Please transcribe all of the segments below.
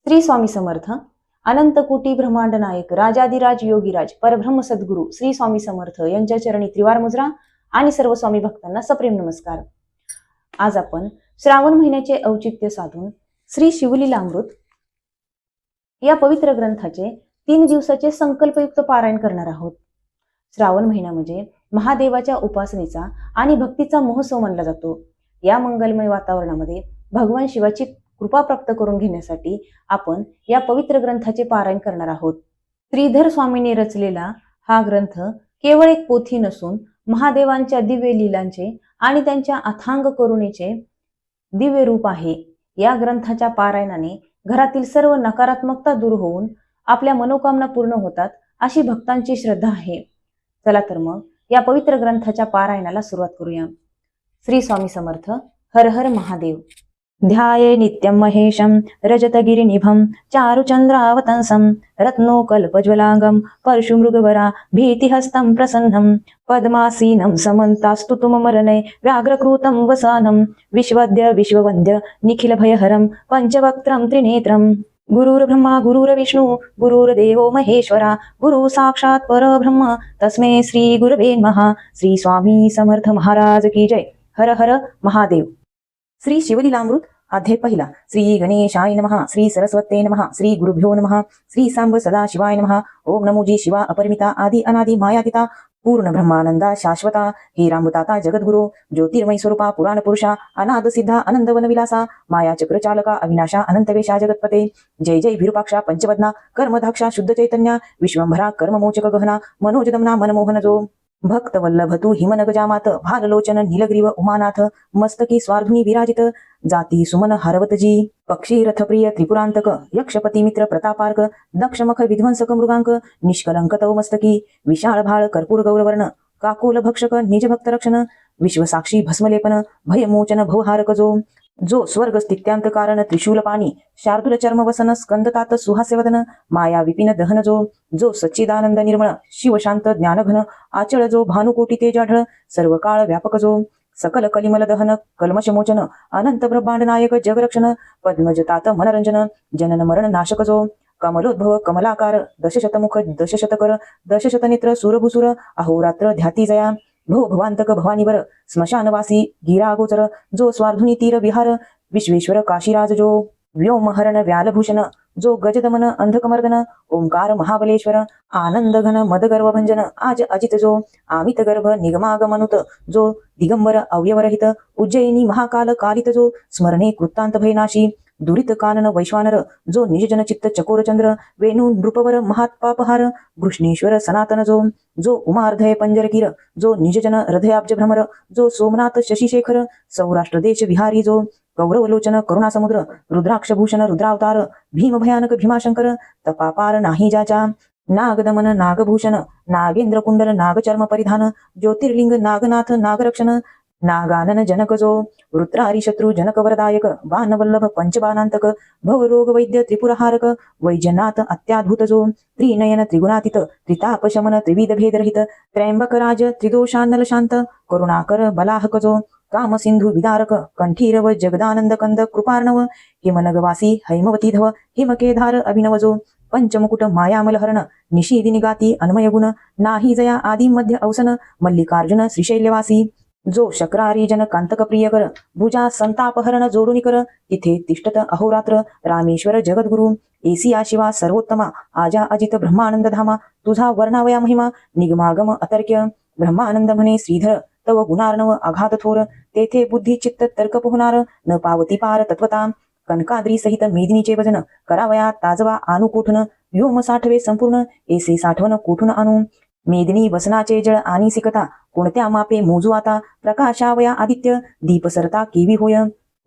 श्री स्वामी समर्थ. अनंत कोटी ब्रह्मांड नायक राजाधिराज योगीराज परब्रह्म सद्गुरू श्री स्वामी समर्थ यांच्या चरणी त्रिवार मुजरा आणि सर्व स्वामी भक्तांना सप्रेम नमस्कार. आज आपण श्रावण महिन्याचे औचित्य साधून श्री शिवलीलामृत या पवित्र ग्रंथाचे 3 दिवसाचे संकल्पयुक्त पारायण करणार आहोत. श्रावण महिना म्हणजे महादेवाच्या उपासनेचा आणि भक्तीचा महोत्सव मानला जातो. या मंगलमय वातावरणामध्ये भगवान शिवाची कृपा प्राप्त करून घेण्यासाठी आपण या पवित्र ग्रंथाचे पारायण करणार आहोत. श्रीधर स्वामींनी रचलेला हा ग्रंथ केवळ एक पोथी नसून महादेवांच्या दिव्य लीलांचे आणि त्यांच्या अथांग करुणेचे दिव्य रूप आहे. या ग्रंथाच्या पारायणाने घरातील सर्व नकारात्मकता दूर होऊन आपल्या मनोकामना पूर्ण होतात अशी भक्तांची श्रद्धा आहे. चला तर मग या पवित्र ग्रंथाच्या पारायणाला सुरुवात करूया. श्री स्वामी समर्थ. हर हर महादेव. ध्याये नित्यं महेशं रजतगिरिनिभं चारुचन्द्रावतंसं रत्नोकल्पज्वलांगं परशुमृगवरा भीतिहस्तं प्रसन्नं पद्मासीनं समन्तास्तुतुममरणे व्याघ्रकृतं वसानं विश्वद्य विश्ववन्द्य निखिलभयहरं पञ्चवक्त्रं त्रिनेत्रं गुरुर्ब्रह्मा गुरुर्विष्णु गुरुर्देवो महेश्वरा गुरु साक्षात् परब्रह्म तस्मै श्री गुरवे नमः. श्री स्वामी समर्थ महाराज की जय. हर हर महादेव. श्री शिवलीलामृत अध्याय पहिला. श्री गणेशाय नमः. श्री सरस्वते नमः. श्री गुरुभ्यो नमः. श्री सांब सदा शिवाय नमः. ओम नमो जी शिवा अपरिमिता आदि अनादि मायातीता पूर्ण ब्रह्मानंदा शाश्वता हे रामदाता जगद्गुरु ज्योतिर्मय स्वरूपा पुराण पुरुषा अनाद सिद्धा आनंद वनविलासा माया चक्र चालका अविनाशा अनंतवेशा जगतपते जय जय विरूपाक्षा पंचवदना कर्मधाक्षा शुद्ध चैतन्य विश्वंभरा कर्ममोचक गहना मनोजदमना मनमोहन जो भक्त वल्लभ तू हिमनगजामात भाललोचन नीलग्रीव उमानाथ मस्तकी स्वार्धुनी विराजित जाती सुमन हरवत जी पक्षी रथप्रिय त्रिपुरांतक यक्षपती मित्र प्रतापार्क दक्षमख विध्वंसक मृगांक निष्कलंक तव मस्तकी विशाळ भाळ कर्पूर गौरवर्ण काकुल भक्षक निज भक्त रक्षण विश्वसाक्षी भस्मलेपन भयमोचन भवहारक जो स्वर्ग स्थित्यांत कारण त्रिशूल पाणी शार्दूल चर्म वसन स्कंदतात सुहास्यवदन माया विपिन दहन जो सच्चिदानंद निर्मळ शिवशांत ज्ञानघन आचळ जो भानुकोटी तेजाढळ सर्व काळ व्यापक जो सकल कलिमल दहन कल्मशमोचन अनंत ब्रह्मांड नायक जगरक्षण पद्मजतात मनरंजन जनन मरण नाशक जो कमलोद्भव कमलाकार दशशतमुख दशशतकर दशशतनेत्र सूरभुसुर अहोरात्र ध्याती जया भो भवांतक भवानीवर स्मशानवासी गिरागोचर जो स्वार्धुनी तीर विहार विश्वेश्वर काशीराज जो व्योमहरण व्यालभूषण जो गजदमन अंधकमर्दन ओंकार महाबलेश्वर आनंद घन मदगर्व भंजन आज अजित जो आमित गर्भ निगमागमनुत जो दिगंबर अवयवरहित उज्जयिनी महाकाल कालित जो स्मरणे कृत्तांत भयनाशी दुरित कानन वैश्वानर जो निजजन चित्त चकोरचंद्र वेणू नृपवर महात्पापहार कृष्णेश्वर सनातन जो उमार्धय पंजरकीर जो निजजन हृदयाब्ज भ्रमर जो सोमनाथ शशिशेखर सौराष्ट्र देश विहारी जो कौरवलोचन करुणा समुद्र रुद्राक्षभूषण रुद्रावतार भीम भयानक भीमाशंकर तपापार नाही जाचा नागदमन नागभूषण नागेंद्र कुंडल नागचर्म परिधान ज्योतिर्लिंग नागनाथ नागरक्षण नागानन जनक जो वृत्रारी शत्रु जनक वरदायक बाणवल्लभ पंचबाणांतक भवरोग वैद्य त्रिपुरहारक वैजनाथ अत्याद्भुत जो त्रिनयन त्रिगुणातीत त्रितापशमन त्रिविध भेदरहित त्रयंबक राज त्रिदोषानल शांत करुणाकर बलाहक जो काम सिंधु विदारक कंठीरव जगदानंद कंद कृपार्णव हिमनगवासी हैमवती धव हिमकेधार अभिनव जो पंचमुकुट मायामलहरण निशीदि निगाती अन्मय गुण नाही जया आदि मध्य अवसन मल्लिकार्जुन श्रीशैल्यवासी जो शक्रारी जन कांतक प्रियकर भुजा संतापहरण जोडुनी कर तिथे तिष्ठत अहोरात्र रामेश्वर जगद्गुरु एसिया शिवा सर्वोत्तमा आजा अजित ब्रह्मानंद धामा तुझा वर्णावया महिमा निगमागम अतर्क्य ब्रह्मानंद म्हणे श्रीधर तव गुणार्णव अघात थोर तेथे बुद्धी चित्त तर्क पोहणार न पावती पार तत्वता कनकाद्री सहित मेदिनीचे भजन करावया ताजवा आणू कोठून व्योम साठवे संपूर्ण एसे साठवण कोठून आणू मेदिनी वसनाचे जळ आणि सिकता कोणत्या मापे मोजू आता प्रकाशावया आदित्य दीप सरता केवी होय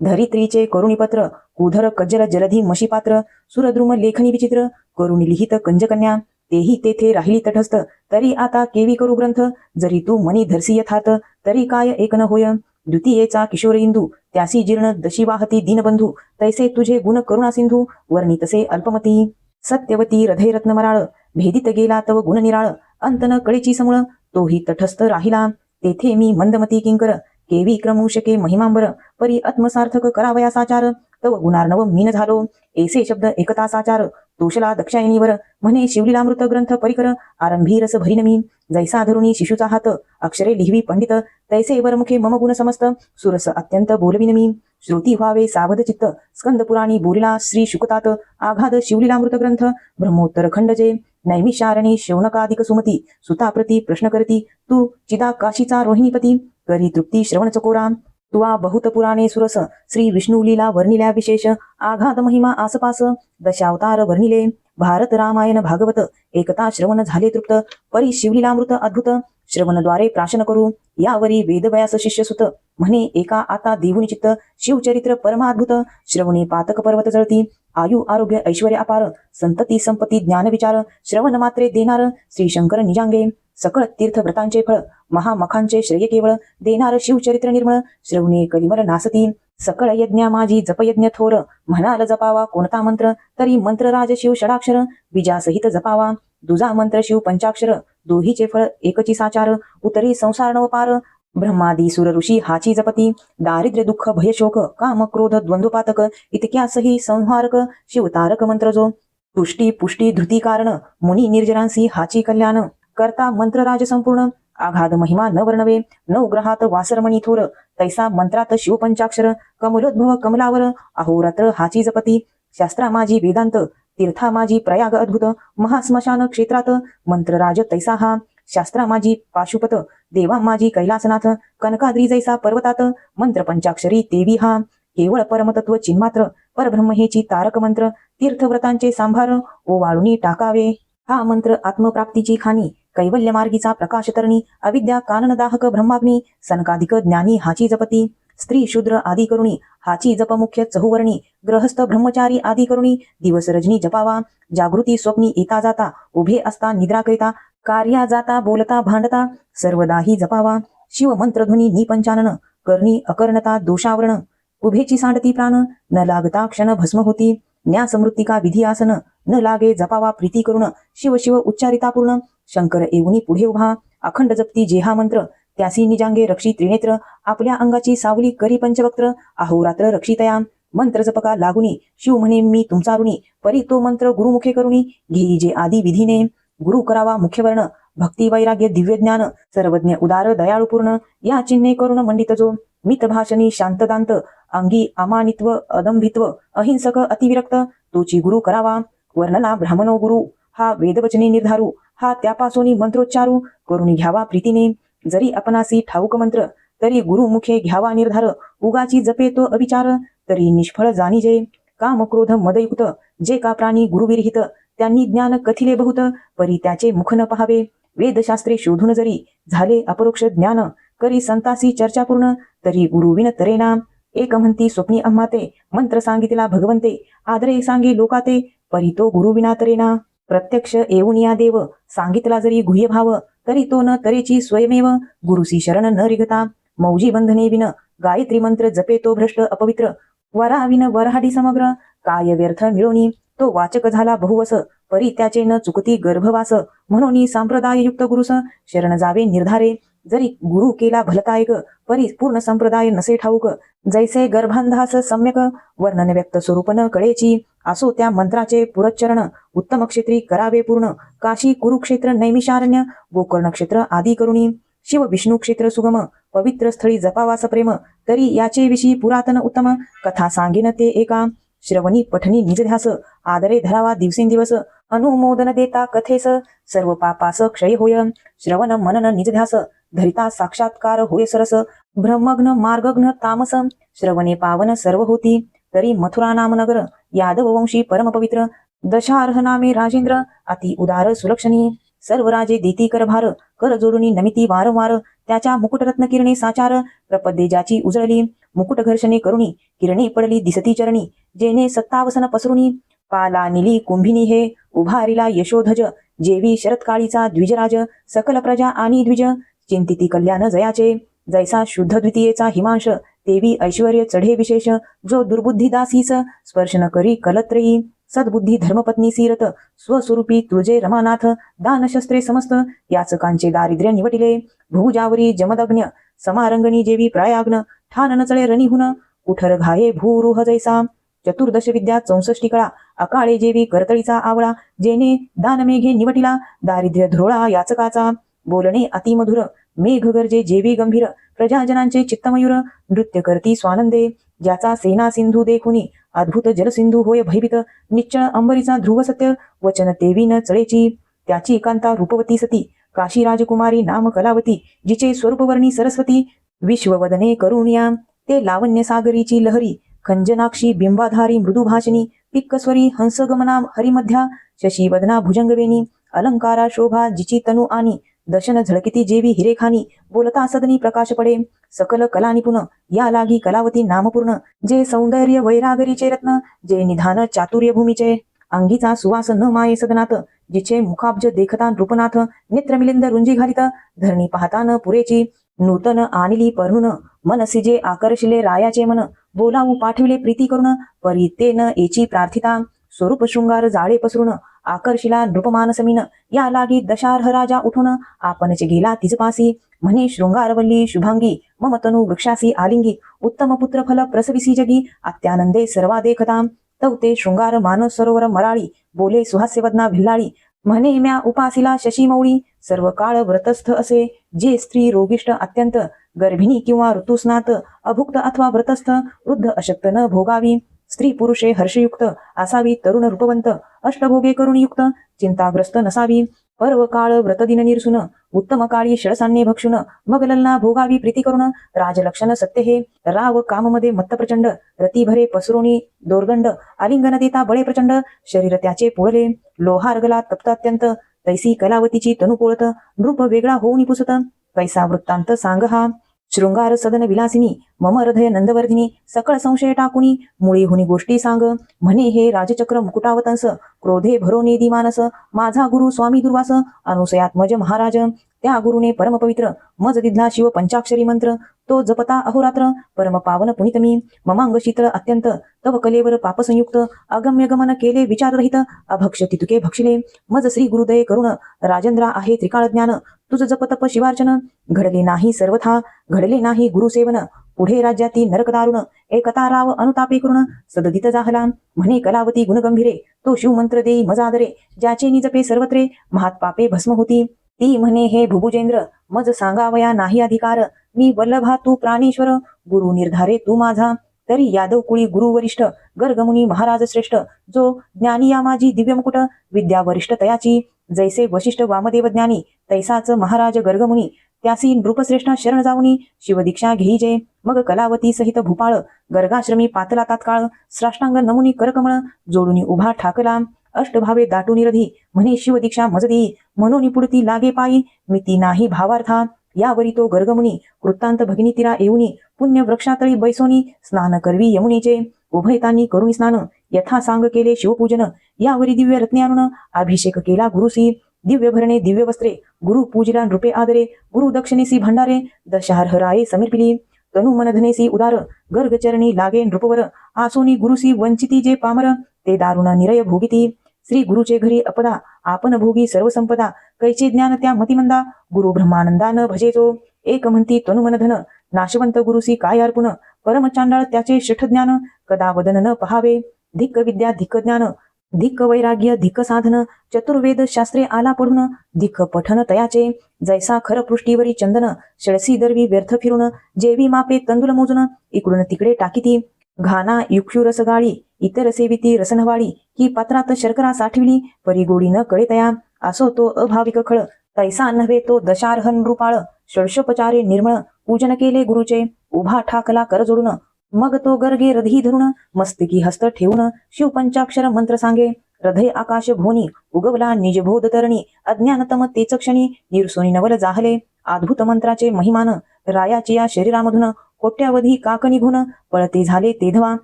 धरित्रीचे करुणीपत्र कुधर कज्जल जलधी मशीपात्र सुरद्रुम लेखनी विचित्र करुणी लिहित कंजकन्या तेही तेथे राहिली तटस्थ तरी आता केवी करू ग्रंथ जरी तू मनी धरसी यथार्थ तरी काय एक न होय द्वितीयेचा किशोर इंदू त्यासी जीर्ण दशी वाहती दीनबंधू तैसे तुझे गुण करुणा सिंधू वर्णितसे अल्पमती सत्यवती हृदयरत्न मराळ भेदित गेला तव गुण निराळ अंतन कळीची समूळ तोही तटस्थ राहिला तेथे मी मंदमती किंकर केवी क्रमूशके महिमांबर परी आत्मसार्थक करावया साचार तव गुणार्णव मीन झालो. ऐसे शब्द एकता साचार तोषला दक्षायनीवर. म्हणे शिवलीलामृत ग्रंथ परिकर आरंभी रस भरीन मी. जैसा धरुणी शिशुचा हात अक्षरे लिहिवी पंडित, तैसे वरमुखे मम गुण समस्त सुरस अत्यंत बोलविन मी. श्रुती व्हावे सावध चित्त स्कंद पुराणी बोलिला श्री शुकतात. आघाद शिवलीलामृत ग्रंथ ब्रह्मोत्तर खंडजे. नैमिषारणी शौनकाधिक सुमती सुताप्रती प्रश्न करती. तू चिदाकाशीचा रोहिणीपती करी तृप्ती श्रवण चकोरा. तुवा बहुत पुराणे सुरस श्री विष्णू लीला वर्णिल्या विशेष. आघात महिमा आसपास दशावतार वर्णिले. भारत रामायण भागवत एकता श्रवण झाले तृप्त. परी शिवलीलामृत अद्भुत श्रवणद्वारे प्राशन करू. यावरी वेदव्यास शिष्यसुत म्हणे एका आता देऊनी चित्त. शिवचरित्र परमाद्भुत श्रवणी पातक पर्वत जळती. आयु आरोग्य ऐश्वर्य अपार संतती संपत्ती ज्ञान विचार. श्रवण मात्रे देणार श्री शंकर निजांगे. सकळ तीर्थव्रतांचे फळ महामखांचे श्रेय केवळ. देणार शिवचरित्र निर्मळ श्रवणे कलिमल नासती. सकळ यज्ञा माझी जपयज्ञ थोर म्हणाल जपावा कोणता मंत्र. तरी मंत्रराज शिव षडाक्षर बीजासहित जपावा. दुजा मंत्र शिव पंचाक्षर दोहीचे फळ एकची साचार. उतरी संसार नव पार ब्रह्मादी सुर ऋषी हाची जपती. दारिद्र्य दुःख भय शोक काम क्रोध द्वंद्वपातक इतक्यासही संहारक शिवतारक मंत्र जो. तुष्टी पुष्टी धृती कारण मुनी निर्जरांसी हाची कल्याण. करता मंत्रराज संपूर्ण आघाद महिमा न वर्णवे. नऊ ग्रहात वासरमणी थोर तैसा मंत्रात शिवपंचाक्षर. कमलोद्भव कमलावर अहोरात्र हाची जपती. शास्त्रा माझी वेदांत तीर्था माझी प्रयाग अद्भुत. महास्मशान क्षेत्रात मंत्रराज तैसा हा. शास्त्रा माझी पाशुपत देवा माझी कैलासनाथ. कनकाद्री जैसा पर्वतात मंत्र पंचाक्षरी देवी हा. केवळ परमतत्व चिन्मात्र परब्रह्म हेची तारक मंत्र. तीर्थव्रतांचे सांभार ओवाळूनी टाकावे. हा मंत्र आत्मप्राप्तीची खाणी कैवल्य मार्गीचा प्रकाश तरणी. अविद्या कानन दाहक ब्रह्माग्नी सनकाधिक ज्ञानी हाची जपती. स्त्री शूद्र आदी करुणी हाची जप मुख्य चहुवर्णी. ग्रहस्थ ब्रह्मचारी आदी करुणी दिवस रजनी जपावा. जागृती स्वप्नी येता जाता उभे असता निद्रा करिता. कार्या जाता बोलता भांडता सर्वदाही जपावा. शिव मंत्रध्वनी निपंचानन करणी अकर्णता दोषावरण. उभेची सांडती प्राण न लागता क्षण भस्म होती. न्यासमृत्तिका विधी आसन न लागे जपावा प्रीती करुण. शिव शिव उच्चारिता पूर्ण शंकर येऊनी पुढे उभा. अखंड जपती जेहा मंत्र त्यासी निजांगे रक्षी त्रिनेत्र. आपल्या अंगाची सावली करी पंचवक्त्र अहोरात्र रक्षितया. मंत्र जपका लागुनी शिव म्हणे मी तुमचा ऋणी. परी तो मंत्र गुरुमुखे करुणी घेई जे आदी विधीने. गुरु करावा मुख्य वर्ण भक्ती वैराग्य दिव्य ज्ञान. सर्वज्ञ उदार दयाळू पूर्ण या चिन्हे करुण मंडित जो. मितभाषणी शांतदांत अंगी अमानित्व अदंभित्व अहिंसक अतिविरक्त. तोची गुरु करावा वर्णना ब्राह्मणो गुरु. हा वेदवचने निर्धारू हा त्यापासोनी मंत्रोच्चारू. करुणी घ्यावा प्रीतीने जरी आपणासी ठाऊक मंत्र. तरी गुरुमुखे घ्यावा निर्धार. उगाची जपे तो अविचार तरी निष्फळ जाणीजे. काम क्रोध मदयुक्त जे का प्राणी गुरुविरहित. त्यांनी ज्ञान कथिले बहुत परी त्याचे मुख न पहावे. वेदशास्त्रे शोधून जरी झाले अपरोक्ष ज्ञान. करी संतासी चर्चा पूर्ण तरी गुरुविन तरेना. एक म्हणती स्वप्नी आम्हाते मंत्र सांगितला भगवंते. आदरे सांगे लोकाते परी तो गुरुविना तरेना. प्रत्यक्ष येऊन या देव सांगितला जरी गुह्य भाव. तरी तो न तरेची स्वयमेव गुरुसी शरण न रिगता. मौजी बंधने विन गायत्री मंत्र जपे तो भ्रष्ट अपवित्र. वराविन वरहाडी समग्र काय व्यर्थ मिळवणी. तो वाचक झाला बहुवस परी त्याचे न चुकती गर्भवास. म्हणून संप्रदाययुक्त गुरुस शरण जावे निर्धारे. जरी गुरु केला भलतायक परी पूर्ण संप्रदाय नसे ठाऊक. जैसे गर्भांधास सम्यक वर्णन व्यक्त स्वरूप न कळेची. असो त्या मंत्राचे पुरच्चरण उत्तम क्षेत्री करावे पूर्ण. काशी कुरुक्षेत्र नैमिषारण्य गोकर्ण क्षेत्र आदी करुणी. शिव विष्णू क्षेत्र सुगम पवित्र स्थळी जपावास प्रेम. तरी याचे विषयी पुरातन उत्तम कथा सांगेन ते एका. श्रवणी पठणी निजध्यास आदरे धरावा दिवसेंदिवस. अनुमोदन देता कथेस सर्व पापास क्षय होय. श्रवण मनन निजध्यास धरिता साक्षात्कार होय सरस. ब्रह्मग्न मार्गग्न तामस श्रवणे पावन सर्व होती. तरी मथुरा नाम नगर यादव वंशी परम पवित्र. दशार्ह नामे राजेंद्र अति उदार सुलक्षणी. सर्व राजे देती करभार कर जोडुनी नमिती वारंवार. त्याच्या मुकुटरत्न किरणे साचार प्रपदे ज्याची उजळली. मुकुट घर्षणे करुणी किरणे पडली दिसती चरणी. जेने सत्तावसन पसरुणी पाला निली कुंभिनी हे. उभारिला यशोध्वज जेवी शरत्काळीचा द्विजराज. सकल प्रजा आणि द्विज चिंतिती कल्याण जयाचे. जैसा शुद्ध द्वितीयेचा हिमांश तेवी ऐश्वर्य चढे विशेष. जो दुर्बुद्धी दासीस स्पर्श न करी कलत्रयी. सद्बुद्धी धर्मपत्नी सीरत स्वस्वरूपी तुळजे रमानाथ. दानशस्त्रे समस्त याचकांचे दारिद्र्य निवटिले. भुजावरी जमदग्न समारंगणी जेवी प्रयाग्न. ठान नचळे रणीहुन कुठर घाये भूरुह जैसा. चतुर्दश विद्या 64 कळा अकाळे जेवी करतळीचा आवळा जेने दान मेघे निवटिला दारिद्र्य धुरोळा याचकाचा बोलणे अतिमधुर मेघ गरजे जेवी गंभीर प्रजाजनांचे चित्तमयूर नृत्य करती स्वानंदे ज्याचा सेना सिंधू देखुनी अद्भुत जलसिंधू होय भयभीत निश्चळ अंबरीचा ध्रुव सत्य वचन तेवी न चळेची त्याची एकांता रूपवती सती काशी राजकुमारी नाम कलावती जिचे स्वरूपवर्णी सरस्वती विश्ववदने करुणिया ते लावण्य सागरीची लहरी खंजनाक्षी बिंबाधारी मृदुभाषिणी पिक्कस्वरी हंसगमना हरिमध्या शशीवदना भुजंगवेणी अलंकारा शोभा जिची तनु आणि दर्शन झळकिती जेवी हिरेखानी बोलता सदनी प्रकाश पडे सकल कला निपुण या लागी कलावती नामपूर्ण जे सौंदर्य वैरागरीचे रत्न जे निधान चातुर्य भूमीचे अंगीचा सुवास न माये सदनात जिचे मुखाब्ज देखता नृपनाथ नेत्र मिलिंद रुंजी घालित धरणी पाहता न पुरेची नूतन आणली परून मनसी जे आकर्षिले रायाचे मन बोलावू पाठविले प्रीती करून परी ते न एची प्रार्थिता स्वरूप शृंगार जाळे पसरून आकर्षिला नृपमान समीन या लागी दशार्ह राजा उठून आपणच गेला तिजपासी म्हणे शृंगारवल्ली शुभांगी मम तनु वृक्षासी आलिंगी उत्तम पुत्र फल प्रसविसी जगी अत्यानंदे सर्वा देखताम तवते शृंगार मानस सरोवर मराळी बोले सुहास्यवदना भिल्लाळी म्हणे म्या उपासिला शशीमौळी सर्व काळ व्रतस्थ असे जे स्त्री रोगिष्ट अत्यंत गर्भिणी किंवा ऋतुस्नात अभुक्त अथवा व्रतस्थ वृद्ध अशक्त न भोगावी स्त्री पुरुषे हर्षयुक्त असावी तरुण रूपवंत अष्टभोगे करून युक्त चिंताग्रस्त नसावी पर्व काळ व्रतदिन निरसुन उत्तम काळी षडसान्ये भक्षुन मग ललना भोगावी प्रीती करून राजलक्षण सत्य हे राव काममध्ये मत्त प्रचंड रती भरे पसरोणी दोर्गंड आलिंगन देता बळे प्रचंड शरीर त्याचे पोळले लोहार गला तप्त अत्यंत तैसी कलावतीची तनु पोळत नृप वेगळा होऊनी पुसत कैसा वृत्तांत सांग हा शृंगार सदन विलासिनी मम हृदय नंदवर्धिनी सकळ संशय टाकुनी मुळी हुनी गोष्टी सांग म्हणे हे राजचक्र मुकुटावतंस क्रोधे भरोनेदी मानस माझा गुरु स्वामी दुर्वास अनुसयात्मज महाराज त्या गुरुने परमपवित्र मज दिधला शिव पंचाक्षरी मंत्र तो जपता अहोरात्र परम पावन पुनितमी ममांग शीतळ अत्यंत तव कलेवर पापसंयुक्त अगम्य गमन केले विचाररहित अभक्ष तितुके भक्षिले मज श्री गुरुदये करुण राजेंद्रा आहे त्रिकाळ ज्ञान तुझ जप तप शिवार्चन घडले नाही सर्वथा घडले नाही गुरुसेवन पुढे राज्याती नरक दारुण एकता राव अनुतापे करुण सददित जाहला म्हणे कलावती गुणगंभीरे तो शिवमंत्र देई मजादरे ज्याचे निजपे सर्वत्रे महात पापे भस्म होती ती म्हणे हे भुभुजेंद्र मज सांगावया नाही अधिकार मी वल्लभा तू प्राणेश्वर गुरु निर्धारे तू माझा तरी यादव कुळी गुरु वरिष्ठ गर्गमुनी महाराज श्रेष्ठ जो ज्ञानी या माझी दिव्य मुकुट विद्या वरिष्ठ तयाची जैसे वशिष्ठ वामदेव ज्ञानी तैसाच महाराज गर्गमुनी त्यासी नृपश्रेष्ठ शरण जाऊनी शिवदीक्षा घेईजे मग कलावती सहित भूपाळ गर्गाश्रमी पातला तात्काळ साष्टांग नमुनी करकमळ जोडुनी उभा ठाकला अष्टभावे दाटूनी रधी म्हणे शिवदीक्षा मजदी म्हणून पुढती लागे पायी मिती नाही भावार्था यावरी तो गर्गमुनी वृत्तांत भगिनी तिरा येऊनी पुण्य वृक्षातळी बैसोनी स्नान करवी यमुनेचे उभयतांनी करुणी स्नान यथा सांग केले शिवपूजन यावरी दिव्य रत्ने आणून अभिषेक केला गुरुसी दिव्य भरणे दिव्य वस्त्रे गुरु पूजिला नृपे आदरे गुरु दक्षिणेसी भंडारे दशार्ह राये समीर्पिली तनु मनधनेसी उदार गर्गचरणी लागे नृपवर आसोनी गुरुसी वंचिती जे पामर ते दारुण निरय भोगिती श्री गुरुचे घरी अपदा आपण भोगी सर्व संपदा कैचे ज्ञान त्या मतिमंदा गुरु ब्रह्मानंदा न भजेचो एक म्हणती तनु मनधन नाशवंत गुरुसी काय अर्पुन परम चांडाळ त्याचे शठ ज्ञान कदा वदन न पहावे धिक्क विद्या धिक्क ज्ञान धिक्क वैराग्य धिक्क साधन चतुर्वेद शास्त्रे आला पढून धिक्क पठन तयाचे जैसा खर पृष्टीवरी चंदन शळसी दरवी व्यर्थ फिरून जेवी मापे तंदुल मोजून इकडून तिकडे टाकीती घाना युक्षु रस गाळी इतर सेविती रसनवाळी ही पात्रात शर्करा साठविली परी गोडी न कळे तया असो तो अभाविक खळ तैसा नव्हे तो दशार्ह नृपाळ षडशोपचारे निर्मळ पूजन केले गुरुचे उभा ठाकला कर जोडून मग तो गर्गे रधी धरून मस्तकी हस्त ठेवून शिवपंचाक्षर मंत्र सांगे हृदय आकाश भोनी उगवला निजबोध तरणी अज्ञानतम तेच क्षणी निरसोनी नवल जाहले अद्भुत मंत्राचे महिमान रायाची या शरीरामधून कोट्यावधी काक निघून पळते झाले तेधवा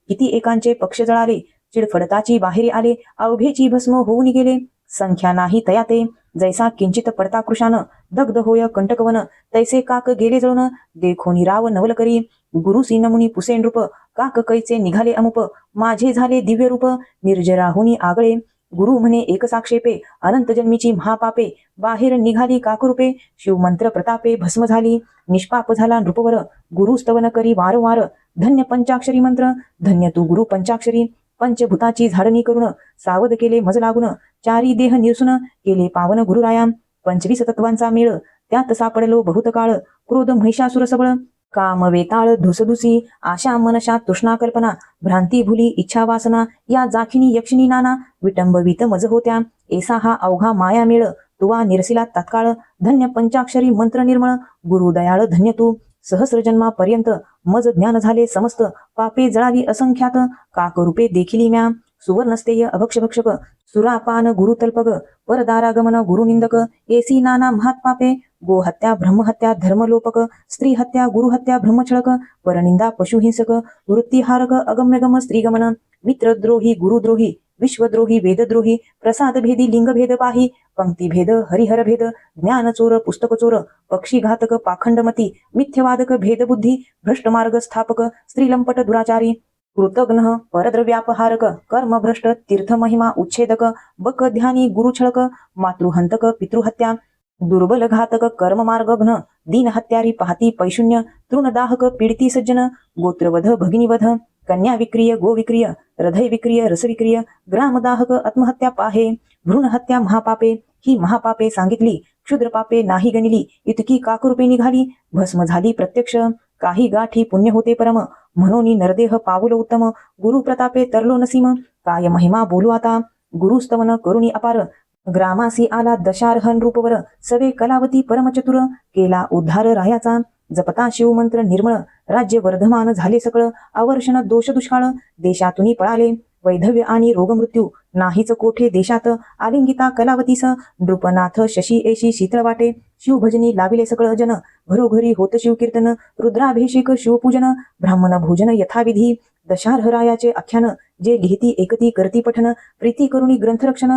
किती एकांचे पक्ष जळाले चिडफडताची बाहेरी आले अवघेची भस्म होऊन गेले संख्या नाही तयाते जैसा किंचित पडता कृशान दग्ध होय कंटकवन तैसे काक गेले जळून देखोनी राव नवल करी गुरुसी नमुनी पुसेन रूप काक कैचे निघाले अमुप माझे झाले दिव्य रूप निर्जराहुनी आगळे गुरु म्हणे एक साक्षेपे अनंत जन्मीची महापापे बाहेर निघाली काकरूपे शिवमंत्र प्रतापे भस्म झाली निष्पाप झाला नृपवर गुरु स्तवन करी वारंवार धन्य पंचाक्षरी मंत्र धन्य तू गुरु पंचाक्षरी पंचभूताची झाडणी करून सावध केले मज लागून चारी देह निरसून केले पावन गुरुराया 25 तत्वांचा मेळ त्यात सापडलो बहुत काळ क्रोध महिषासुर सबळ काम वेताळ धुसधुसी आशा मनशा तृष्णा कल्पना भ्रांती भुली इच्छा वासना या जाखिनी यक्षिणी नाना विटंबवित मज होत्या ऐसा हा अवघा माया मेळ तुवा निरसिला तत्काळ धन्य पंचाक्षरी मंत्र निर्मळ गुरु दयाळ धन्य तू सहस्र जन्मापर्यंत मज ज्ञान झाले समस्त पापे जळाली असंख्यात काकरूपे देखिली म्या सुवर्णस्तेय अभक्षभक्षक सुरापान गुरुतल्पग परदारागमन गुरुनिंदक एसी नाना महात्पापे गोहत्या ब्रह्महत्या धर्मलोपक स्त्री हत्या गुरुहत्या ब्रह्मछळक परनिंदा पशुहिंसक वृत्तिहारक अगम्यगम स्त्रीगमन मित्रद्रोही गुरुद्रोही विश्वद्रोही वेदद्रोही प्रसादभेदी लिंगभेद पाही पंक्तिभेद हरिहरभेद ज्ञानचोर पुस्तकचोर पक्षीघातक पाखंडमती मिथ्यवादक भेदबुद्धी भ्रष्टमार्ग स्थापक स्त्रीलंपट दुराचारी कृतघ्न परद्रव्यापहारक कर्मभ्रष्ट तीर्थमहिमा उच्छेदक बक ध्यानी गुरुछळक मातृहंतक पितृहत्या दुर्बल घातक कर्ममार्गघ्न दीनहत्यारी पाहती पैशून्य तृणदाहक पीडिती सज्जन गोत्रवध भगिनीवध कन्या विक्रिय गोविक्रिय हृदय विक्रिय रसविक्रिय ग्रामदाहक आत्महत्या पाहे भ्रूणहत्या महापापे ही महापापे सांगितली क्षुद्रपापे नाही गणिली इतकी काकरूपे निघाली भस्म झाली प्रत्यक्ष काही गाठी पुण्य होते परम म्हणून नरदेह पावलो उत्तम गुरु प्रतापे तरलो नसीम काय महिमा बोलू आता गुरुस्तवन करुणी अपार ग्रामासी आला दशार्हन रूपवर सवे कलावती परमचतुर केला उद्धार रायाचा जपता शिवमंत्र निर्मळ राज्य वर्धमान झाले सकळ आवर्षण दोष दुष्काळ देशातून पळाले वैधव्य आणि रोगमृत्यू नाहीच कोठे देशात आलिंगिता कलावतीस नृपनाथ शशी एशी शीतळ वाटे शिवभजनी लाविले सकळ जन घरोघरी होत शिवकीर्तन रुद्राभिषेक शिवपूजन ब्राह्मण भोजन यथाविधी दशार्हरायाचे आख्यान जे लिहिती एकती करती पठन प्रीती करुणी ग्रंथरक्षण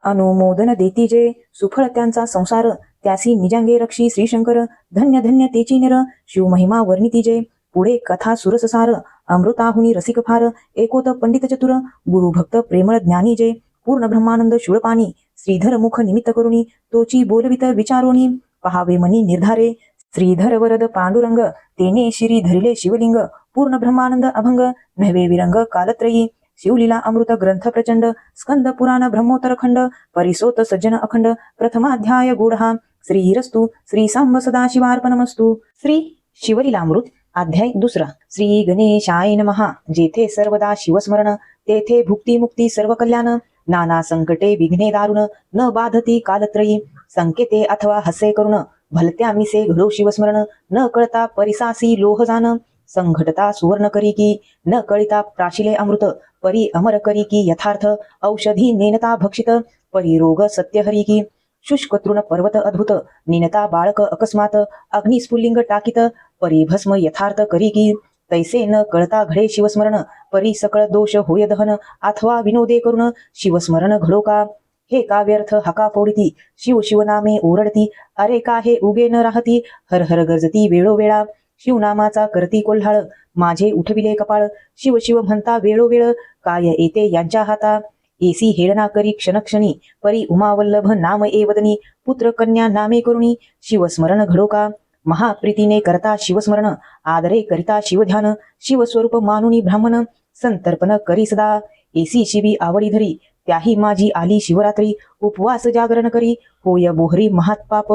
अनुमोदन देती जे सुफळ त्यांचा संसार त्यासी निजांगे रक्षी श्रीशंकर धन्य धन्य तेची निर शिवमहिमा वर्णिती जे पुढे कथा सुरससार अमृताहुनी रसिक फार एकोत पंडित चतुर गुरुभक्त प्रेमळ ज्ञानी जे पूर्ण ब्रह्मानंद शूळपाणी श्रीधर मुख निमित्त करुणी तोची बोलवित विचारोनी पहावे मनी निर्धारे श्रीधर वरद पांडुरंग तेने शिरी धरिले शिवलिंग पूर्ण ब्रह्मानंद अभंग नव्हे विरंग कालत्रयी शिवलीला अमृत ग्रंथ प्रचंड स्कंद पुराण ब्रह्मोत्तर खंड परिसोत सज्जन अखंड प्रथमाध्याय गूढा श्रीरस्तु श्री सांब सदाशिवार्पणमस्तु श्री शिवलीलामृत अध्याय दुसरा श्री गणेशाय नमः जेथे सर्वदा शिवस्मरण तेथे भुक्ती मुक्ती सर्व कल्याण नाना संकटे विघ्ने दारुण न बाधती कालत्रयी संकेते अथवा हसे करुण भलत्या मिसे घडो शिवस्मरण न कळता परिसासी लोह जान संघटता सुवर्ण करी की न कळिता प्राशिले अमृत परी अमर करी की यथार्थ औषधी नेनता भक्षित परिरोग सत्य हरी की शुष्क तृण पर्वत अद्भुत निनता बाळक अकस्मात अग्निस्फुल्लिंग टाकित परिभस्म यथार्थ करी की तैसे न कळता घडे शिवस्मरण परी सकळ दोष होय दहन अथवा विनोदे करून शिवस्मरण घडो का हे का व्यर्थ हका फोडिती शिव शिवनामे ओरडती अरे का हे उगे न राहती हर हर गरजती वेळोवेळा शिवनामाचा करती कोल्हाळ माझे उठविले कपाळ शिव शिव म्हणता वेळोवेळ काय येते यांच्या हाता एसी हेळना करी क्षणक्षणी परी उमावल्लभ नाम एवदनी पुत्र कन्या नामे करुणी शिवस्मरण घडो का महाप्रीतीने करता शिवस्मरण आदरे करिता शिवध्यान शिवस्वरूप मानुनी ब्राह्मण संतर्पण करी सदा एसी शिवी आवडी धरी त्याही माझी आली शिवरात्री उपवास जागरण करी होय बोहरी महात्पाप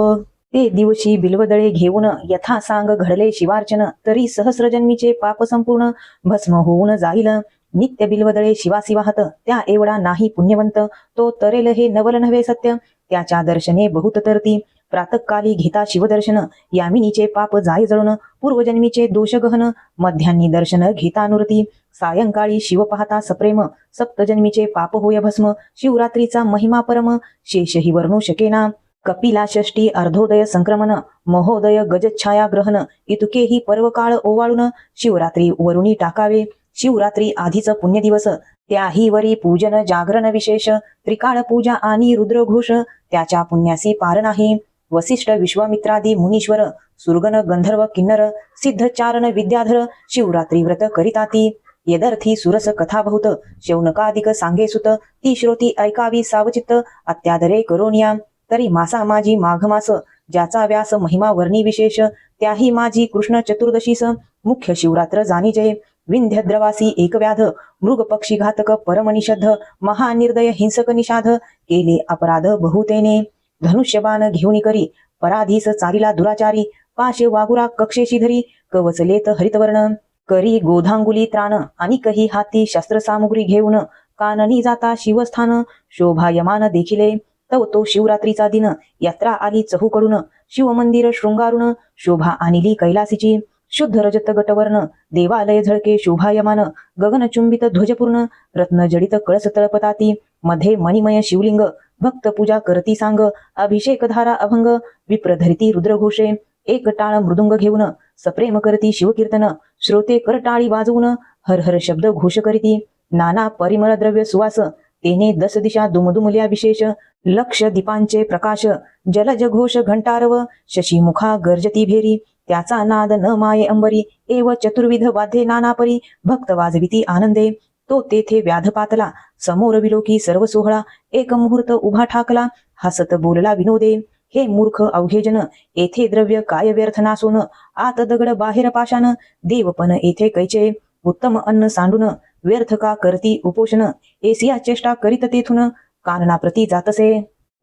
ते दिवशी बिल्वदळे घेऊन यथा सांग घडले शिवार्चन तरी सहस्रजन्मीचे पाप संपूर्ण भस्म होऊन जाईल नित्य बिल्वदळे शिवासी वाहत त्या एवढा नाही पुण्यवंत तो तरेल हे नवल नव्हे सत्य त्याच्या दर्शने बहुत तरती प्रातःकाली घेता शिवदर्शन यामिनीचे पाप जाय जळून पूर्वजन्मीचे दोष गहन मध्यान्नी दर्शन घेता नुरती सायंकाळी शिव पाहता सप्रेम सप्तजन्मीचे पाप होय भस्म शिवरात्रीचा महिमा परम शेषही वर्णू शकेना कपिला षष्टी अर्धोदय संक्रमण महोदय गजच्छाया ग्रहण इतकेही पर्वकाळ ओवाळून शिवरात्री वरुणी टाकावे शिवरात्री आधीच पुण्यदिवस त्याही वरी पूजन जागरण विशेष त्रिकाळ पूजा आणि रुद्रघोष त्याच्या पुण्यासी पार नाही वसिष्ठ विश्वामित्रादी मुनीश्वर सुरगण गंधर्व किन्नर सिद्धचारण विद्याधर शिवरात्री व्रत करिताती यदर्थी सुरस कथा बहुत शौनकाधिक सांगे सुत ती श्रोती ऐकावी सावचित्त अत्यादरे करोनिया तरी मासा माझी माघ मास ज्याचा व्यास महिमा वर्णी विशेष त्याही माझी कृष्ण चतुर्दशीस मुख्य शिवरात्र जाणीजे विंध्यद्रवासी एक व्याध मृग पक्षी घातक परमनिषद्ध महानिर्दय हिंसक निषाध केले अपराध बहुतेने धनुष्यबाण घेऊन करी पराधीस चालिला दुराचारी पाशे वागुरा कक्षेशी धरी कवचलेत हरितवर्ण करी गोधांगुली त्राण आणि कही हाती शस्त्र सामुग्री घेऊन काननी जाता शिवस्थान शोभायमान देखिले तव तो शिवरात्रीचा दिन यात्रा आली चहूकडून शिवमंदिर शृंगारून शोभा आणली कैलासीची शुद्ध रजत गटवर्ण देवालय झळके शोभायमान गगनचुंबित ध्वजपूर्ण रत्नजडित कळस तळपताती मध्ये मणिमय शिवलिंग भक्त पूजा करती सांग अभिषेक धारा अभंग विप्रधरिती रुद्रघोषे एक टाळ मृदुंग घेऊन सप्रेम करती शिवकीर्तन श्रोते करटाळी वाजवून हर हर शब्द घोष करीती नाना परिमळ द्रव्य सुवास तेने 10 दिशा दुमदुमल्या विशेष लक्ष दीपांचे प्रकाश जलज घोष घंटारव शशीमुखा गर्जती भेरी त्याचा नाद न माये अंबरी एव चतुर्विध वाद्ये नानापरी भक्त वाजविती आनंदे तो तेथे व्याध पातला समोर विलोकी सर्व सोहळा एक मुहूर्त उभा ठाकला हसत बोलला विनोदे हे मूर्ख अवघेजन येथे द्रव्य काय व्यर्थ नासून आत दगड बाहेर पाषाण देवपण येथे कैचे उत्तम अन्न सांडून व्यर्थ का करती उपोषण एसिया चेष्टा करीत तेथून काननाप्रती जातसे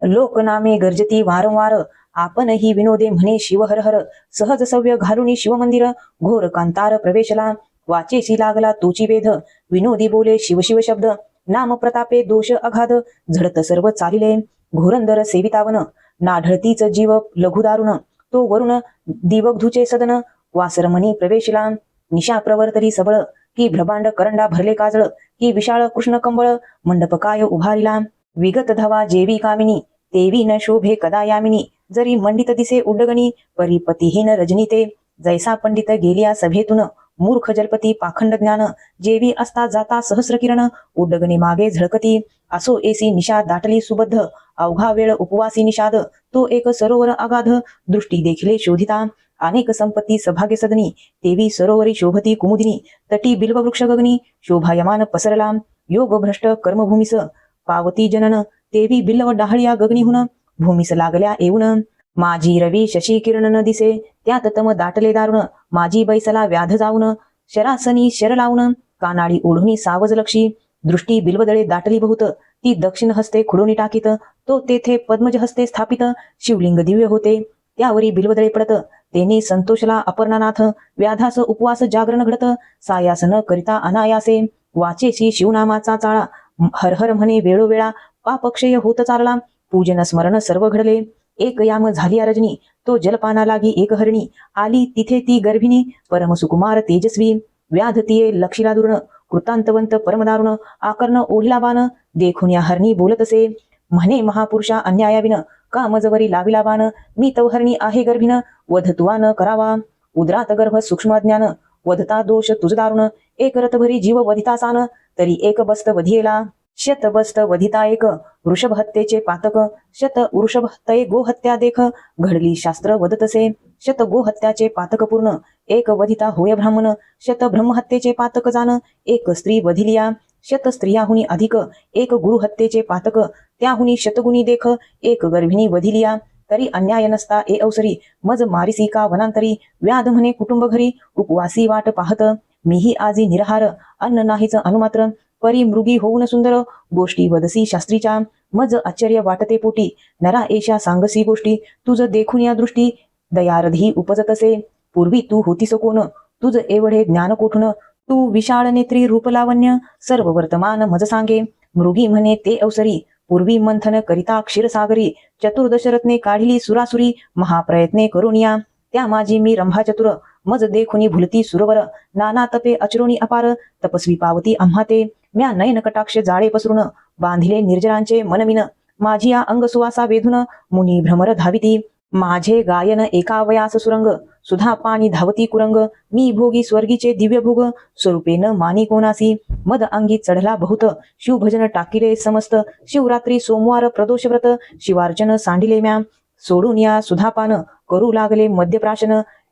लोकनामे गर्जती वारंवार आपणही विनोदे म्हणे शिव हर हर सहज सव्य घालुनी शिवमंदिर घोर कांतार प्रवेशला वाचेशी लागला तोची वेध विनोदी बोले शिव शिव शब्द नाम प्रतापे दोष अगाध झडत सर्व चालिले घोरंदर सेवितावन नाढळतीच जीव लघु दारुण तो वरुण दिवगधूचे सदन वासरमणी प्रवेशला निशा प्रवर्तरी सबळ की भ्रभांड करंडा भरले काजळ की विशाळ कृष्ण कंबळ मंडपकाय उभारिला विगत धवा जेवी कामिनी तेवी न शोभे कदा यामिनी जरी मंडित दिसे उड्डगणी परिपतीहीन रजनी ते जैसा पंडित गेलिया सभेतून मूर्ख जलपती पाखंड ज्ञान जेवी असता जाता सहस्र किरण उड्डगणी मागे झळकती असो एसी निशा दाटली सुबद्ध अवघा वेळ उपवासी निषाद तो एक सरोवर अगाध दृष्टी देखिले शोधिता अनेक संपत्ती सभागे सदनी तेवी सरोवरी शोभती कुमुदिनी तटी बिल्व वृक्ष गगनी शोभायमान पसरला योग भ्रष्ट कर्मभूमीस पावती जनन तेवी बिल्व डाहळिया गगनीहून भूमीस लागल्या येऊन माझी रवी शशी किरण न दिसे त्यात तम दाटले दारुण माझी बैसला व्याध जाऊन शरासनी शर लावून कानाळी ओढुनी सावज लक्षी दृष्टी बिल्वदळे दाटली बहुत ती दक्षिण हस्ते खुडोनी टाकीत तो तेथे पद्मज हस्ते स्थापित शिवलिंग दिव्य होते त्यावरी बिल्वदळे पडत तेने संतोषला अपर्णानाथ व्याधास उपवास जागरण घडत सायास न करिता अनायासे वाचेशी शिवनामाचा चाळा हर हर म्हणे वेळोवेळा पापक्षय होत चालला पूजन स्मरण सर्व घडले एक याम झाली रजनी तो जलपाना लागी एक हरणी आली तिथे ती गर्भिणी परमसुकुमार तेजस्वी व्याध तिये लक्षिला दुर्ण कृतांतवंत परमदारुण आकर्ण ओढिला बाण देखून या हरणी बोलत असे म्हणे महापुरुषा अन्यायाविन का मजवरी लाविला बाण मी तवहरणी आहे गर्भिन वध तुवा न करावा उदरात गर्भ सूक्ष्म ज्ञान वधता दोष तुझ दारुण एक रथभरी जीव वधिता सान तरी एक बस्त वधियेला शत बस्त वधिता एक वृषभ हत्येचे पातक शत वृषभ हत्ये गोहत्या देख घडली शास्त्र वदतसे शत गोहत्याचे पातक पूर्ण एक वधिता होय ब्राह्मण शत ब्रह्महत्येचे पातक जाण एक स्त्री वधिलिया शत स्त्रियाहुनी अधिक एक गुरु हत्येचे पातक त्याहुनी शतगुणी देख एक गर्भिणी वधिलिया तरी अन्याय नसता ए अवसरी मज मारिसी का वनांतरी व्याध म्हणे कुटुंब घरी उपवासी वाट पाहत मीही आजी निरहार अन्न नाहीच अनुमात्र परी मृगी होऊन सुंदर गोष्टी वदसी शास्त्रीच्या मज आश्चर्य वाटते पोटी नरा एशा सांगसी गोष्टी तुझ देखून या दृष्टी दयारधी उपजतसे पूर्वी तू होतीस कोण तुझ एवढे ज्ञान कोठून तू विशाळ नेत्री रूपलावण्य सर्व वर्तमान मज सांगे मृगी म्हणे ते अवसरी पूर्वी मंथन करिता क्षीरसागरी चतुर्दश रत्ने काढिली सुरासुरी महाप्रयत्ने करुनिया त्या माझी मी रंभा चतुर मज देखुनी भुलती सुरवर नाना तपे अचरोनी अपार तपस्वी पावती आम्हा ते म्या नयन कटाक्ष जाळे पसरून बांधिले निर्जरांचे मनमिन माझी या अंग सुवासा वेधून मुनी भ्रमर धाविती माझे गायन एकावयास सुरंग सुधा पाणी धावती कुरंग मी भोगी स्वर्गीचे दिव्य भोग स्वरूपेन मानी कोणासी मद अंगी चढला बहुत शिवभजन टाकिले समस्त शिवरात्री सोमवार प्रदोष व्रत शिवार्चन सांडिले म्या सोडून या सुधापान करू लागले मध्यप्राशन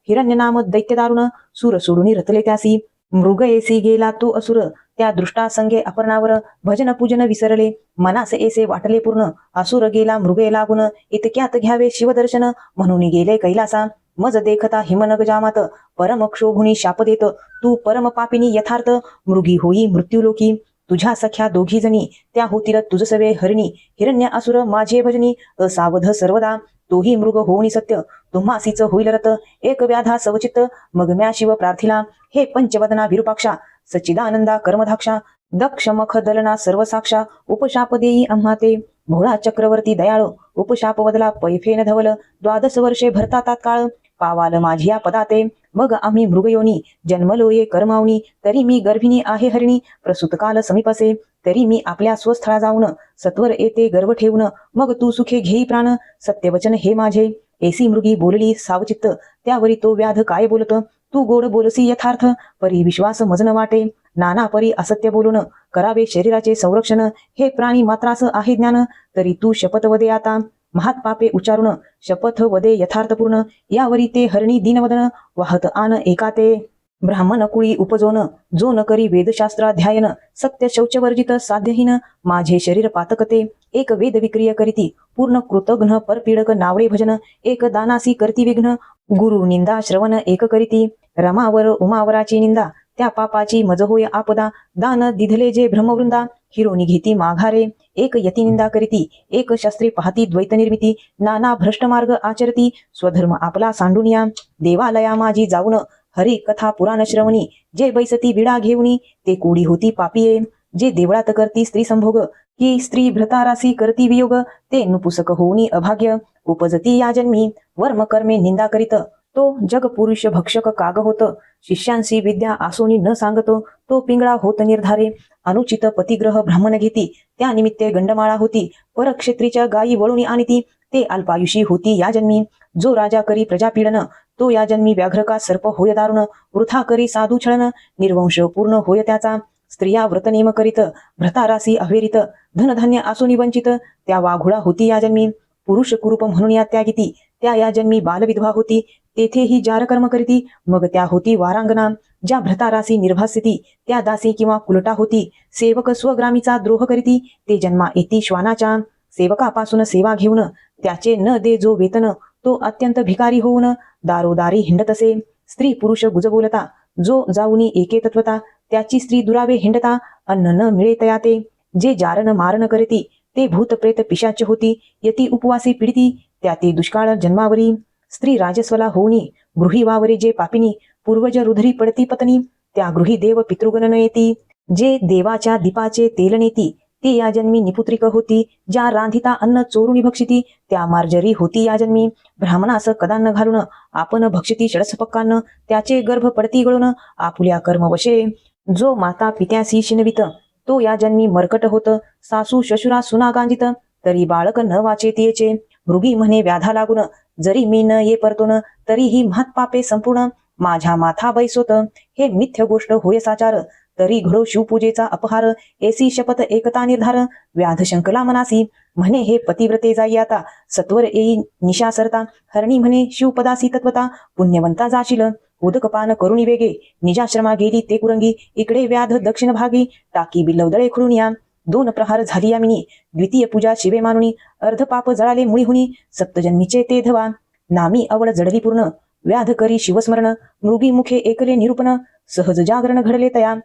हिरण्यनाम दैत्य दारुण सूर सोडून रतले त्यासी मृग येसी गेला तो असुर, त्या दृष्टा संगे अपर्णावर भजन पूजन विसरले, मनास ऐसे वाटले पूर्ण, असुर गेला मृगे लागून, इतक्यात घ्यावे शिवदर्शन, म्हणून गेले कैलासा. मज देखता हिमनग जामात, परम क्षोभुनी शाप देत, तू परम पापिनी यथार्थ, मृगी होई मृत्यूलोकी. तुझ्या सख्या दोघी जणी, त्या होतील तुझसवे हरिणी, हिरण्य असुर माझे भजनी, असावध सर्वदा. तोही मृग होऊनी सत्य, तुम्हासीच होईल रत, एक व्याधा सवचित्त, मग म्या शिव प्रार्थिला. हे पंचवदना विरूपाक्षा, सच्चिदानंदा कर्मधाक्षा, दक्ष मख दलना सर्वसाक्षा, उपशाप देई आम्हा ते. भोळा चक्रवर्ती दयाळ, उपशाप वदला पैफेन धवल, 12 वर्षे भरता तात्काळ, पावाल माझिया पदाते. मग आम्ही मृगयोनी जन्मलो ये कर्मावनी, तरी मी गर्भिणी आहे हरिणी, प्रसूतकाल समीपसे. तरी मी आपल्या स्वस्थळा जाऊन, सत्वर येते गर्भ ठेवून, मग तू सुखे घेई प्राण, सत्यवचन हे माझे. ऐसी मृगी बोलली सावचित्त, त्यावरी तो व्याध काय बोलत, तू गोड बोलसी यथार्थ, परी विश्वास मजन वाटे. नाना परी असत्य बोलून, करावे शरीराचे संरक्षण, हे प्राणी मात्रास आहे ज्ञान, तरी तू शपथ वदे आता. महात पापे उच्चारून, शपथ वदे यथार्थपूर्ण, यावरी ते हरणी दीनवदन, वाहत आन एकाते. ब्राह्मण कुळी उपजोन, जो न करी वेदशास्त्राध्यायन, सत्य शौचवर्जित साध्यहीन, माझे शरीर पातकते. एक वेद विक्रिय करीती, पूर्ण कृतघ्न परपीडक नावळे भजन, एक दानासी करती विघ्न, गुरु निंदा श्रवण एक करीती. रमावर उमावराची निंदा, त्या पापाची मज होय आपदा, दान दिधले जे ब्रह्मवृंदा, हिरोनी घेती माघारे. एक यती निंदा करीती, एक शास्त्री पाहती द्वैत निर्मिती, नाना भ्रष्ट मार्ग आचरती, स्वधर्म आपला सांडूनिया. देवालया माझी जाऊन, हरी कथा पुराण श्रवणी, जे बैसती विडा घेऊनी, ते कोडी होती पापिये. जे देवळात करती स्त्री संभोग, की स्त्री भ्रतारासी करती वियोग, ते नुपुसक होऊनी अभाग्य. उपजती या जन्मी, वर्म कर्मे निंदा करीत, तो जग पुरुष भक्षक काग होत. शिष्यांशी विद्या आसोनी न सांगतो, तो पिंगळा होत निर्धारे. अनुचित पतिग्रह ब्राह्मण घेती, त्या निमित्ते गंडमाळा होती, परक्षेत्रीच्या गायी वळूनी आणती, ते अल्पायुषी होती या जन्मी. जो राजा करी प्रजापीडन, तो या जन्मी व्याघ्रका सर्प होय दारुण, वृथा करी साधू छळन, निर्वंश पूर्ण होय त्याचा. स्त्रिया व्रतनेम करीत, भ्रतारासी अवेरित, धनधान्य आसोनी वंचित, त्या वाघुळा होती या जन्मी. पुरुष कुरूप म्हणून या त्यागिती, त्या या जन्मी बालविधवा होती, तेथेही जारकर्म करीती, मग त्या होती वारांगना. ज्या भ्रतारासी निर्भासिती, त्या दासी किंवा कुलटा होती, सेवक स्वग्रामीचा द्रोह करीती, ते जन्मा येती श्वानाच्या. सेवकापासून सेवा घेऊन, त्याचे न दे जो वेतन, तो अत्यंत भिकारी होऊन, दारोदारी हिंडत असे. स्त्री पुरुष गुज बोलता, जो जाऊनी एके तत्वता, त्याची स्त्री दुरावे हिंडता, अन्न न मिळे तया ते. जे जारण मारण करती, ते भूत प्रेत पिशाच होती, यती उपवासी पीडिती, त्या ते दुष्काळ जन्मावरी. स्त्री राजस्वला होऊनी, गृही वावरी जे पापिनी, पूर्वज रुधरी पडती पत्नी, त्या गृही देव पितृगण न येती. जे देवाच्या दीपाचे तेल नेती, ती या जन्मी निपुत्रिक होती. ज्या रांधिता अन्न चोरुनी भक्षिती, त्या मार्जरी होती या जन्मी. ब्राह्मणास कदान्न घालून, आपण भक्षिती षडसपक्कान्न, त्याचे गर्भ पडती गळून, आपुल्या कर्मवशे. जो माता पित्यासी शिनवित, तो या जन्मी मरकट होत. सासू शशुरा सुना गांजित, तरी बाळक न वाचे तियेचे. मृगी म्हणे व्याधा लागून, जरी मी न ये परतून, तरीही महात पापे संपूर्ण, माझ्या माथा बैसोत. हे मिथ्य गोष्ट होय साचार, तरी घडो शिवपूजेचा अपहार. ऐसी शपथ एकता निर्धार, व्याध शंकला मनासी, म्हणे हे पतिव्रते जाई आता, सत्वर येई निशा सरता. हरणी म्हणे शिवपदासी तत्वता, पुण्यवंता जाशील. उदकपान करुणी वेगे, निजाश्रमा गेली ते कुरंगी, इकडे व्याध दक्षिण भागी, टाकी बिल्लवदळे खुळून या. 2 प्रहार झाली यामिनी, द्वितीय पूजा शिवे मानुनी, अर्ध पाप जळाले मुळी हुनी, सप्तजन्मीचे ते धवा. नामी अवळ जडली पूर्ण, व्याध करी शिवस्मरण, मृगी मुखे एकले निरूपण, सहज जागरण घडले तया.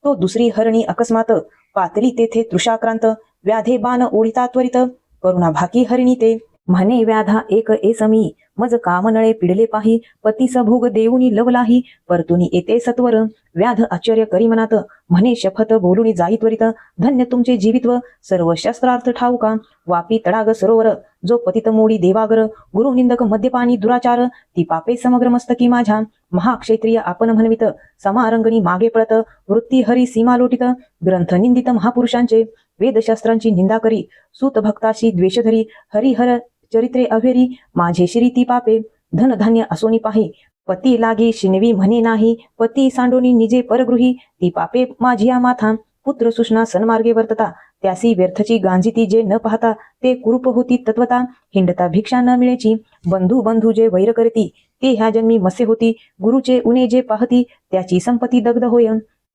तो दुसरी हरणी अकस्मात, पातली तेथे तृषाक्रांत, व्याधे बाण ओढिता त्वरित, करुणा भाकी हरिणी ते. म्हणे व्याधा एक एसमी, मज कामनळे पिडले पाही, पतीस भोग देऊनी लवलाही, परतुनी येते सत्वर. व्याध आश्चर्य करी मनात, म्हणे शपथ बोलुनी जाई त्वरित, धन्य तुमचे जीवित्व, सर्व शस्त्रार्थ ठाऊका. वापी तडाग सरोवर, जो पतित मोडी देवागर, गुरु निंदक मद्यपानी दुराचार, ती पापे समग्र मस्तकी माझ्या. महाक्षेत्रीय आपण म्हणवित, समारंगणी मागे पळत, वृत्ती हरी सीमा लोटित, ग्रंथ निंदित महापुरुषांचे. वेदशास्त्रांची निंदा करी, सूत भक्ताशी द्वेष धरी, हरिहर चरित्रे अभेरी, माझे श्री ती पापे. धन धान्य असोनी पाही, पती लागी शिनवी म्हणे नाही, पती सांडोनी निजे परगृही, ती पापे माझिया माथा. पुत्र सुष्णा सन्मार्गे वर्तता, त्यासी व्यर्थची गांजिती जे न पाहता ते कुरूप होती तत्वता. हिंडता भिक्षा न मिळेची बंधू बंधू जे वैर करती ते ह्या जन्मी मसे होती. गुरुचे उणे जे पाहती त्याची संपत्ती दग्ध होय.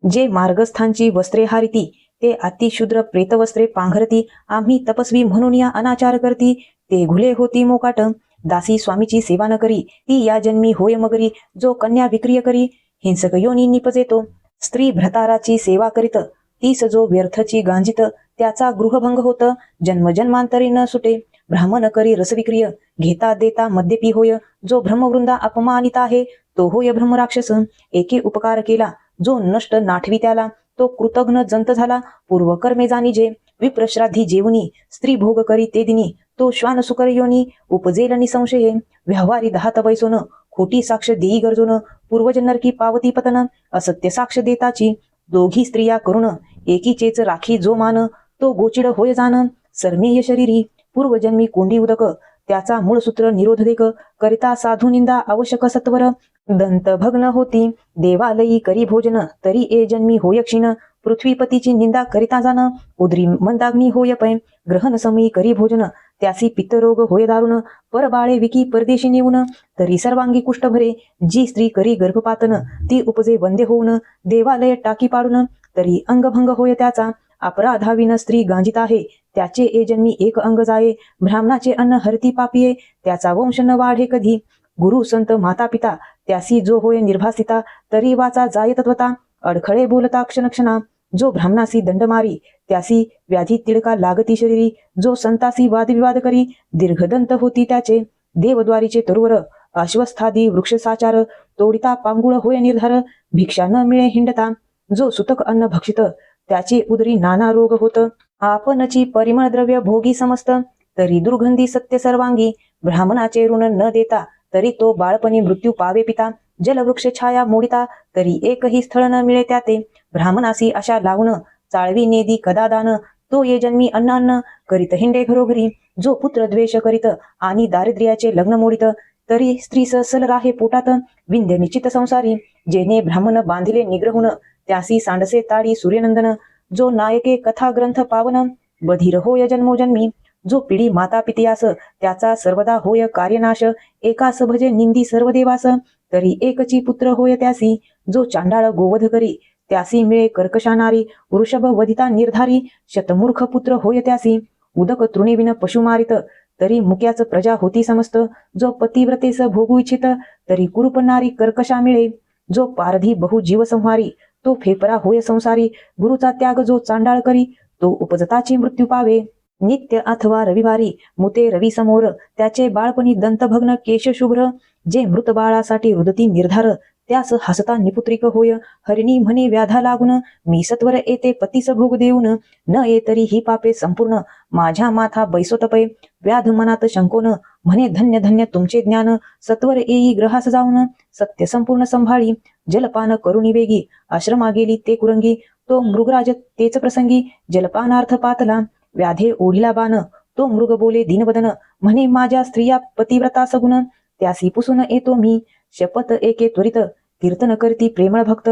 जे मार्गस्थांची वस्त्रे हारिती ते अतिशूद्र प्रेतवस्त्रे पांघरती. आम्ही तपस्वी म्हणून या अनाचार करती ते घुले होती मोकाट. दासी स्वामीची सेवा न करी ती या जन्मी होय मगरी. जो कन्या विक्रिय करी हिंसक योनी निपजेतो. स्त्री भ्रताराची सेवा करीत तीस जो व्यर्थची गांजित त्याचा गृहभंग होत. जन्मजन्मांतरी न सुटे. ब्राह्मण करी रसविक्रिय घेता देता मद्यपी होय. जो ब्रह्मवृंदा अपमानित आहे तो होय ब्रह्मराक्षस. एके उपकार केला जो नष्ट नाठवी त्याला तो कृतघ्न जंत झाला. पूर्वकर्मे जाणी जे विप्रश्राद्धी जेवणी स्त्री भोग करी ते दिनी तो श्वान सुकर योनी. उपजेल निसंशये व्यवहारी दहात बैसोन खोटी साक्ष देई गरजोन. पूर्वज नरकी पावती पतन असत्य साक्ष देताची. दोघी स्त्रिया करुण एकीचेच राखी जो मान तो गोचिड होय जान. सर्मेय शरीरी पूर्वजन्मी कोंडी उदक त्याचा मूळ सूत्र निरोध देक. करिता साधू निंदा आवश्यक सत्वर दंत भग्न होती. देवालयी करी भोजन तरी ए जन्मी होय क्षीण. पृथ्वीपतीची निंदा करिता जाण उदरी मंदाग्नी होय पै. ग्रहण समयी करी भोजन त्यासी पित्तरोग होय दारुण. परबाळे विकी परदेशी नेऊन तरी सर्वांगी कुष्ठ भरे. जी स्त्री करी गर्भपातन ती उपजे वंद्य होऊन. देवालय टाकी पाडून तरी अंगभंग होय त्याचा. अपराधाविन स्त्री गांजित आहे त्याचे ए जन्मी एक अंग जाये. ब्राह्मणाचे अन्न हरती पापिये त्याचा वंश न वाढे कधी. गुरु संत माता पिता त्यासी जो होय निर्भासिता तरी वाचा जाय तत्वता. अडखळे बोलता क्षणक्षणा जो ब्राह्मणासी दंड मारी त्यासी व्याधी तिडका लागती शरीरी. जो संतासी वादविवाद करी दीर्घदंत होती त्याचे. देवद्वारीचे तरुवर अश्वस्थादी वृक्षसाचार तोडिता पांगुळ होय निर्धार. भिक्षा न मिळे हिंडता जो सुतक अन्न भक्षित त्याचे उदरी नाना रोग होत. आपणची परिमळ द्रव्य भोगी समस्त तरी दुर्गंधी सत्य सर्वांगी. ब्राह्मणाचे ऋण न देता तरी तो बाळपणी मृत्यू पावे पिता. जलवृक्ष छाया मोडिता तरी एकही स्थळ न मिळे त्याते. ब्राह्मणासी अशा लावून चाळवी नेदी कदा दान तो ये जन्मी अन्न अन्न करीत हिंडे घरोघरी. जो पुत्र द्वेष करीत आणि दारिद्र्याचे लग्न मोडित तरी स्त्रीस सल राहे पोटात. विंध्य निश्चित संसारी जेने ब्राह्मण बांधिले निग्रहून त्यासी सांडसे ताडी सूर्यनंदन. जो नायके कथा ग्रंथ पावन बधीर होय जन्मोजन्मी. जो पिढी माता पितयास त्याचा सर्वदा होय कार्यनाश. एकास भजे निंदी सर्व देवास तरी एकची पुत्र होय त्यासी. जो चांडाळ गोवध करी त्यासी मिळे कर्कशा नारी. वृषभ वधिता निर्धारी शतमूर्ख पुत्र होय त्यासी. उदक तृणीविन पशु मारित तरी मुक्याच प्रजा होती समस्त. जो पतिव्रतेस भोगू इच्छित तरी कुरूप नारी कर्कशा मिळे. जो पारधी बहु जीव संहारी तो फेपरा होय संसारी. गुरुचा त्याग जो चांडाळ करी तो उपजताची मृत्यू पावे. नित्य अथवा रविवारी मुते रवी समोर त्याचे बाळपणी दंतभग्न केश शुभ्र. जे मृत बाळासाठी रुदती निर्धार त्यास हसता निपुत्रिक होय. हरिणी म्हणे व्याधा लागून मी सत्वर येते पतीस भोग देऊन. न ये तरी ही पापे संपूर्ण माझ्या माथा बैसोतपै. व्याध मनात शंकोन म्हणे धन्य धन्य तुमचे ज्ञान. सत्वर येई ग्रहास जाऊन सत्य संपूर्ण संभाळी. जलपान करुणी वेगी आश्रमा गेली ते कुरंगी. तो मृगराज तेच प्रसंगी जलपानार्थ पातला. व्याधे ओढिला बाण तो मृग बोले दीनवदन. म्हणे माझ्या स्त्रिया पतिव्रता सगुण त्यासी पुसून येतो मी. शपथ एके त्वरित कीर्तन करती प्रेमळ भक्त.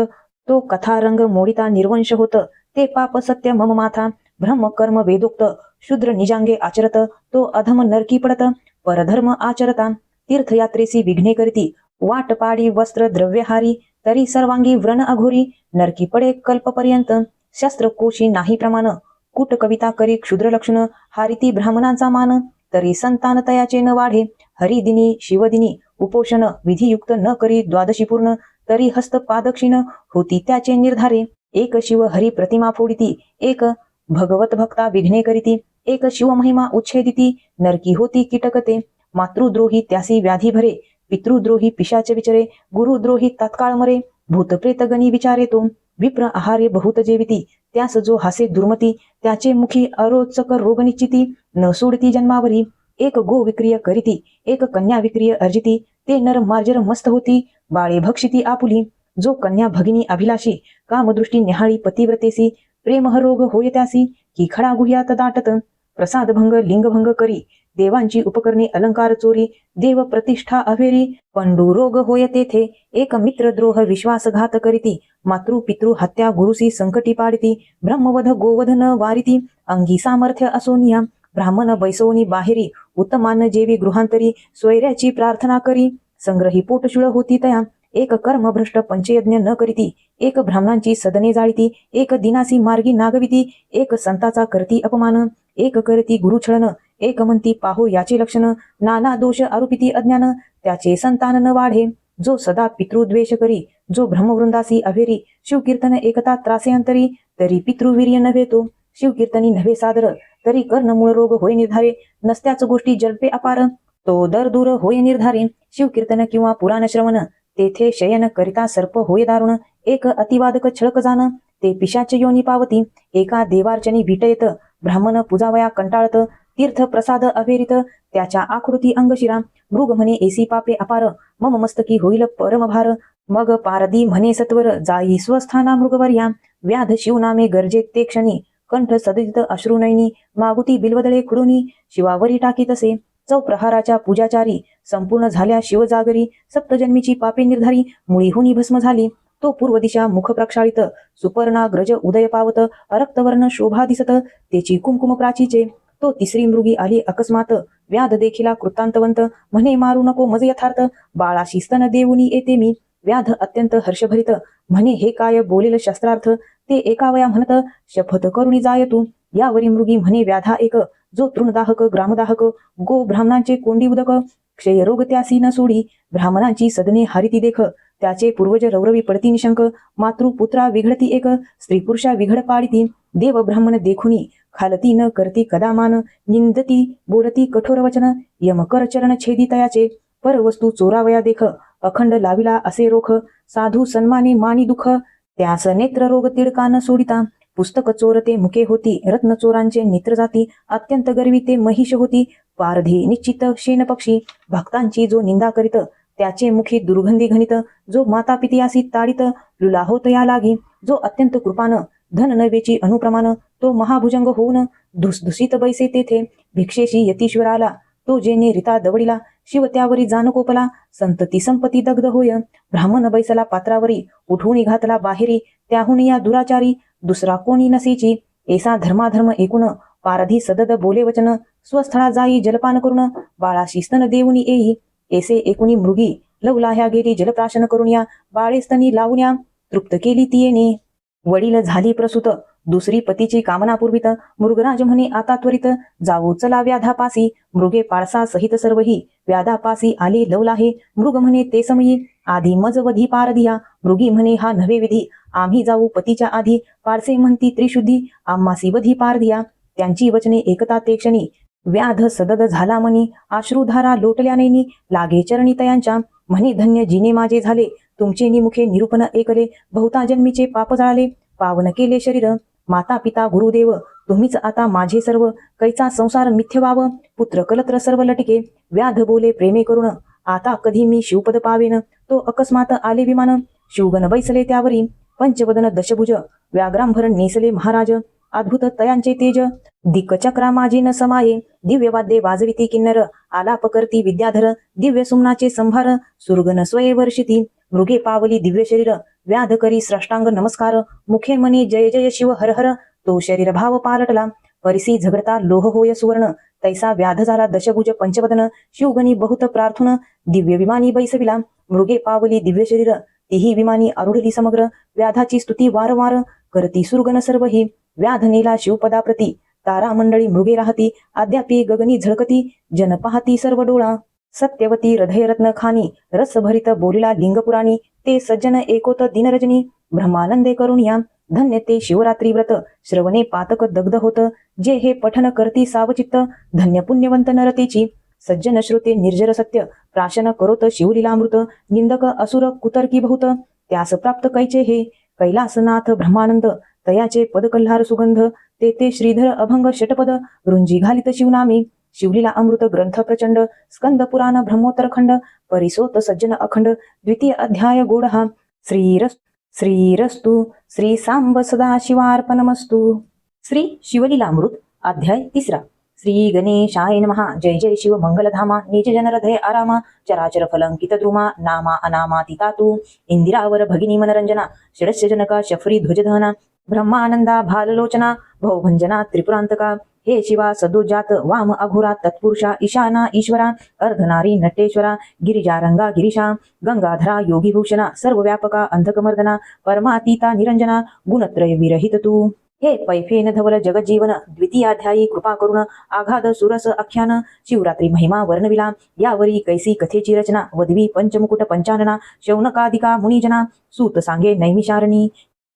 तो कथारंग मोडिता निर्वंश होत ते पाप सत्य मम माथा. ब्रह्म कर्म वेदोक्त शूद्र निजांगे आचरत तो अधम नरकी पडत. परधर्म आचरता तीर्थयात्रेसी विघ्ने करती. वाट पाडी वस्त्र द्रव्यहारी तरी सर्वांगी व्रण अघोरी. नरकी पडे कल्पपर्यंत शस्त्रकोशी नाही प्रमाण. कुट कविता करी क्षुद्र लक्षण हारिती ब्राह्मणांचा मान. तरी संतान तयाचे न वाढे. हरिदिनी शिवदिनी उपोषण विधियुक्त न करी द्वादशी पूर्ण तरी हस्त पादक्षिण होती त्याचे निर्धारे. एक शिव हरी प्रतिमा फोडिती एक भगवत भक्ता विघ्ने करीती. एक शिव महिमा उच्छेदिती नरकी होती कीटकते. मातृद्रोही त्यासी व्याधी भरे. पितृद्रोही पिशाच विचरे. गुरुद्रोही तात्काळ मरे. भूतप्रेत गणी विचारे तो. विप्र आहार्य बहुत जेविती त्यास जो हासे दुर्मती. त्याचे मुखी अरोचक रोग निश्चिती न सोडती जन्मावरी. एक गो विक्रिय करीती एक कन्या विक्रिय अर्जिती. ते नर मार्जर मस्त होती बाळे भक्षिती आपुली. जो कन्या भगिनी अभिलाषी कामदृष्टी निहाळी पतिव्रतेसी. प्रेमह रोग होय त्यासी की खडा गुह्यात दाटत. प्रसादभंग लिंगभंग करी देवांची उपकरणे अलंकार चोरी, देव प्रतिष्ठा अभेरी, पंडू रोग होय तेथे, एक मित्र द्रोह विश्वासघात करीती, मातृ पितृ हत्या गुरुसी संकटी पाडिती, ब्रह्मवध गोवध न वारिती, अंगी सामर्थ्य असोनिया, ब्राह्मण बैसोनी बाहेरी, उत्तमान जेवी गृहांतरी, स्वैर्याची प्रार्थना करी, संग्रही पोटशुळ होती तया, एक कर्म भ्रष्ट पंचयज्ञ न करीती, एक ब्राह्मणांची सदने जाळीती, एक दिनासी मार्गी नागविती, एक संताचा करती अपमान, एक करती गुरुछळन, एक म्हणती पाहो याचे लक्षण, नाना दोष आरोपिती अज्ञान, त्याचे संतान न वाढे, जो सदा पितृद्वेष करी, जो ब्रह्मवृंदासी अभेरी, शिवकीर्तन एकता त्रासे अंतरी, तरी पितृवीर्य नव्हे तो, शिवकीर्तनी नव्हे सादर, तरी कर्ण मूळ रोग होय निर्धारे, नसत्याच गोष्टी जल्पे अपार, तो दर दूर होय निर्धारे, शिवकीर्तन किंवा पुराण श्रवण, तेथे शयन करिता सर्प होय दारुण, एक अतिवादक छळक जाण, ते पिशाच योनी पावती, एका देवार्चनी विटयत, ब्राह्मण पूजावया कंटाळत, तीर्थ प्रसाद अभेरित, त्याच्या आकृती अंगशिरा, मृग म्हणे एसी पापे अपार, मम मस्तकी होईल परमभार, मग पारदी म्हणे सत्वर, जाई स्वस्थाना मृगवर्या, व्याध शिवनामे गरजे ते क्षणी, कंठ सदित अश्रुनयनी, मागुती बिलवदळे खुडुनी, शिवावरी टाकी तसे, चौप्रहाराच्या पूजाचारी, संपूर्ण झाल्या शिवजागरी, सप्तजन्मीची पापे निर्धारी, मुळीहुनी भस्म झाली, तो पूर्व दिशा मुख प्रक्षाळित, सुपर्णा ग्रज उदय पावत, रक्तवर्ण शोभा दिसत, तेची कुंकुम प्राचीचे, तो तिसरी मृगी आली अकस्मात, व्याध देखिला कृतांतवंत, म्हणे मारू नको मज यथार्थ, बाळाशी स्तन देऊनी येते मी, व्याध अत्यंत हर्षभरित, म्हणे हे काय बोलेल शास्त्रार्थ, ते एकावया म्हणत, शपथ करुणी जाय तू, यावरी मृगी म्हणे व्याधा एक, जो तृणदाहक ग्रामदाहक, गो ब्राह्मणांचे कोंडी उदक, क्षयरोग त्यासी न सोडी, ब्राह्मणांची सदने हारिती देख, त्याचे पूर्वज रौरवी पडती निशंक, मातृपुत्रा विघडती एक, स्त्री पुरुषा विघड पाडिती, देव ब्राह्मण देखुनी, खालती न करती कदामान, निंदती बोलती कठोर वचन, यमकर चरण छेदी तयाचे, परवस्तू चोरावया देख, अखंड लाविला असे रोख, साधू सन्माने मानी दुःख, त्यास नेत्र रोग तिडका न सोडिता, पुस्तक चोरते मुके होती, रत्न चोरांचे नेत्र जाती, अत्यंत गर्वी ते महिष होती, पारधी निश्चित शेन पक्षी, भक्तांची जो निंदा करीत, त्याचे मुखी दुर्गंधी घनित, जो माता पितियासी ताडित, लुला होत या लागी, जो अत्यंत कृपान, धन नवेची अनुप्रमाण, तो महाभुजंग होऊन, धुसधुसीत बैसे तेथे, भिक्षेशी यतीश्वर आला, तो जेने रिता दवडिला, शिव त्यावरी जान कोपला, संतती संपती दग्ध होय, ब्राह्मण बैसला पात्रावरी, उठून घातला बाहेरी, त्याहून या दुराचारी, दुसरा कोणी नसेची, ऐसा धर्माधर्म एकूण, पारधी सदद बोले वचन, स्वस्थळा जाई जलपान करून, बाळाशी स्तन देऊनी येई, ऐसे एकुणी मृगी, लवलाह्या गेली जलप्राशन करून या, बाळे स्तनी लावून तृप्त केली तियेने, वडील झाली प्रसूत, दुसरी पतीची कामना पूर्वित, मृगराज म्हणे आता त्वरित, जाऊ चला व्याधापासी, मृगे पाळसा सहित सर्वही, व्याधापासी आले लवलाहे, मृग म्हणे ते समयी, आधी मज वधी पारधिया, मृगी म्हणे हा नव्हे विधी, आम्ही जाऊ पतीच्या आधी, पारसे म्हणती त्रिशुद्धी, आम्हासी वधी पारधिया, त्यांची वचने एकता ते क्षणी, व्याध सदद झाला मनी, अश्रुधारा लोटल्या नैनी, लागे चरणी तयांच्या, म्हणे धन्य जिने माझे झाले, तुमचे निमुखे निरूपण ऐकले, बहुता जन्मीचे पाप जाळले, पावन केले शरीर, माता पिता गुरुदेव, तुम्हीच आता माझे सर्व, कैचा संसार मिथ्य व्हाव, पुत्र कलत्र सर्व लटके, व्याध बोले प्रेमे करून, आता कधी मी शिवपद पावेन, तो अकस्मात आले विमान, शिवगण बैसले त्यावरी, पंचवदन दशभुज, व्याघ्रांभर नेसले महाराज, अद्भुत तयांचे तेज, दिक्चक्रा माझी न समाये, दिव्य वाद्ये वाजविती किन्नर, आलाप करती विद्याधर, दिव्य सुमनाचे संभार, सुरगन स्वये वर्षिती, मृगे पावली दिव्य शरीर, व्याध करी स्रष्टांग नमस्कार, मुखे म्हणे जय जय शिव हर हर, तो शरीर भाव पालटला, परिसी झगडता लोह होय सुवर्ण, तैसा व्याध झाला दशभुज पंचवदन, शिवगणी बहुत प्रार्थून, दिव्य विमानी बैसविला, मृगे पावली दिव्य शरीर, तीही विमानी आरुढली समग्र, व्याधाची स्तुती वारंवार, करती सुरगण सर्वही, व्याध नेला शिवपदाप्रती, तारा मंडळी मृगे राहती, अद्यापी गगनी झळकती, जन पाहती सर्व डोळा, सत्यवती हृदयरत्न खानी, रस भरित बोलिला लिंगपुराणी, ते सज्जन एकोत दिनरजनी, ब्रह्मानंदे करून या, धन्य ते शिवरात्री व्रत, श्रवणे पातक दग्ध होत, जे हे पठन करती सावचित्त, धन्य पुण्यवंत नरतेची, सज्जन श्रुते निर्जर सत्य, प्राशन करोत शिवलीलामृत, निंदक असुर कुतर्की बहुत, त्यास प्राप्त कैचे हे, कैलासनाथ ब्रह्मानंद, तयाचे पदकल्हार सुगंध, ते श्रीधर अभंग षटपद, रुंजी घालित शिवनामी, शिवलीला अमृत ग्रंथ प्रचंड, स्कंद पुराण ब्रह्मोत्तर खंड, परिसोत सज्जन अखंड, द्वितीय अध्याय गोडहा, श्रीरस्तु श्री सांब सदा शिवार्पणमस्तु. श्री शिवलीलामृत अध्याय 3. श्री गणेशाय नमः. जय जय शिव मंगलधामा. निज जन हृदय आरामा. चराचर फलंकित द्रुमा. नामा अनामातिता तू. इंदिरावर भगिनी मनरंजना. षडस्य जनका शफरी ध्वजधना. ब्रह्मानंदा भाललोचना. भवभंजना त्रिपुरांतका. हे शिवा सदोजात वाम अघोरा तत्पुरुषा ईशाना ईश्वरा. अर्धनारी नटेश्वरा. गिरिजारंगा गिरीशा. गंगाधरा योगीभूषणा. सर्वव्यापका अंधकमर्दना. परमातीता निरंजना. गुणत्रय विरहित तू. हे पैफेन धवल जगज्जीवन. द्वितीयाध्यायी कृपा करुण. आघाद सुरस आख्यान. शिवरात्री महिमा वर्णविला. यावरी कैसी कथेची रचना. वदवी पंचमुकुट पंचानना. शौनकादिका मुनिजना. सूत सांगे नैमिषारणी.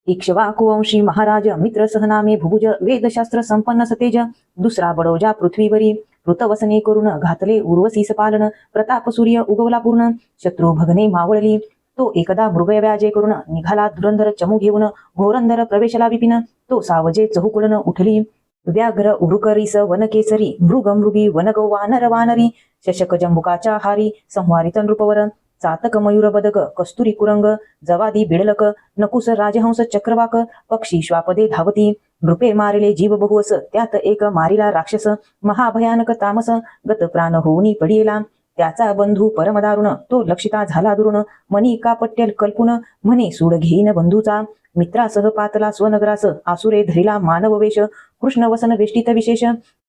इक्ष्वाकुवंशी महाराज. मित्र सहनामे भुभुज. वेदशास्त्र संपन्न सतेज. दुसरा बडोजा पृथ्वीवरी. ऋतवसने करून घातले उर्वशीस पालन. प्रताप सूर्य उगवला पूर्ण. शत्रू भगने मावळली. तो एकदा मृगव्याजे करून निघाला धुरंधर चमू घेऊन. घोरंधर प्रवेशला विपिन. तो सावजे चहुकुळन उठली. व्याघ्र उरुकरीस वनकेसरी. मृग मृगी वनगौ वानर वानरी. शशक जंबुकाच्या हारी. संहारित नृपवर. चातक मयूर बदक कस्तुरी कुरंग. जवादी बिडलक. नकुस राजहंस चक्रवाक. पक्षी श्वापदे धावती. नृपे मारिले जीव बहुवस. त्यात एक मारिला राक्षस. महाभयानक तामस. गत प्राण होऊनी पडियेला. त्याचा बंधू परमदारुण. तो लक्षिता झाला दुरुण. मनी कापट्यल कल्पुन. म्हणे सूड घेईन बंधूचा. मित्रासह पातला स्वनगरास. आसुरे धरिला मानव वेश. कृष्ण वसन वेष्टित विशेष.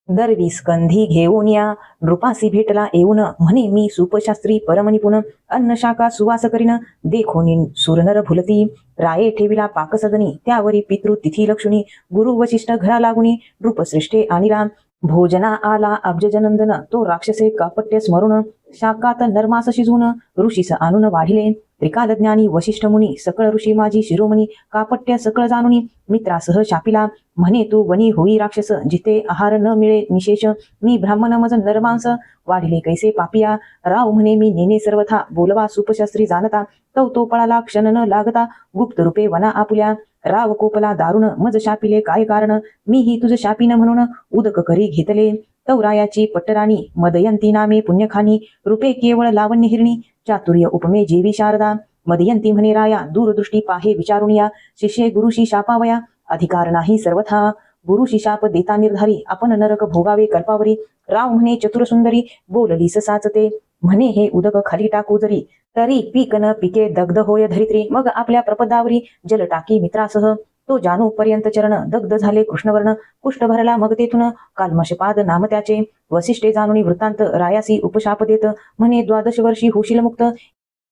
दरवी स्कंधी घेऊन या. नृपासी भेटला येऊन. म्हणे मी सुपशास्त्री परमनिपुण. अन्न शाखा सुवास करीन. देखोनी सुरनर भुलती. राये ठेविला पाकसदनी. त्यावरी पितृ तिथी लक्षुणी. गुरु वशिष्ठ घरा लागुनी. नृपश्रेष्ठे आणिला. भोजना आला अब्जजनंदन. तो राक्षसे कापट्य स्मरून. शाकात नरमास शिजवून. ऋषीस आणून वाढिले. त्रिकालज्ञानी वशिष्ठ मुनी. सकळ ऋषी माझी शिरोमणी. कापट्य सकळ जाणुनी. मित्रासह शापिला. म्हणे तू वनी होई राक्षस. जिथे आहार न मिळे निशेष. मी ब्राह्मण मज नरमांस. वाढिले कैसे पापिया. राव म्हणे मी नेने सर्वथा. बोलवा सुपशास्त्री जाणता. तो पळाला क्षण न लागता. गुप्त रूपे वना आपुल्या. राव कोपला दारुण. मज शापिले काय कारण. मी ही तुझ शापिन म्हणून. उदक करी घेतले. तौरायाची पट्टराणी. मदयंती नामे पुण्यखानी. रूपे केवळ लावण्य हिरणी. चातुर्य उपमे जेवी शारदा. मदयंती म्हणे राया. दूरदृष्टी पाहे विचारून या. शिष्ये गुरुशी शापावया. अधिकार नाही सर्वथा. गुरुशी शाप देता निर्धारी. आपण नरक भोगावे कल्पावरी. राव म्हणे चतुर सुंदरी. बोललीस साचते. म्हणे हे उदक खाली टाकू जरी. तरी पीक न पिके दग्ध होय धरित्री. मग आपल्या प्रपदावरी जल टाकी मित्रासह. तो जानू पर्यंत चरण. दग्ध झाले कृष्णवर्ण. कुष्ठ भरला मग तेथून. कालमशपाद नाम त्याचे. वसिष्ठे जाणुनी वृत्तांत. रायासी उपशाप देत. म्हणे 12 वर्षी होशील मुक्त.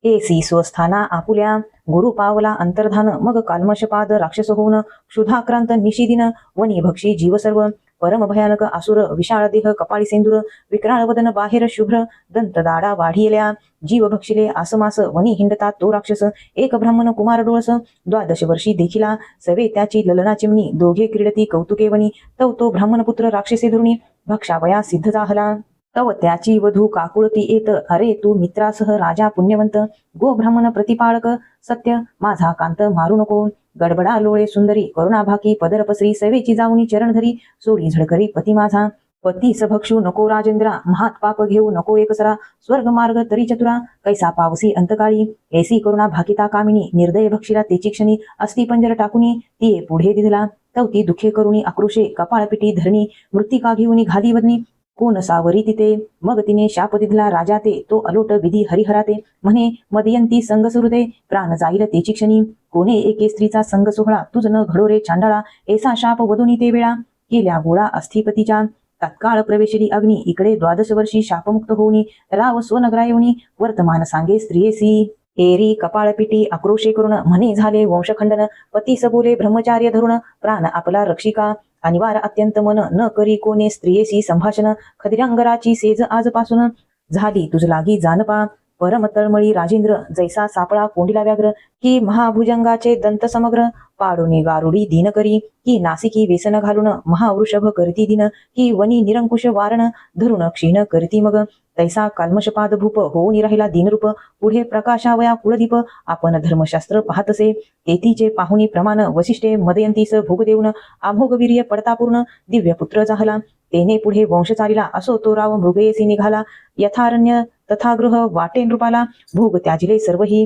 एसी स्वस्थाना आपुल्या. गुरु पावला अंतर्धान. मग कालमशपाद राक्षस होऊन. क्षुधाक्रांत निशिदिन. वनी भक्षी जीव सर्व. परम भयानक आसुर. विशाळ देह कपाळी सेंदूर. विक्राळ वदन बाहेर शुभ्र. दंत दाडा वाढियल्या. जीव भक्षिले आसमास. वनी हिंडतात तो राक्षस. एक ब्राह्मण कुमार डोळस. 12 वर्षी देखिला. सवे त्याची ललना चिमणी. दोघे क्रीडती कौतुके वनी. तो ब्राह्मणपुत्र राक्षसे धरुणी. भक्षावया सिद्ध जाहला. तव त्याची वधू काकुळती येत. अरे तू मित्रासह राजा पुण्यवंत. गो ब्राह्मण प्रतिपाळक. सत्य माझा कांत मारू नको. गडबडा लोळे सुंदरी. करुणाभाकी पदर पसरी. सवेची जाऊनी चरण धरी. सोडी झडकरी पती माझा. पतीस भक्षू नको राजेंद्रा. महात पाप घेऊ नको एकसरा. स्वर्ग मार्ग तरी चतुरा. कैसा पावसी अंतकाळी. ऐसी करुणा भाकिता कामिनी. निर्दय भक्षीला तेची क्षणी. अस्ति पंजर टाकुनी. ती पुढे दिधला. तवती दुखे करुणी आक्रोशे. कपाळपिटी धरणी. मृत्तिका घेऊनी घाली वदनी. कोण सावरी तिथे. मग तिने शाप दिधला राजा ते. तो अलोट विधी हरिहराते. म्हणे मदयंती संग सुहृदे. प्राण जाईल तेची क्षणी. कोणे एके स्त्रीचा संग सोहळा. तुझ न घडो रे चांडाळा. ऐसा शाप वधुनी ते वेळा. केल्या गोळा अस्थिपतीच्या. तत्काळ प्रवेशली अग्नी. इकडे 12 वर्षी शापमुक्त होऊनी. राव स्वनगरा येऊनी. वर्तमान सांगे स्त्रियेसी. एरी कपाळपिटी आक्रोशे करून. म्हणे झाले वंशखंडन. पतीस बोले ब्रह्मचार्य धरुण. प्राण आपला रक्षिका. अनिवार अत्यंत मन. न करी कोणे स्त्रियेसी संभाषण. खदिरांगराची सेज आजपासून. झाली तुझ लागी जानपा. परम तळमळी राजेंद्र. जैसा सापळा कोंडिला व्याघ्र. की महाभुजंगाचे दंत समग्र. पाडोनी गारुडी दीन करी. की नासिकी वेसन घालून. महावृषभ करती दिन. की वनी निरंकुश वारण. धरुण क्षीण करती मग. तैसा काल्मषपाद भूप. होऊन राहिला दीनरूप. पुढे प्रकाशावया कुळदीप. आपण धर्मशास्त्र पाहतसे. तेथीचे पाहुणी प्रमाण. वसिष्ठे मदयंतीस भोग देऊन. अमोघ वीर्य पडता पूर्ण. दिव्य पुत्र जाहला. तेने पुढे वंश चालिला. असो तो राव मृगयेसी निघाला. यथारण्य तथा गृह वाटे नृपाला. भोग त्याजिले सर्वही.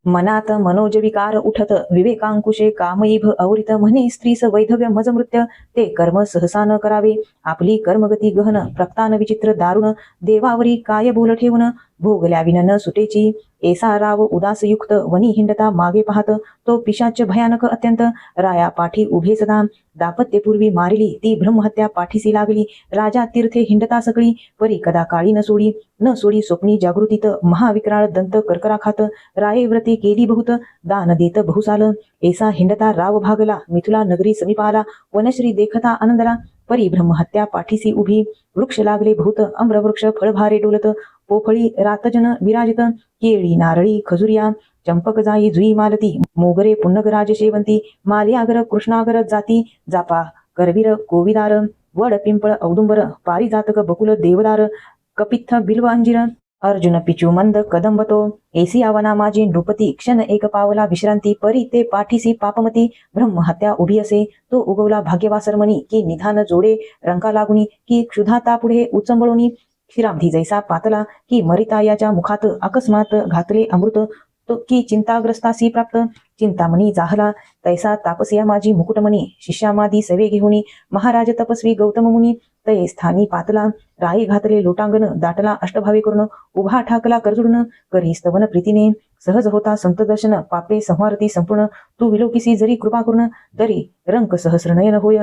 मनात मनोजविकार उठत विवेकांकुशे कामईभ अवरित म्हणे स्त्रीस वैधव्य मजमृत्य ते कर्म सहसा न करावे आपली कर्मगती गहन प्रक्तान विचित्र दारुण देवावरी काय बोल ठेवून भोगल्या विन सुटेची ऐसा राव उदासयुक्त वनी हिंडता मागे पाहत तो पिशाच भयानक अत्यंत राया पाठी उभे सदा दापत्यपूर्वी मारिली ती ब्रह्महत्या पाठीसी लागली राजा तीर्थे हिंडता सकळी परी कदा काळी न सोडी स्वप्नी जागृतीत महाविक्राळ दंत कर्कराखात राये व्रते केली बहुत दान देत बहुसाल ऐसा हिंडता राव भागला मिथुला नगरी समीपाला वनश्री देखता आनंदला परी ब्रह्महत्या पाठीसी उभी वृक्ष लागले बहुत अम्रवृक्ष फळभारे डोलत पोफळी रातजन विराजित केळी नारळी खजुरिया चंपक जाई जुई मालती मोगरे पुन्नगराज शेवंती माल्यागर कृष्णागर जाती जापा करवीर कोविदार वड पिंपळ औदुंबर पारिजातक बकुल देवदार कपित्थ बिल्व अंजीर अर्जुन पिचू मंद कदंबतो ऐसी आवना माझी नृपती क्षण एक पावला विश्रांती परी ते पाठीसी पापमती ब्रह्महत्या उभी असे तो उगवला भाग्यवासरमणी की निधान जोडे रंका लागुनी की क्षुधाता पुढे उचंबळुनी क्षीराब्धी जैसा पातला की मरिता याच्या मुखात अकस्मात घातले अमृत तो की चिंताग्रस्तासी प्राप्त चिंतामणी जाहला तैसा तापसिया माझी मुकुटमणी शिष्यामादी सवे घेऊनी महाराज तपस्वी गौतम मुनी तये स्थानी पातला राई घातले लोटांगण दाटला अष्टभावे करून उभा ठाकला करजुडून करी स्तवन प्रीतीने सहज होता संत दर्शन पापे संहारती संपूर्ण तू विलोकिसी जरी कृपा करून तरी रंक सहस्रनयन होय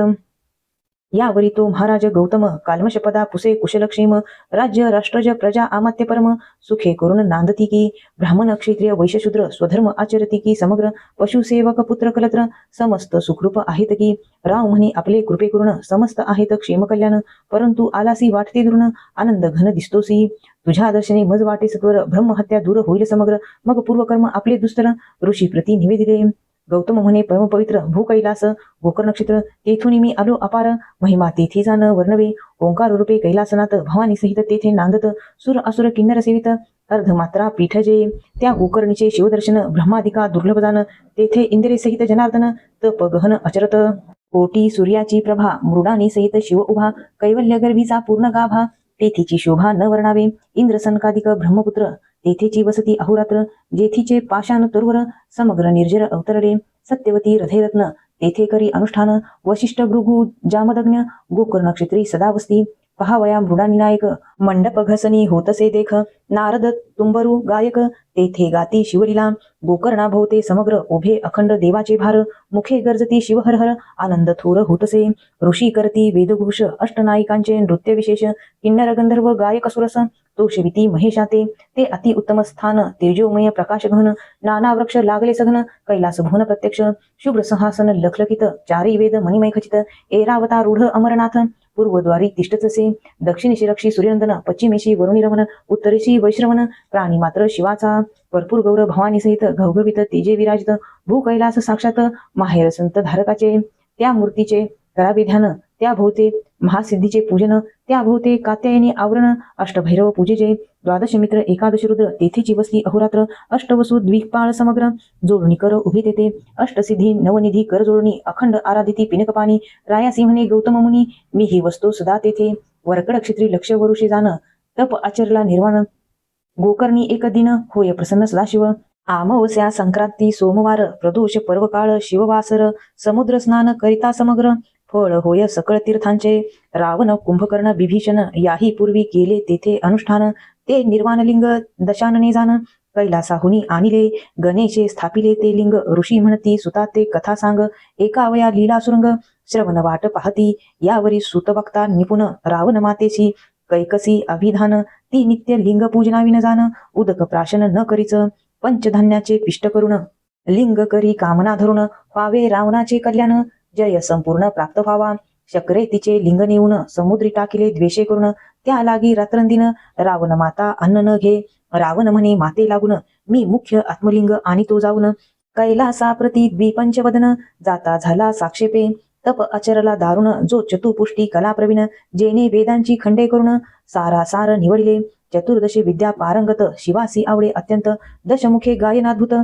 यावरी तो महाराज गौतम काल्मशपदा पुसे कुशलक्षेम राज्य राष्ट्रज प्रजा आमात्य परम सुखे करून नांदती की ब्राह्मण क्षत्रिय वैश्यशूद्र स्वधर्म आचरती की समग्र पशुसेवक पुत्र कलत्र समस्त सुखरूप आहेत की राव म्हणे आपले कृपे करून समस्त आहेत क्षेम कल्याण परंतु आलासी वाटते दुर्ण आनंद घन दिसतोसी तुझ्या दर्शने मज वाटे सत्वर ब्रह्महत्या दूर होईल समग्र मग पूर्वकर्म आपले दुस्तर ऋषी प्रती निवेदिले गौतम म्हणे परमपवित्र भू कैलास गोकर्ण नक्षत्र तेथून मी आलो अपार महिमा तेथे जाण वर्णवे ओंकार रूपे कैलासनाथ भवानी सहित तेथे नांदत सुर असुर किन्नर सेवित अर्धमात्रा पीठ जे त्या गोकर्णीचे शिवदर्शन ब्रह्मादिका दुर्लभ जाण तेथे इंद्रे सहित जनार्दन तप गहन अचरत कोटी सूर्याची प्रभा मृडानी सहित शिव उभा कैवल्य गर्भीचा पूर्ण गाभा तेथीची शोभा न वर्णावे इंद्र सनकादिक ब्रह्मपुत्र तेथेची वसती अहोरात्र जेथीचे पाषाण तरुवर समग्र निर्जर अवतरले सत्यवती हृदयरत्न तेथे करी अनुष्ठान वशिष्ठ भृगु जामदग्न गोकर्ण नक्षत्री सदावस्ती पहावया मृडानिनायक मंडप घसनी होतसे देख नारद तुंबरू गायक तेथे गाती शिवलीला गोकर्णा भोवते समग्र उभे अखंड देवाचे भार मुखे गर्जती शिवहरहर आनंद थोर होतसे ऋषी करती वेदघोष अष्टनायिकांचे नृत्य विशेष किन्नर गंधर्व गायक सुरस तोषविती महेशाते ते अति उत्तम स्थान तेजोमय प्रकाश घन नाना वृक्ष लागले सघन कैलास भुवन प्रत्यक्ष शुभ्र सिंहासन लखलखित चारी वेद मणिमय खचित ऐरावता रूढ अमरनाथ पूर्वद्वारी तिष्ठतसे दक्षिणेशी रक्षी सूर्यनंदन पश्चिमेशी वरुणी रमण उत्तरेशी वैश्रवण प्राणी मात्र शिवाचा भरपूर गौरव भवानी सहित घवघवीत तेजे विराजित भू कैलास साक्षात माहेर संत धारकाचे त्या मूर्तीचे करावे ध्यान त्या भोवते महासिद्धीचे पूजन त्या भोवते कात्यायनी आवरण अष्टभैरव पूजेचे द्वादश मित्र एकादश रुद्र तेथेची वस्ती अहोरात्र अष्टवसु द्विपाळ समग्र जोडणी कर उभी तेथे अष्टसिद्धी नवनिधी कर जोडणी अखंड आराधिती पिनकपाणी रायासिंहने गौतम मुनी मी ही वस्तू सदा तेथे वरकड क्षेत्री लक्ष वरुषे जाण तप आचरला निर्वाण गोकर्णी एक दिन होय प्रसन्न सदाशिव आमवस्या संक्रांती सोमवार प्रदोष पर्वकाळ शिववासर समुद्र स्नान करिता समग्र फळ होय सकळ तीर्थांचे रावण कुंभकर्ण विभीषण याही पूर्वी केले तेथे अनुष्ठान ते निर्वाणलिंग दशानने जाण कैलासाहुनी आणिले गणेशे स्थापिले ते लिंग ऋषी म्हणती सुता ते कथा सांग एकावया लीला सुरंग श्रवण वाट पाहती यावरी सुत बघता निपुण रावण मातेशी कैकसी अभिधान ती नित्य लिंग पूजनाविन जाण उदक प्राशन न करीच पंचधान्याचे पिष्ट करून लिंग करी कामना धरून व्हावे रावणाचे कल्याण जय संपूर्ण प्राप्त व्हावा शक्रे तिचे लिंग नेऊन समुद्री टाकिले द्वेषे करून त्या लागी रात्रंदिन रावण माता अन्न न घे रावण म्हणे माते लागून मी मुख्य आत्मलिंग आणि तो जाऊन कैलासा प्रती द्विपंचवदन जाता झाला साक्षेपे तप आचरला दारुण जो चतुपुष्टी कला प्रवीण जेने वेदांची खंडे करून सारासार निवडिले चतुर्दशी विद्या पारंगत शिवासी आवडे अत्यंत दशमुखे गायनाद्भुत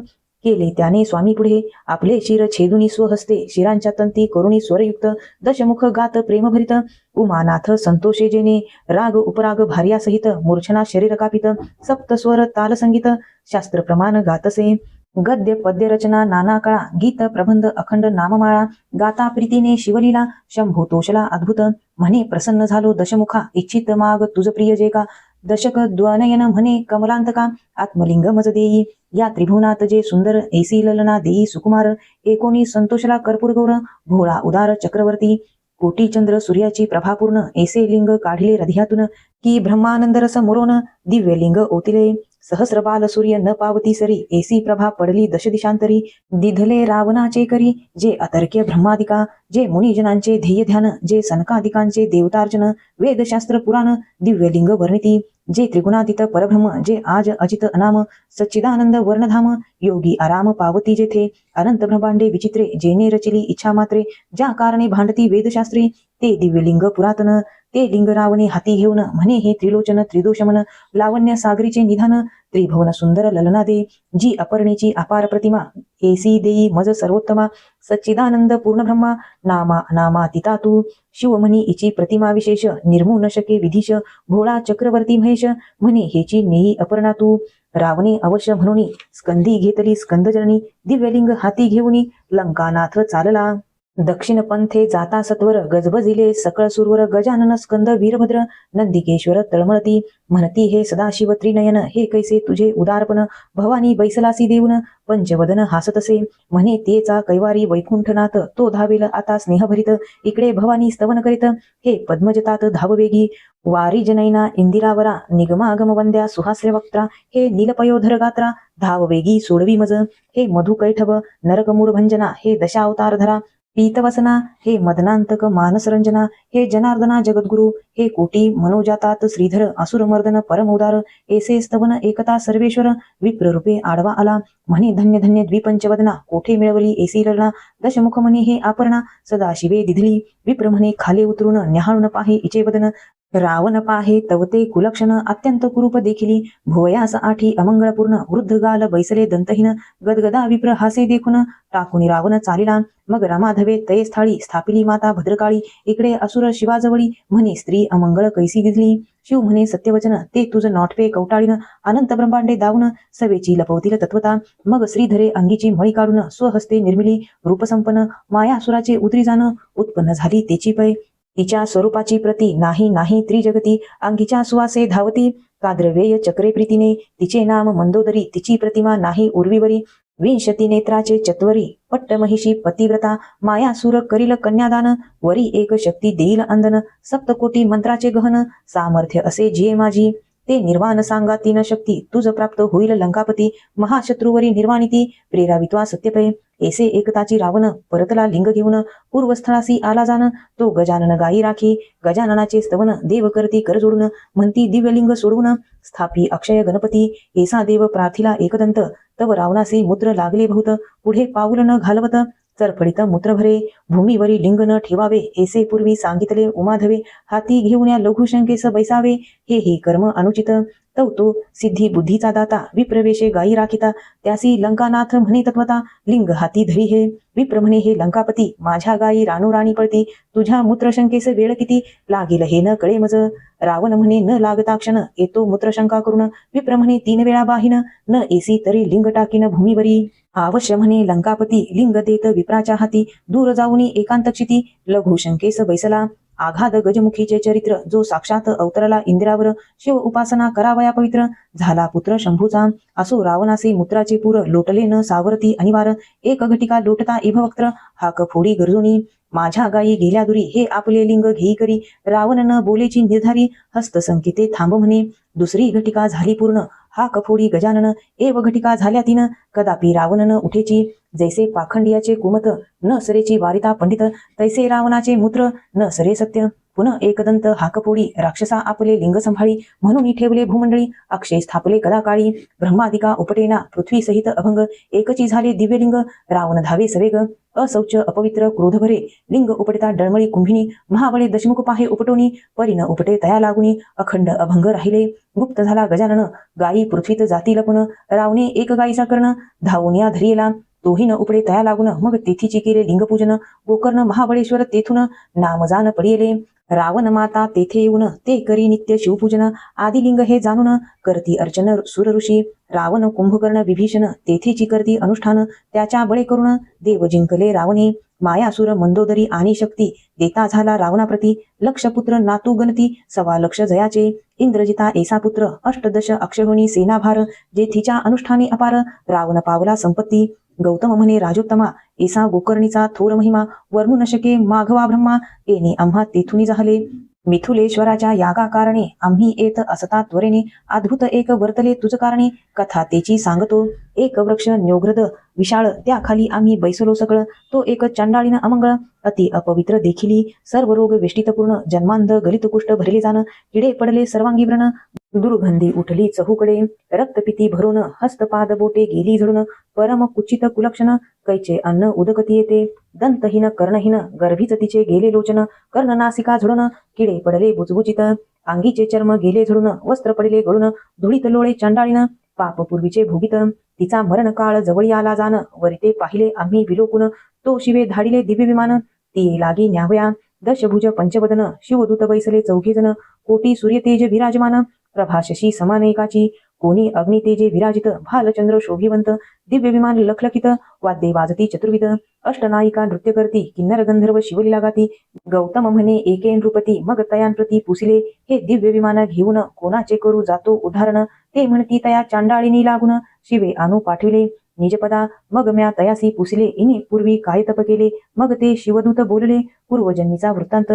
केले त्याने स्वामी पुढे आपले शिर छेदुनी स्वहस्ते शिरांच्या तंती करुणी स्वरयुक्त दशमुख गात प्रेमभरित उमानाथ संतोषे जेने राग उपराग भार्यासहित मूर्छना शरीर कापित सप्त स्वर ताल संगीत शास्त्र प्रमाण गातसे गद्य पद्य रचना नाना कळा, गीत प्रबंध अखंड नाममाळा, गाता प्रीतीने शिवलीला, शंभू तोषला अद्भुत, म्हणे प्रसन्न झालो दशमुखा, इच्छित माग तुझ प्रिय जे का, दशक द्वनयन म्हणे कमलांतका, आत्मलिंग मज देई, या त्रिभुवनात जे सुंदर, ऐसी ललना देई सुकुमार, एकोणी संतोषला कर्पूर गौर, भोळा उदार चक्रवर्ती, कोटी चंद्र सूर्याची प्रभापूर्ण, ऐसे लिंग काढिले हृदयातून, की ब्रह्मानंद रस मुरोन, दिव्य लिंग ओतिले, सहस्र बाल सूर्य न पावती सरी, ऐसी प्रभा पडली दश दिशांतरी, दिधले रावणाचे करी, जे अतर्क्य ब्रह्मादिका, जे मुनिजनांचे ध्येय ध्यान, जे सनकादिकांचे देवतार्चन, वेदशास्त्र पुराण, दिव्य लिंग वर्णिती, जे त्रिगुणातीत परब्रह्म, जे आज अजित अनाम, सच्चिदानंद वर्णधाम, योगी आराम पावती जेथे, अनंत ब्रह्मांडे विचित्रे, जेने रचिली इच्छा मात्रे, ज्या कारणे भांडती वेदशास्त्री, ते दिव्यलिंग पुरातन, ते लिंग रावणे हाती घेऊन, म्हणे हे त्रिलोचन त्रिदोषमन, लावण्य सागरीचे निधान, त्रिभुवन सुंदर ललना दे, जी अपर्णेची अपार प्रतिमा, ऐसी देई मज सर्वोत्तमा, सच्चिदानंद पूर्ण ब्रह्मा, नामा अनामातीता तू, शिवमणी इची प्रतिमा विशेष, निर्मू न शके विधीश, भोळा चक्रवर्ती महेश, म्हणे हेची नेई अपर्णा तू, रावणे अवश्य म्हणून स्कंदी घेतली स्कंदजननी, दिव्यलिंग हाती घेऊनी, लंकानाथ चालला, दक्षिण पंथे जाता सत्वर, गजबजिले सकळ सुरवर, गजानन स्कंद वीरभद्र, नंदिकेश्वर तळमळती, म्हणती हे सदाशिव त्रिनयन, हे कैसे तुझे उदारपण, भवानी बैसलासी देऊन, पंचवदन हासतसे, म्हणे तेचा कैवारी वैकुंठनाथ, तो धावेल आता स्नेहभरित, इकडे भवानी स्तवन करीत, हे पद्मजतात धाववेगी, वारी जनैना इंदिरावरा, निगमागम वंद्या सुहास्य वक्त्रा, हे नीलपयोधर गात्रा, धाववेगी सोडवी मज, हे मधुकैठव नरकमूर भंजना, हे दशावतार धरा, पीतवसना, हे मदनांतक मानसरंजना, हे जनार्दना जगद्गुरु, हे कोटी मनोजातात श्रीधर, असुरमर्दन परमोदार, ऐसे स्तवन एकता सर्वेश्वर, विप्ररूपे आडवा आला, म्हणे धन्य धन्य द्विपंचवदना, कोठे मिळवली ऐसी ललना, दशमुख म्हणे हे आपर्णा, सदाशिवे दिधली, विप्र म्हणे खाले उतरून, न्याहाळून पाहे इचे वदन, रावण पाहे तवते कुलक्षण, अत्यंत कुरूप देखिली, भुवयास आठी अमंगळपूर्ण, वृद्ध गाल बैसले दंतहीन, गदगदा विप्र हासे देखून, टाकुनी रावण चालिला, मग रमाधवे तये स्थाळी, स्थापिली माता भद्रकाळी, इकडे असुर शिवाजवळी, म्हणे स्त्री अमंगळ कैसी दिसली, शिव म्हणे सत्यवचन, ते तुझ नॉटपे कवटाळीन, अनंत ब्रह्मांडे दावून, सवेची लपवतील तत्वता, मग श्रीधरे अंगीची मळी काढून, स्वहस्ते निर्मिली रूपसंपन्न, मायासुराचे उतरी जाण, उत्पन्न झाली तेची पै, तिच्या स्वरूपाची प्रती नाही नाही त्रिजगती, अंगीच्या सुवासे धावती, काद्रवेय चक्रे प्रीतीने, तिचे नाम मंदोदरी, तिची प्रतिमा नाही उर्वीवरी, विंशती नेत्राचे चत्वरी, पट्टमहिषी पतिव्रता, मायासुर करील कन्यादान, वरी एक शक्ती देईल अंदन, सप्तकोटी मंत्राचे गहन, सामर्थ्य असे जिये माझी, ते निर्वाण सांगा तीन शक्ती, तुझ प्राप्त होईल लंकापती, महाशत्रूवरी निर्वाणिती, प्रेरावित्वा सत्यपय, ऐसे एकताची रावण, परतला लिंग घेऊन, पूर्वस्थळासी आला जाण, तो गजानन गायी राखी, गजाननाचे स्तवन, देव करती कर जोडून, म्हणती दिव्यलिंग सोडवून, स्थापी अक्षय गणपती, ऐसा देव प्रार्थिला एकदंत, तव रावणासी मूत्र लागले बहुत, पुढे पाऊल न घालवत, चरफडीत मूत्र भरे, भूमीवरी लिंग न ठेवावे, ऐसे पूर्वी सांगितले उमाधवे, हाती घेऊन या लघुशंकेस बैसावे, हे कर्म अनुचित, तो सिद्धी बुद्धीचा दाता, विप्रवेशे गायी राखिता, त्यासी लंकानाथ म्हणे तत्वता, लिंग हाती धरी हे, विप्र म्हणे हे लंकापती, माझ्या गायी राणू पळती, तुझ्या मूत्रशंकेस वेळ किती, लागेल हे न कळे मज, रावण म्हणे न लागता क्षण, येतो मूत्रशंका करून, विप्र म्हणे 3 वेळा बाहीन, न एसी तरी लिंग टाकीन भूमीवरी, अवश्य म्हणे लंकापती, लिंग देत विप्राच्या हाती, दूर जाऊनी एकांतक्षिती, लघुशंकेस बैसला, आघाद गजमुखीचे चरित्र, जो साक्षात अवतरला इंदिरावर, शिव उपासना करावया पवित्र, झाला पुत्र शंभूचा, असो रावणासे मूत्राचे पूर, लोटले न सावरती अनिवार, एक घटिका लोटता इभवक्त्र, हाक फोडी गरजोनी, माझ्या गायी गेल्या दुरी, हे आपले लिंग घेई करी, रावण न बोलेची निर्धारी, हस्त संकेते थांब म्हणे, दुसरी घटिका झाली पूर्ण, हाक फोडी गजानन, एव घटिका झाल्या 3, कदापि रावण न उठेची, जैसे पाखंडियाचे कुमत, न सरेची वारिता पंडित, तैसे रावणाचे मूत्र, न सरे सत्य, पुन्हा एकदंत हाकपोडी, राक्षसा आपले लिंग संभाळी, म्हणून ठेवले भूमंडळी, अक्षय स्थापले कदा काळी, ब्रह्मादिका उपटेना, पृथ्वी सहित अभंग, एकची झाले दिव्यलिंग, रावण धावे सवेग, असौच अपवित्र क्रोध भरे, लिंग उपटता डळमळी कुंभिनी, महाबळे दशमुख पाहे उपटोनी, परिन उपटे तया लागुनी, अखंड अभंग राहिले, गुप्त झाला गजानन, गायी पृथ्वीत जाती लपून, रावणे एक गायीचा कर्ण, धावून या धरियेला, तोही न उपडे तया लागून मग तेथीची केले लिंगपूजन. गोकर्ण महाबळेश्वर तेथून नामजान पडिले. रावण माता तेथे येऊन ते करी नित्य शिवपूजन. आदिलिंग हे जाणून करती अर्चन सुर ऋषी. रावण कुंभकर्ण विभीषण तेथेची करती अनुष्ठान. त्याच्या बळे करून देव जिंकले रावणे. मायासुर मंदोदरी आणि शक्ती देता झाला रावणाप्रती. लक्षपुत्र नातू गणती 1.25 लक्ष जयाचे. इंद्रजिता ऐसा पुत्र अष्टदश अक्षहुनी सेनाभार. जेथीच्या अनुष्ठाने अपार रावण पावला संपत्ती. गौतम म्हणे राजोत्तमा ऐसा गोकर्णीचा थोर महिमा. वर्णू न शके माघवा ब्रह्मा. येणे आम्हा तेथुनी झाले. मिथुलेश्वराच्या यागा कारणे आम्ही येत असता त्वरेने. अद्भुत एक वर्तले तुझ कारणे कथा तेची सांगतो. एक वृक्ष न्योघ्रद विशाळ त्याखाली आम्ही बैसलो सकळ. तो एक चंडाळीन अमंगळ अति अपवित्र देखिली. सर्व रोग वेष्टितपूर्ण जन्मांध गलित कुष्ठ भरले जाण. किडे पडले सर्वांगी व्रण. दुर्गंधी उठली चहूकडे. रक्तपिती भरून हस्तपाद बोटे गेली झडून. परम कुचित कुलक्षण कैचे अन्न उदकती येते. दंतहीन कर्णहीन गर्भीच तिचे गेले लोचन. कर्ण नासिका झडून किडे पडले बुजबुजित. अंगीचे चर्म गेले झडून वस्त्र पडले गळून. धुळीत लोळे चंडाळीन पाप पूर्वीचे भोगित. तिचा मरण काळ जवळी आला जाण. वरिते पाहिले आम्ही विलोकून. तो शिवे धाडिले दिव्य विमान. ती लागी न्यावया दशभुज पंचवदन. शिवदूत बैसले 4 जण. कोटी सूर्यतेज विराजमान. प्रभा शशी समान एकाची. कोणी अग्नितेजे विराजित. भालचंद्र शोभिवंत. दिव्य विमान लखलखित. वाद्ये वाजती चतुर्विध. अष्टनायिका नृत्य करती. किन्नर गंधर्व शिवलीला गाती. गौतम म्हणे एके नृपती मग तयांप्रती पुसिले. हे दिव्य विमान घेऊन कोणाचे करू जातो उदाहरण. ते म्हणती तया चांडाळीनी लागून. शिवे आणू पाठविले निजपदा. मग म्या तयासी पुसिले. इने पूर्वी काय तप केले. मग ते शिवदूत बोलले पूर्वजन्मीचा वृत्तांत.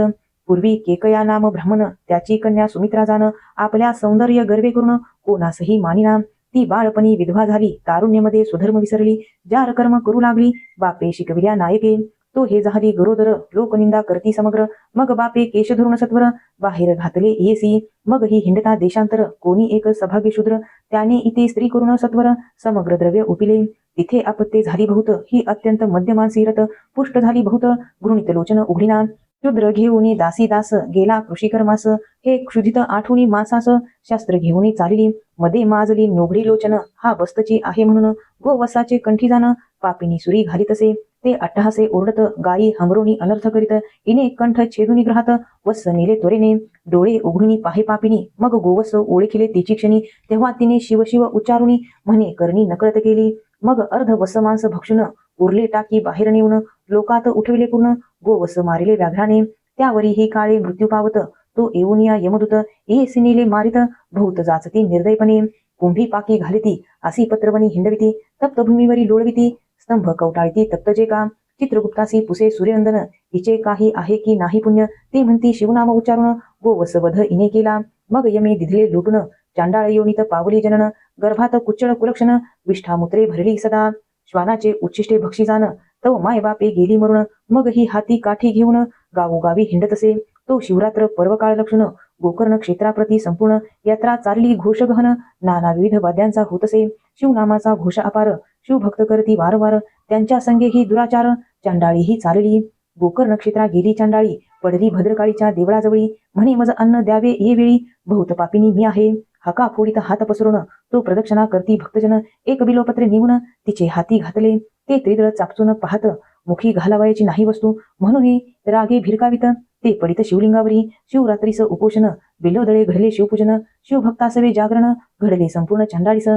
पूर्वी केकया नाम ब्राह्मण त्याची कन्या सुमित्रा जाण. आपल्या सौंदर्य गर्वे करून कोणासही मानिना. ती बाळपणी विधवा झाली. तारुण्यमध्ये स्वधर्म विसरली. जार कर्म करू लागली. बापे शिकविल्या नायके. तो हे झाली गरोदर. लोकनिंदा करती समग्र. मग बापे केश धरून सत्वर बाहेर घातले येसी. मग ही हिंडता देशांतर कोणी एक सभाग्य शूद्र. त्याने इथे स्त्री करून सत्वर समग्र द्रव्य उपिले. तिथे आपत्ते झाली बहुत. ही अत्यंत मध्यमानसी रत. पुष्ट झाली बहुत. गृणित लोचन उघडीना. शूद्र घेऊनी दासी दास गेला कृषिकर्मास. हे क्षुधित आठवणी मासास. शास्त्र घेऊनी चालिली मध्ये माजली नोघडी लोचन. हा बस्तची आहे म्हणून गोवसाचे कंठी जाण. पापिनी सुरी घालीतसे ते अट्टहासे ओरडत. गायी हमरोनी अनर्थ करीत. इने कंठ छेदुनी ग्रहात वत्स नेले त्वरेने. डोळे उघडूनी पाहे पापिनी. मग गोवस ओळखिले तिची क्षणी. तेव्हा तिने शिव शिव उच्चारुनी म्हणे करणी नकळत केली. मग अर्ध वस मांस भक्षुन उरले टाकी बाहेर नेऊन. लोकात उठविले पूर्ण गोवस मारिले व्याघ्राने. त्यावरी ही काळे मृत्यू पावत. तो येऊनिया यमदूत येसी नेले मारित. बहुत जाचती निर्दयपणे. कुंभी पाकी घालिती असी पत्रवणी हिंडविती. तप्तभूमीवरी लोळविती स्तंभ कवटाळती तप्त जे का. चित्रगुप्तासी पुसे सूर्यनंदन. हिचे काही आहे की नाही पुण्य. ते म्हणती शिवनाम उच्चारून गोवस वध इने केला. मग यमे दिधले लुटून चांडाळ योनीत पावली जनन. गर्भात कुच्चळ कुलक्षण विष्ठामुत्रे भरली सदा. श्वानाचे उच्छिष्टे भक्षी जाण. तव माय बापे गेली मरून. मग ही हाती काठी घेऊन गावोगावी हिंडतसे. तो शिवरात्र पर्वकाळ लक्षण. गोकर्ण क्षेत्राप्रती संपूर्ण यात्रा चालली घोषगहन. नाना विविध वाद्यांचा होतसे. शिवनामाचा घोष अपार. शिवभक्त करती वारंवार. त्यांच्या संगे ही दुराचार चांडाळी ही चालली. गोकर्ण क्षेत्रा गेली चांडाळी. पडली भद्रकाळीच्या देवळाजवळी. म्हणे मज अन्न द्यावे ये वेळी. बहुत पापिनी मी आहे. हका फोडीत हात पसरून तो प्रदक्षिणा करती भक्तजन. एक बिलोपत्रे निवून तिचे हाती घातले. ते त्रिदळ चापचून पाहत. मुखी घालावायची नाही वस्तू म्हणून रागे भिरकावित. ते पडित शिवलिंगावरी. शिवरात्रीस उपोषण. बिलोदळे घडले शिवपूजन. शिवभक्तासवे जागरण. घडले संपूर्ण चांडाळीस.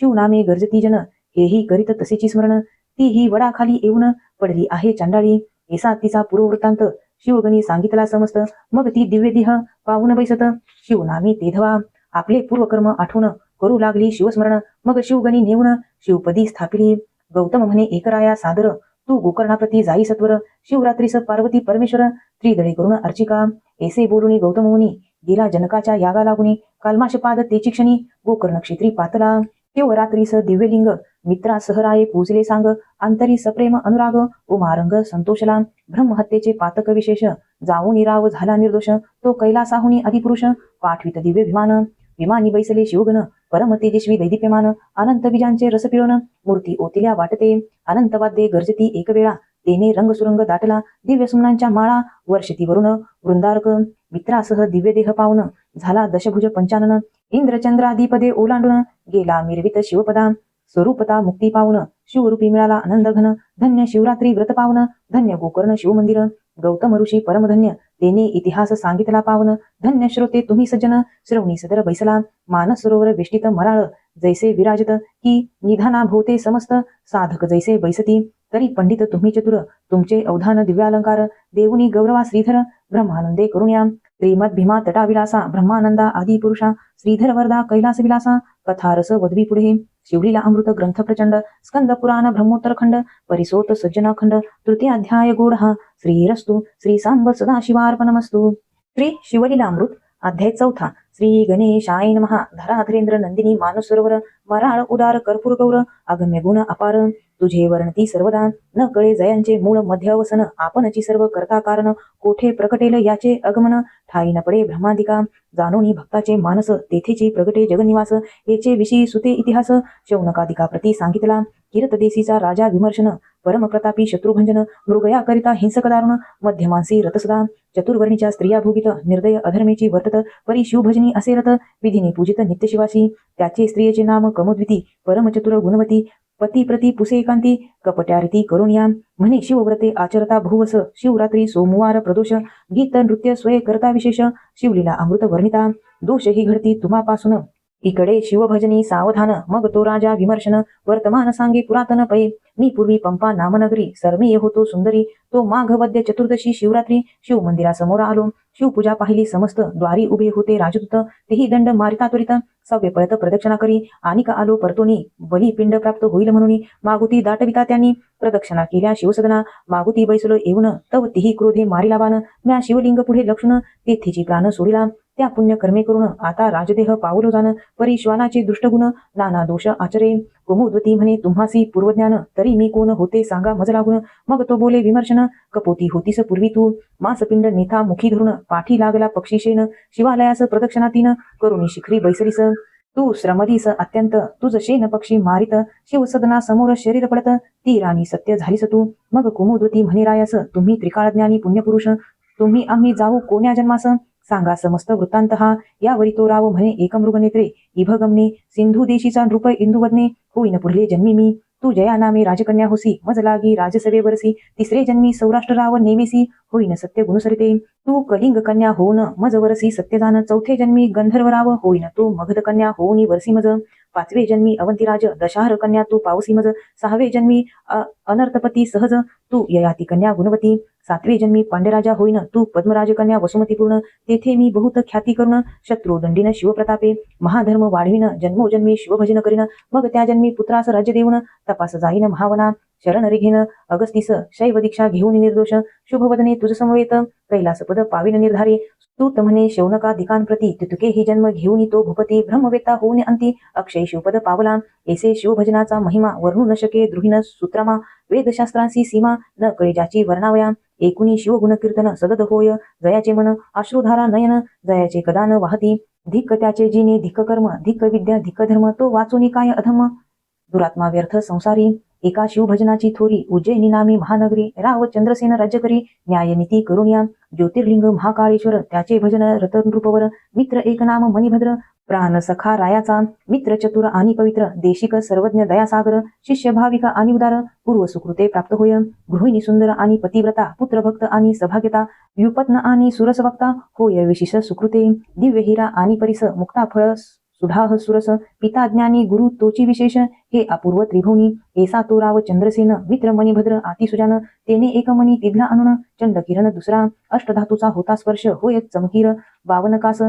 शिवनामे गर्जती जन. हेही करीत तसेची स्मरण. ती ही वडाखाली येऊन पडली आहे चांडाळी. ऐसा तिचा पूर्ववृत्तांत शिवगणी सांगितला समस्त. मग ती दिव्य देह पाहून बैसत. शिवनामी तेधवा आपले पूर्वकर्म आठवून करू लागली शिवस्मरण. मग शिवगणी नेऊन शिवपदी स्थापिली. गौतम म्हणे एकराया सादर. तू गोकर्णाप्रती जाई सत्वर. शिवरात्रीस पार्वती परमेश्वर त्रिदळे करून अर्चिका. ऐसे बोलुनी गौतम मुनी गेला जनकाच्या यागा लागुनी. कालमाशपाद तेची क्षणी गोकर्ण क्षेत्री पातला. शिवरात्रीस दिव्यलिंग मित्रा सहराये पूजले सांग. अंतरी सप्रेम अनुराग उमारंग संतोषला. ब्रह्महत्येचे पातक विशेष जाऊन राव झाला निर्दोष. तो कैलासाहुनी अधिपुरुष पाठवित दिव्य विमान. विमानी बैसले शिवगण परम तेजस्वी दैदिप्यमान. अनंत बीजांचे रस पिळून मूर्ती ओतिल्या वाटते. अनंत वाद्ये गर्जती एक वेळा. तेने रंग सुरंग दाटला. दिव्य सुमनांच्या माळा वर्षती वरून वृंदारक. मित्रासह दिव्य देह पावून झाला दशभुज पंचानन. इंद्रचंद्रादिपदे ओलांडून गेला मिरवित शिवपदा. स्वरूपता मुक्ती पावून शिवरूपी मिळाला आनंद घन, धन्य शिवरात्री व्रत पावन, धन्य गोकर्ण शिवमंदिर, गौतम ऋषी परमधन्य, तेने इतिहास सांगितला पावन, धन्य श्रोते तुम्ही सज्जन, श्रवणी सदर बैसला, मानस सरोवर वेष्टित मराळ, जैसे विराजत की निधाना भोवते समस्त, साधक जैसे बैसती, तरी पंडित तुम्ही चतुर, तुमचे अवधान दिव्यालंकार, देऊनी गौरवा श्रीधर, ब्रह्मानंदे करुण्या, श्रीमद भीमा तटाविलासा, ब्रह्मानंदा आदी पुरुषा, श्रीधर वरदा कैलास विलासा, कथारस वदवी पुढे, शिवलीला अमृत ग्रंथ प्रचंड, स्कंद पुराण ब्रह्मोत्तर खंड, परिसोत सज्जना खंड, तृतीय अध्याय गोढा, श्रीरस्तु श्री सांब सदाशिवार्पणमस्तु. श्री शिवलीला अमृत अध्याय 4. श्री गणेशाय नमः. धराधरेंद्र नंदिनी मानस सरोवर, मराळ उदार कर्पूर गौर, अगम्य गुण अपार, तुझे वर्णती सर्वदा, न कळे जयांचे मूळ मध्य अवसन, आपणची सर्व करता कारण, कोठे प्रकटेल याचे अगमन, ठाई न पडे ब्रह्मादिका, जाणोनी भक्ताचे मानस, तेथेची प्रगटे जगनिवास, याचे विषयी सुते इतिहास, शौनकादिका प्रती सांगितला, कीर्तदेशीचा राजा विमर्शन, परमप्रतापी शत्रुभंजन, मृगया करिता हिंसक दारुण, मध्यमांसी रतसदा, चतुर्वर्णीच्या स्त्रिया भोगित, निर्दय अधर्मेची वर्तत, परी शिवभजनी असे रत, विधीने पूजित नित्यशिवासी, त्याचे स्त्रियेचे नाम कमोद्विती, परमचतुर गुणवती, पती प्रती पुसे एकांती, कपट्यारिती करुणिया, म्हणे शिवव्रते आचरता भुवस, शिवरात्री सोमवार प्रदोष, गीत नृत्य स्वय करता विशेष, शिवलीला अमृत वर्णिता, दोष ही घडती तुम्हापासून, इकडे शिवभजनी सावधान, मग तो राजा विमर्शन, वर्तमान सांगे पुरातन पै, मी पूर्वी पंपा नामनगरी, सरमेय होतो सुंदरी, तो माघ वद्य चतुर्दशी शिवरात्री, शिव मंदिरासमोर आलो, शिवपूजा पाहिली समस्त, द्वारी उभे होते राजदूत, तेही दंड मारिता त्वरित, सव्य पळत प्रदक्षिणा करी, आनिक आलो परतोनी, बली पिंड प्राप्त होईल म्हणून, मागुती दाटविता त्यांनी, प्रदक्षिणा केल्या शिवसदना, मागुती बैसलो येऊन, तव तिही क्रोधे मारिला बाण, म्या शिवलिंग पुढे लक्षण, तेथेची प्राण सोडिला, त्या पुण्य कर्मे करून आता राजदेह पावलो जाण, परी श्वानाचे दुष्टगुण, नाना दोष आचरे, कुमुद्वती म्हणे तुम्हासी पूर्वज्ञान, तरी मी कोण होते सांगा मज लागून, मग तो बोले विमर्शन, कपोती होतीस पूर्वी तू, मासपिंड नेथा मुखी धरून, पाठी लागला पक्षीशेन, शिवालयास प्रदक्षिणातीन, करुणी शिखरी बैसरीस, तू श्रमदीस अत्यंत, तुझ शेन पक्षी मारित, शिवसदना समोर शरीर पडत, ती राणी सत्य झालीस तू, मग कुमुद्वती म्हणे रायास, तुम्ही त्रिकाळज्ञानी पुण्यपुरुष, तुम्ही आम्ही जाऊ कोण्या जन्मास, सांगा समस्त वृत्तांत हा, यावरी तो राव म्हणे एकमृगनेत्रे, इभगमने, सिंधू देशीचा नृप इंदुवदने, होईन पुढले जन्मी मी, तू जया नामे राजकन्या होसी, मज लागी राजसभेवरसी, तिसरे जन्मी सौराष्ट्र राव नेमेसी, होईन सत्य गुणसरिते, तू कलिंग कन्या होऊन मज वरसी सत्यजान, चौथे जन्मी गंधर्व राव, होईन तू मगध कन्या होऊनी वरसी मज, पाचवे जन्मी अवंतीराज दशाहर कन्या तू पावसी मज, सहावे जन्मी अनर्थपती सहज, तू ययाती कन्या गुणवती, सातवे जन्मी पांडेराजा होईन तू पद्मराज कन्या वसुमती पूर्ण, तेथे मी बहुत ख्याती करून, शत्रुदंडीन शिवप्रतापे, महाधर्म वाढविन, जन्मोजन्मी शिवभजन करीन, मग त्या जन्मी पुत्रास राज्य देऊन, तपास जाईन महावना, शरण रिघेन अगस्तीस, शैव दीक्षा घेऊन निर्दोष, शुभवदने तुझ समवेत, कैलासपद पाविन निर्धारे, तूत म्हणे शौनकादिकांप्रती, तुतके ही जन्म घेऊन तो भूपती, ब्रह्मवेत्ता होऊन अंती, अक्षय शिवपद पावला, ऐसे शिवभजनाचा महिमा, वर्णू न शके द्रुहिण सूत्रमा, वेदशास्त्रांसी सीमा, न कळे ज्याची वर्णावया, एकुणी शिवगुण कीर्तन सदद होय, जयाचे मन अश्रुधारा नयन, जयाचे कदान वाहती, धिक्क त्याचे जिने धिक्क कर्म, धिक्क विद्या धिक्क धर्म, तो वाचुनी काय अधम, दुरात्मा व्यर्थ संसारी, एका शिवभजनाची थोरी, उज्जैनी नामी महानगरी, राव चंद्रसेन राज्य करी, न्यायनीती करुणिया, ज्योतिर्लिंग महाकाळेश्वर, त्याचे भजन रतनरूपवर, मित्र एक नाम मणिभद्र, प्राण सखा रायाचा, मित्र चतुर आणि पवित्र, देशिक सर्वज्ञ दयासागर, शिष्य भाविक आणि उदार, पूर्व सुकृते प्राप्त होय, गृहिणी सुंदर आणि पतिव्रता, पुत्रभक्त आणि सभाग्यता, व्युपत्न आणि सुरसवक्ता, होय विशेष सुकृते, दिव्य हिरा आणि परिस, मुक्ता फळ सुधाह सुरस, पिता ज्ञानी गुरु तोची विशेष, हे अपूर्व त्रिभुवनी, ऐसा तो राव चंद्रसेन, मित्र मणिभद्र आतिसुजान, तेने एक मणी तिधला आणून, चंडकिरण दुसरा, अष्टधातूचा होता स्पर्श, होय चमकीर, बावनकास,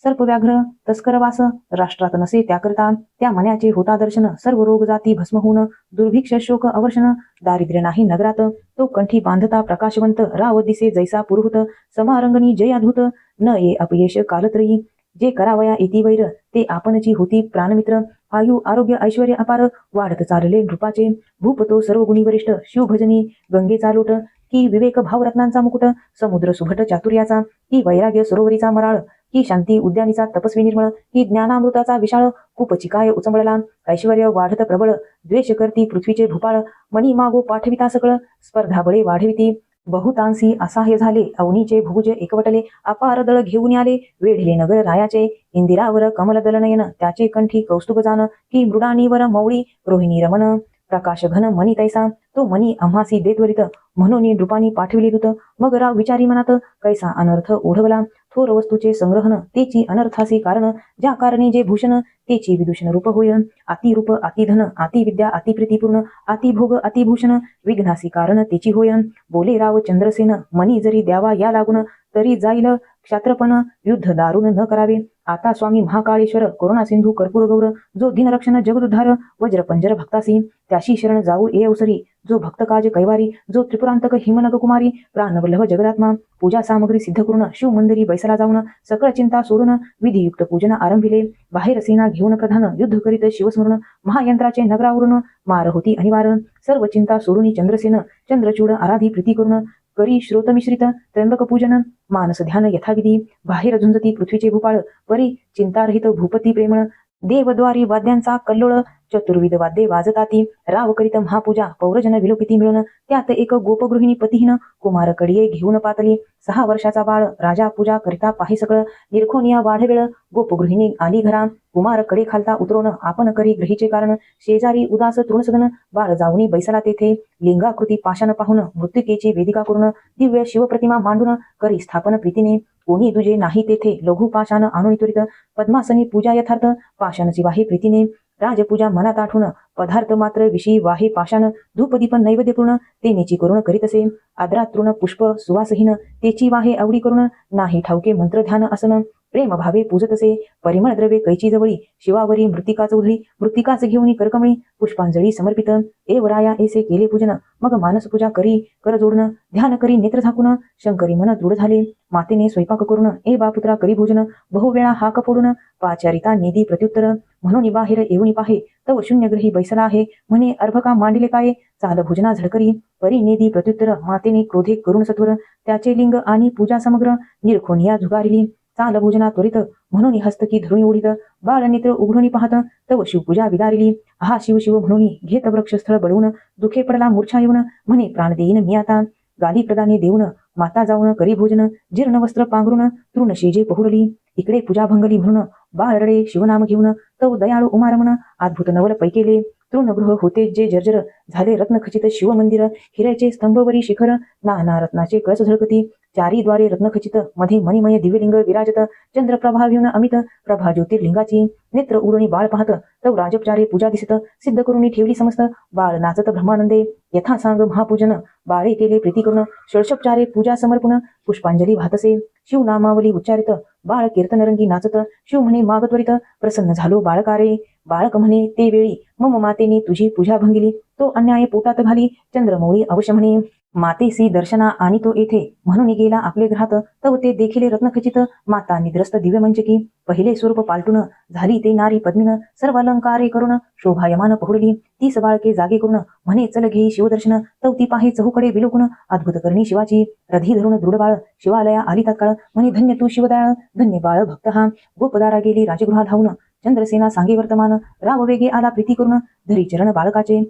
सर्पव्याघ्र तस्करवास, राष्ट्रात नसे त्याकरता, त्या मण्याचे होता दर्शन, सर्व रोग जाती भस्म होऊन, दुर्भिक्ष शोक अवर्षण, दारिद्र्य नाही नगरात, तो कंठी बांधता प्रकाशवंत, राव दिसे जैसा पुरुहूत, समारंगणी जय अद्भुत, न ये अपयश कालत्रयी, जे करावया इति वैर, ते आपणची होती प्राणमित्र, आयु आरोग्य ऐश्वर्य अपार, वाढत चालले नृपाचे, भूपतो सर्व गुणी वरिष्ठ, शिवभजनी गंगेचा लोट, की विवेक भावरत्नांचा मुकुट, समुद्र सुभट चातुर्याचा, की वैराग्य सरोवरीचा मराळ, की शांती उद्यानीचा तपस्वी निर्मळ, की ज्ञानामृताचा विशाळ, खूपची काय उचंबळला, ऐश्वर्य वाढत प्रबळ, द्वेष करती पृथ्वीचे भूपाळ, मणी मागो पाठविता सकळ, स्पर्धा बळे वाढविती, बहुतांशी असहाय्य झाले, अवनीचे भुज एकवटले, अपार दळ घेऊन आले, वेढले नगर रायाचे, इंदिरावर कमल दल नयन, त्याचे कंठी कौस्तुभ जान, की मृडानीवर मौळी रोहिणी रमण, प्रकाश घन मनी तैसा तो मनी आम्हासी देत्वरित म्हणून नृपानी पाठविले दूत मग राव विचारी मनात कैसा अनर्थ ओढवला थोर वस्तूचे संग्रहण तेची अनर्थासी कारण ज्या कारणे जे भूषण तेची विदूषण रूप होय अति रूप अति धन अति विद्या अति प्रीतीपूर्ण अति भोग अति भूषण विघ्नासी कारण तेची होय बोले राव चंद्रसेन मनी जरी द्यावा या लागून तरी जाईल क्षात्रपण युद्ध दारुण न करावे आता स्वामी महाकाळेश्वर करुणा सिंधू कर्पूर गौर जो दिनरक्षण जगदुद्धार वज्रपंजर भक्तासी त्याशी शरण जाऊ ए अवसरी जो भक्त काज कैवारी जो त्रिपुरांतक हिमनग कुमारी प्राणवल्लभ जगदात्मा पूजा सामग्री सिद्ध करून शिव मंदिरी बैसला जाऊन सकळ चिंता सोडून विधियुक्त पूजन आरंभिले बाहेर सेना घेऊन प्रधान युद्ध करीत शिवस्मरण महायंत्राचे नगरावरून मार होती अनिवार्य सर्व चिंता सोडून चंद्रसेन चंद्रचूड आराधी प्रीती करून करी श्रोत मिश्रित त्र्यंबक पूजन मानस ध्यान यथाविधी बाहेर झुंजती पृथ्वीचे भूपाळ परी चिंतारहित भूपती प्रेमळ देवद्वारी वाद्यांचा कल्लोळ चतुर्विध वाद्ये वाजताती राव करीत महापूजा पौरजन विलोकिती मिळून त्यात एक गोपगृहिणी पतीहीन कुमार कडीये घेऊन पातली 6 वर्षाचा बाळ राजा पूजा करिता पाही सकळ निरखोनिया वाढवेळ गोपगृहिणी आली घरा कुमार कडे खालता उतरवून आपण करी ग्रहीचे कारण शेजारी उदास तृणसदन बाळ जाऊनी बैसला तेथे लिंगाकृती पाषाण पाहून मृत्तिकेची वेदिका करून दिव्य शिवप्रतिमा मांडून करी स्थापन प्रीतीने कोणी तुझे नाही तेथे लघु पाषाण आणून त्वरित पद्मासनी पूजा यथार्थ पाषाणची वाहे प्रीतीने राजपूजा मनात आठवून पदार्थ मात्र विषयी वाहे पाषाण धूपदीप नैवेद्यपूर्ण तेनेची करून करीत असे आद्रात तृण पुष्प सुवासहीन तेची वाहे आवडी करून नाही ठाऊके मंत्र ध्यान आसन प्रेम भावे पूजत असे परिमळ द्रव्ये कैची जवळी शिवावरी मृत्तिकाच उधळी मृत्तिकाच घेऊन करकमळी पुष्पांजळी समर्पित एवराया ऐसे केले पूजन मग मानस पूजा करी कर जोडून ध्यान करी नेत्र झाकून शंकरी मन दृढ झाले मातेने स्वयंपाक करून ए बापुत्रा करी भोजन बहुवेळा हाक फोडून पाचारिता निधी प्रत्युत्तर म्हणून बाहेर येऊन पाहे तव शून्यग्रही बैसला आहे म्हणे अर्भका मांडिले काय चाल भोजना झडकरी परी नेदी प्रत्युत्तर मातेने क्रोधे करून सत्वर त्याचे लिंग आणि पूजा समग्र निरखोनिया झुगारिली चाल भोजना त्वरित म्हणून हस्तकी धरुणी ओढीत बाळ नेत्र उघडून पाहत तव शिवपूजा विदारिली हा शिव शिव म्हणून घेत वृक्षस्थळ बळवून दुखे पडला मूर्छा येऊन म्हणे प्राण देईन मी आता गाली प्रदाने देऊन माता जाऊन करी भोजन जीर्ण वस्त्र पांघरून तृण शेजे पहुडली इकडे पूजा भंगली म्हणून बाळ रडे शिवनाम घेऊन तव दयाळू उमारमन अद्भुत नवल पैकेले तृणगृह होते जे जर्जर झाले रत्नखचित शिव मंदिर हिऱ्याचे स्तंभवरी शिखर नाना रत्नाचे कळस झळकती चारी द्वारे रत्नखचित मध्ये मणिमय दिव्यलिंग विराजत चंद्रप्रभा घेऊन अमित प्रभा ज्योतिर्लिंगाची नेत्र उडणी बाळ पाहत तव राजोपचारे पूजा दिसत सिद्ध करून ठेवली समस्त बाळ नाचत ब्रह्मानंदे यथा सांग महापूजन बाळे केले प्रीती करून षोडशोपचारे पूजा समर्पण पुष्पांजली वाहतसे शिव नामावली उच्चारित बाळ कीर्तनरंगी नाचत शिव म्हणे मागत्वरित प्रसन्न झालो बाळकारे बाळक म्हणे ते वेळी मम मातेने तुझी पूजा भंगिली तो अन्याय पोटात घाली चंद्रमौळी अवश्य म्हणे मातेसी दर्शना आणि तो येथे म्हणून गेला आपले घरात तव ते देखिले रत्नखचित माता निद्रस्त दिव्य मंचकी पहिले स्वरूप पालटून झाली ते नारी पद्मीन सर्व अलंकारे करून शोभायमान पहुडली 30 बाळके जागे करून म्हणे चल घेई शिवदर्शन तव ती पाहे चहूकडे विलोकून अद्भुत करणी शिवाची रधी धरून दृढ बाळ शिवालया आली तात्काळ म्हणे धन्य तू शिवदयाळ धन्य बाळ भक्त हा गोपदारा गेली राजगृहा धावून चंद्रसेना सांगे वर्तमान राव वेगे आला प्रीती करून धरी चरण बाळकाचे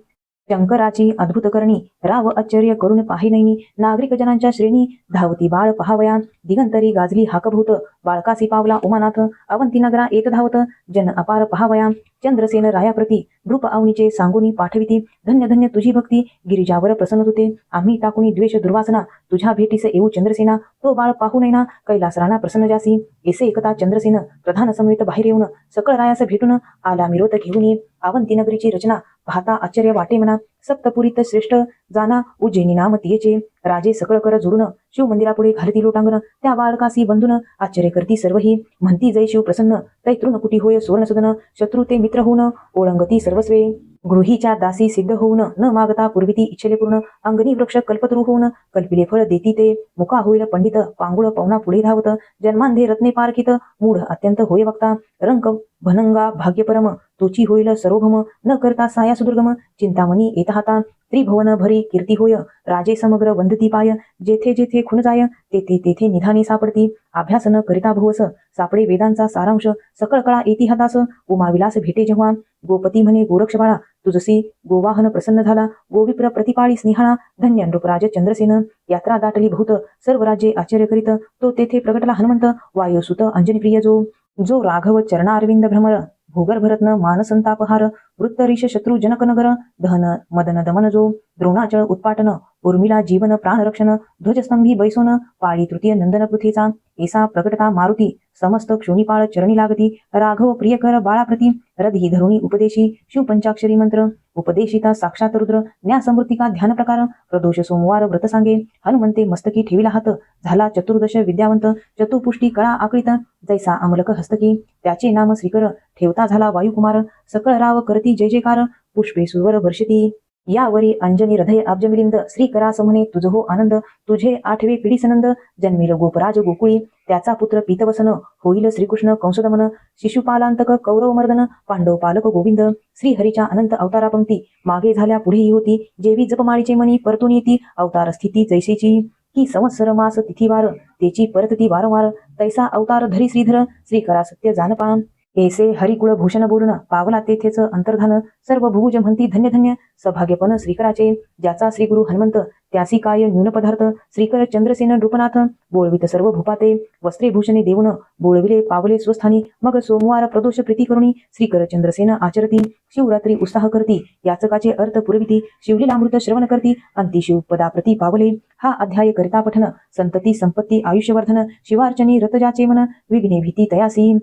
शंकराची अद्भुत करणी राव आश्चर्य करून पाहि नैनी नागरिक जनांच्या श्रेणी धावती बाळ पहावया दिगंतरी गाजली हाकभूत बाळकासी पावला उमानाथ अवंती नगरा येत धावत जन अपार पहावया चंद्रसेन रायाप्रती नृप अवनीचे सांगोनी पाठविती धन्य धन्य तुझी भक्ती गिरिजावर प्रसन्न होते आम्ही टाकुनी द्वेष दुर्वासना तुझ्या भेटीस येऊ चंद्रसेना तो बाळ पाहू नैना कैलास राणा प्रसन्न जासी एसे एकता चंद्रसेन प्रधान समवेत बाहेर येऊन सकळ रायास भेटून आला मिरोत घेऊन ये अवंती नगरीची रचना पाहता आश्चर्य वाटे म्हणा सप्तपुरीत श्रेष्ठ जाना उज्जैनी नाम तियेचे राजे सकळ कर जोडून शिव मंदिरापुढे घालती लोटांगण त्या बाळकासी बंधून आश्चर्य करती सर्वही म्हणती जय शिव प्रसन्न तैतृण कुटी होय सुवर्णसदन शत्रू ते मित्र होऊन ओळंगती सर्वस्वे गृहीच्या दासी सिद्ध होऊन न मागता पूर्वीती इच्छेले पूर्ण अंगणी वृक्ष कल्पतरू होऊन कल्पिले फळ देती ते मुका होईल पंडित पांगुळ पवना पुढे धावत जन्मांधे रत्ने पारखित मूढ अत्यंत होय वक्ता रंक भनंगा भाग्यपरम तोची होईल सरोभम न करता साया सुदुर्गम चिंतामणी येत हाता त्रिभुवन भरी कीर्ती होय राजे समग्र वंदती पाय जेथे जेथे खुन जाय तेथे तेथे निधाने सापडती अभ्यास न करिता भुवस सापडे वेदांचा सारांश सकळ कळा येती हातास उमाविलास भेटे जेव्हा गोपती म्हणे गोरक्ष बाळा तुझसी गोवाहन प्रसन्न झाला गोविप्र प्रतिपाळी स्नेहाला धन्य नृपराज चंद्रसेन यात्रा दाटली बहुत सर्व राज्ये आश्चर्य करीत तो तेथे प्रगटला हनुमंत वायुसुत अंजनी प्रिय जो राघव चरणारविंद भ्रमर भूगर्भरत्न मानसंतापहार वृत्तरीश शत्रु जनकनगर दहन मदन दमनजो द्रोणाचळ उत्पाटन उर्मिला जीवन प्राणरक्षण ध्वजस्तंभी बैसोन पाळी तृतीय नंदन पृथ्वीचा ऐसा प्रकटता मारुती समस्त क्षोणीपाळ चरणी लागती राघव प्रियकर बाळाप्रती रधी धरुणी उपदेशी शिवपंचाक्षरी मंत्र उपदेशिता साक्षात रुद्र न्यासमृतिका ध्यान प्रकार प्रदोष सोमवार व्रत सांगे हनुमंते मस्तकी ठेविला हात झाला चतुर्दश विद्यावंत चतुपुष्टी कळा आकळीत जैसा अमलक हस्तकी त्याचे नाम श्रीकर ठेवता झाला वायुकुमार सकळ राव करती जय जयकार पुष्पे सुरवर वर्षती यावरी अंजनी हृदय अब्ज मिलिंद श्रीकरास म्हणे तुझ हो आनंद तुझे आठवे पिढी सनंद जन्मिल गोपराज गोकुळी त्याचा पुत्र पीतवसन होईल श्रीकृष्ण कंसदमन शिशुपालांतक कौरव मर्दन पांडव पालक गोविंद श्रीहरीच्या अनंत अवतारा पंक्ती मागे झाल्या पुढेही होती जेवी जपमाळीचे मनी परतून येती अवतार स्थिती जैसेची की संवत्सर मास तिथीवार त्याची परतती वारंवार तैसा अवतार धरी श्रीधर श्रीकरा सत्य जानपा ऐसे हरिकुळ भूषण बोलून पावला तेथेच अंतर्धान सर्व भुज म्हणती धन्य धन्य सभाग्यपण श्रीकराचे ज्याचा श्रीगुरु हनुमंत त्यासी काय न्यून पदार्थ श्रीकर चंद्रसेन नृपनाथ बोळवित सर्व भूपाते वस्त्रे भूषणे देऊन बोळविले पावले स्वस्थानी मग सोमवार प्रदोष प्रीती करुणी श्रीकर चंद्रसेन आचरती शिवरात्री उत्साह करती याचकाचे अर्थ पुरविती शिवलीलामृत श्रवण करती अंती शिवपदाप्रती पावले हा अध्याय करिता पठन संतती संपत्ती आयुष्यवर्धन शिवार्चनी रतजाचे मन विघ्ने भीती तयासी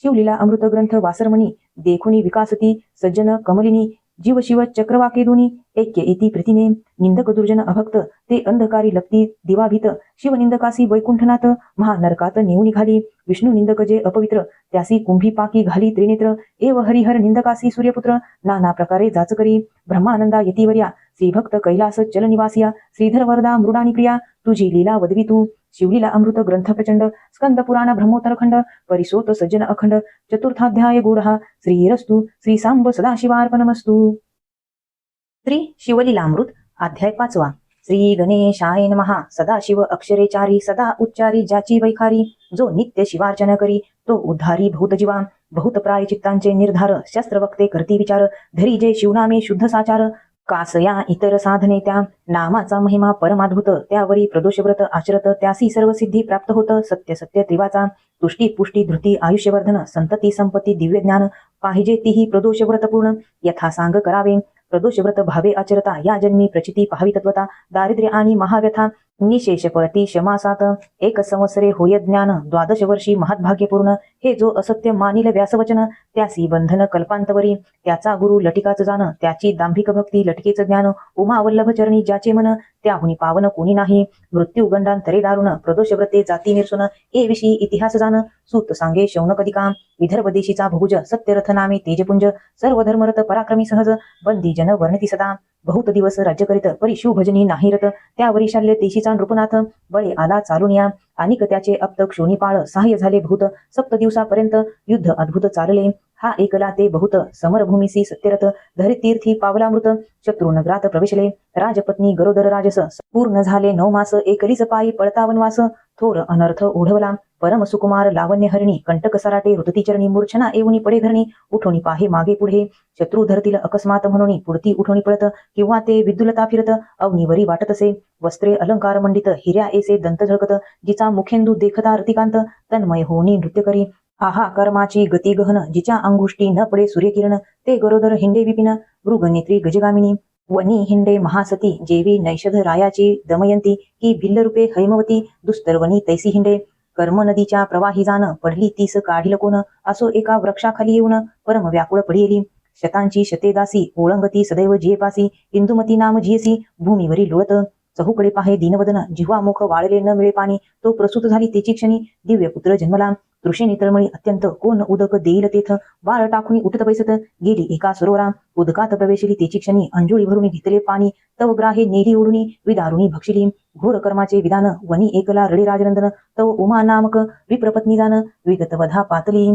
शिवलीला अमृत ग्रंथ वासरमणी देखुनी विकासती सज्जन कमलिनी जीव शिव चक्रवाकेदुनी ऐक्य इति प्रीतीने निंदक दुर्जन अभक्त ते अंधकारी लपती दिवाभीत शिवनिंदकासी वैकुंठनाथ महानरकात नेऊ निघाली विष्णू निंदक जे अपवित्र त्यासी कुंभी पाकी घाली त्रिनेत्र एव हरिहर निंदकासी सूर्यपुत्र नाना प्रकारे जाच करी ब्रह्मानंदा यतिवर्या श्रीभक्त कैलास चलनिवासिया श्रीधर वरदा मृडानी प्रिया तुझी लीला वदवी तू शिवलीला अमृत ग्रंथ प्रचंड स्कंद पुराण ब्रह्मोत्तरखंड परिसोत सज्जन अखंड चतुर्थाध्याय गूढ श्रीरस्तु श्री सांब सदाशिवार्पणमस्तु श्री शिवलीलामृत अध्याय 5 श्री गणेशाय नमः सदाशिव अक्षरेचारी सदा उच्चारी ज्याची वैखारी जो नित्य शिवार्चना करी तो उद्धारी भूतजीवा बहुत प्रायचित्तांचे निर्धार शस्त्रवक्ते करती विचार धरी जे शिवनामे शुद्ध साचार कासया इतर साधने त्या नामाचा महिमा परमाद्भुत त्यावरी प्रदोषव्रत आचरत त्यासी सर्व सिद्धी प्राप्त होत सत्य सत्य त्रिवाचा तुष्टी पुष्टी धृती आयुष्यवर्धन संतती संपत्ती दिव्य ज्ञान पाहिजे तीही प्रदोषव्रत पूर्ण यथा सांग करावे प्रदोषव्रत भावे आचरता या जन्मी प्रचिती पाहावी तत्वता दारिद्र्य आणि महाव्यथा निशेष पळती क्षमासात एक संवत्सरे होय ज्ञान 12 वर्षी महद्भाग्यपूर्ण हे जो असत्य मानिल व्यासवचन त्यासी बंधन कल्पांतवरी त्याचा गुरु लटिकाच जाण त्याची दांभिक भक्ती लटकेच ज्ञान उमा वल्लभ चरणी ज्याचे मन त्याहुनी पावन कोणी नाही मृत्यू गंडांतरे दारुण प्रदोषव्रते जाती निरसुन ए विषयी इतिहास जाण सूत सांगे शौनक अधिका विदर्भ देशीचा भुज सत्यरथ नामे तेजपुंज सर्व धर्मरत पराक्रमी सहज बंदी जन वर्णती सदा बहुत दिवस राज्य करीत परी शिव भजनी नाही रत त्यावरी शाल्य देशीचा नृपनाथ बळे आला चालून या आणि त्याचे अप्त क्षोणीपाळ सहाय्य झाले भूत 7 दिवसापर्यंत युद्ध अद्भुत चालले हा एकला ते बहुत समरभूमीसी सत्यरथ धरितीर्थी पावलामृत शत्रुनगरात प्रवेशले राजपत्नी गरोदर राजस पूर्ण झाले 9 मास एकलीच पायी पळता वनवास थोर अनर्थ ओढवला परम सुकुमार लावण्य हरणी कंटक सराटे ऋतती चरणी मूर्छना येऊनी पडे धरणी उठोनी पाहे मागे पुढे शत्रू धरतील अकस्मात म्हणून पुढती उठोनी पळत किंवा ते विद्युलता फिरत अवनीवरी वाटत असे वस्त्रे अलंकार मंडित हिऱ्या ऐसे दंत झळकत जिचा मुखेंदू देखता रतिकांत तन्मय होनी नृत्य करी आहा कर्माची गती गहन जिच्या अंगुष्टी न पडे सूर्यकिरण ते गरोदर हिंडे विपिन मृगनेत्री गजगामिनी वनी हिंडे महासती जेवी नैषध रायाची दमयंती की भिल्लरूपे हैमवती दुस्तरवनी तैसी हिंडे कर्म नदीच्या प्रवाही जाण पडली तीस काढील कोण असो एका वृक्षाखाली येऊन परम व्याकुळ पडिली शतांची शतेदासी ओळंगती सदैव जियेपासी इंदुमती नाम जियसी भूमीवरी लोळत चहूकडे पाहे दीनवदन जिव्हा मुख वाळले न मिळे पाणी तो प्रसूत झाली तेची क्षणी दिव्य पुत्र जन्मला तृषेने तळमळी अत्यंत कोण उदक देईल तेथ वाळ टाकून उठत बैसत गेली एका सरोवरा उदकात प्रवेशली तेची क्षणी अंजुळी भरून घेतले पाणी तव ग्राहे नेली ओढुनी विदारुणी भक्षिली घोर कर्माचे विधान वनी एकला रडे राजनंदन तव उमा नामक विप्रपत्नी जाण विगत वधा पातली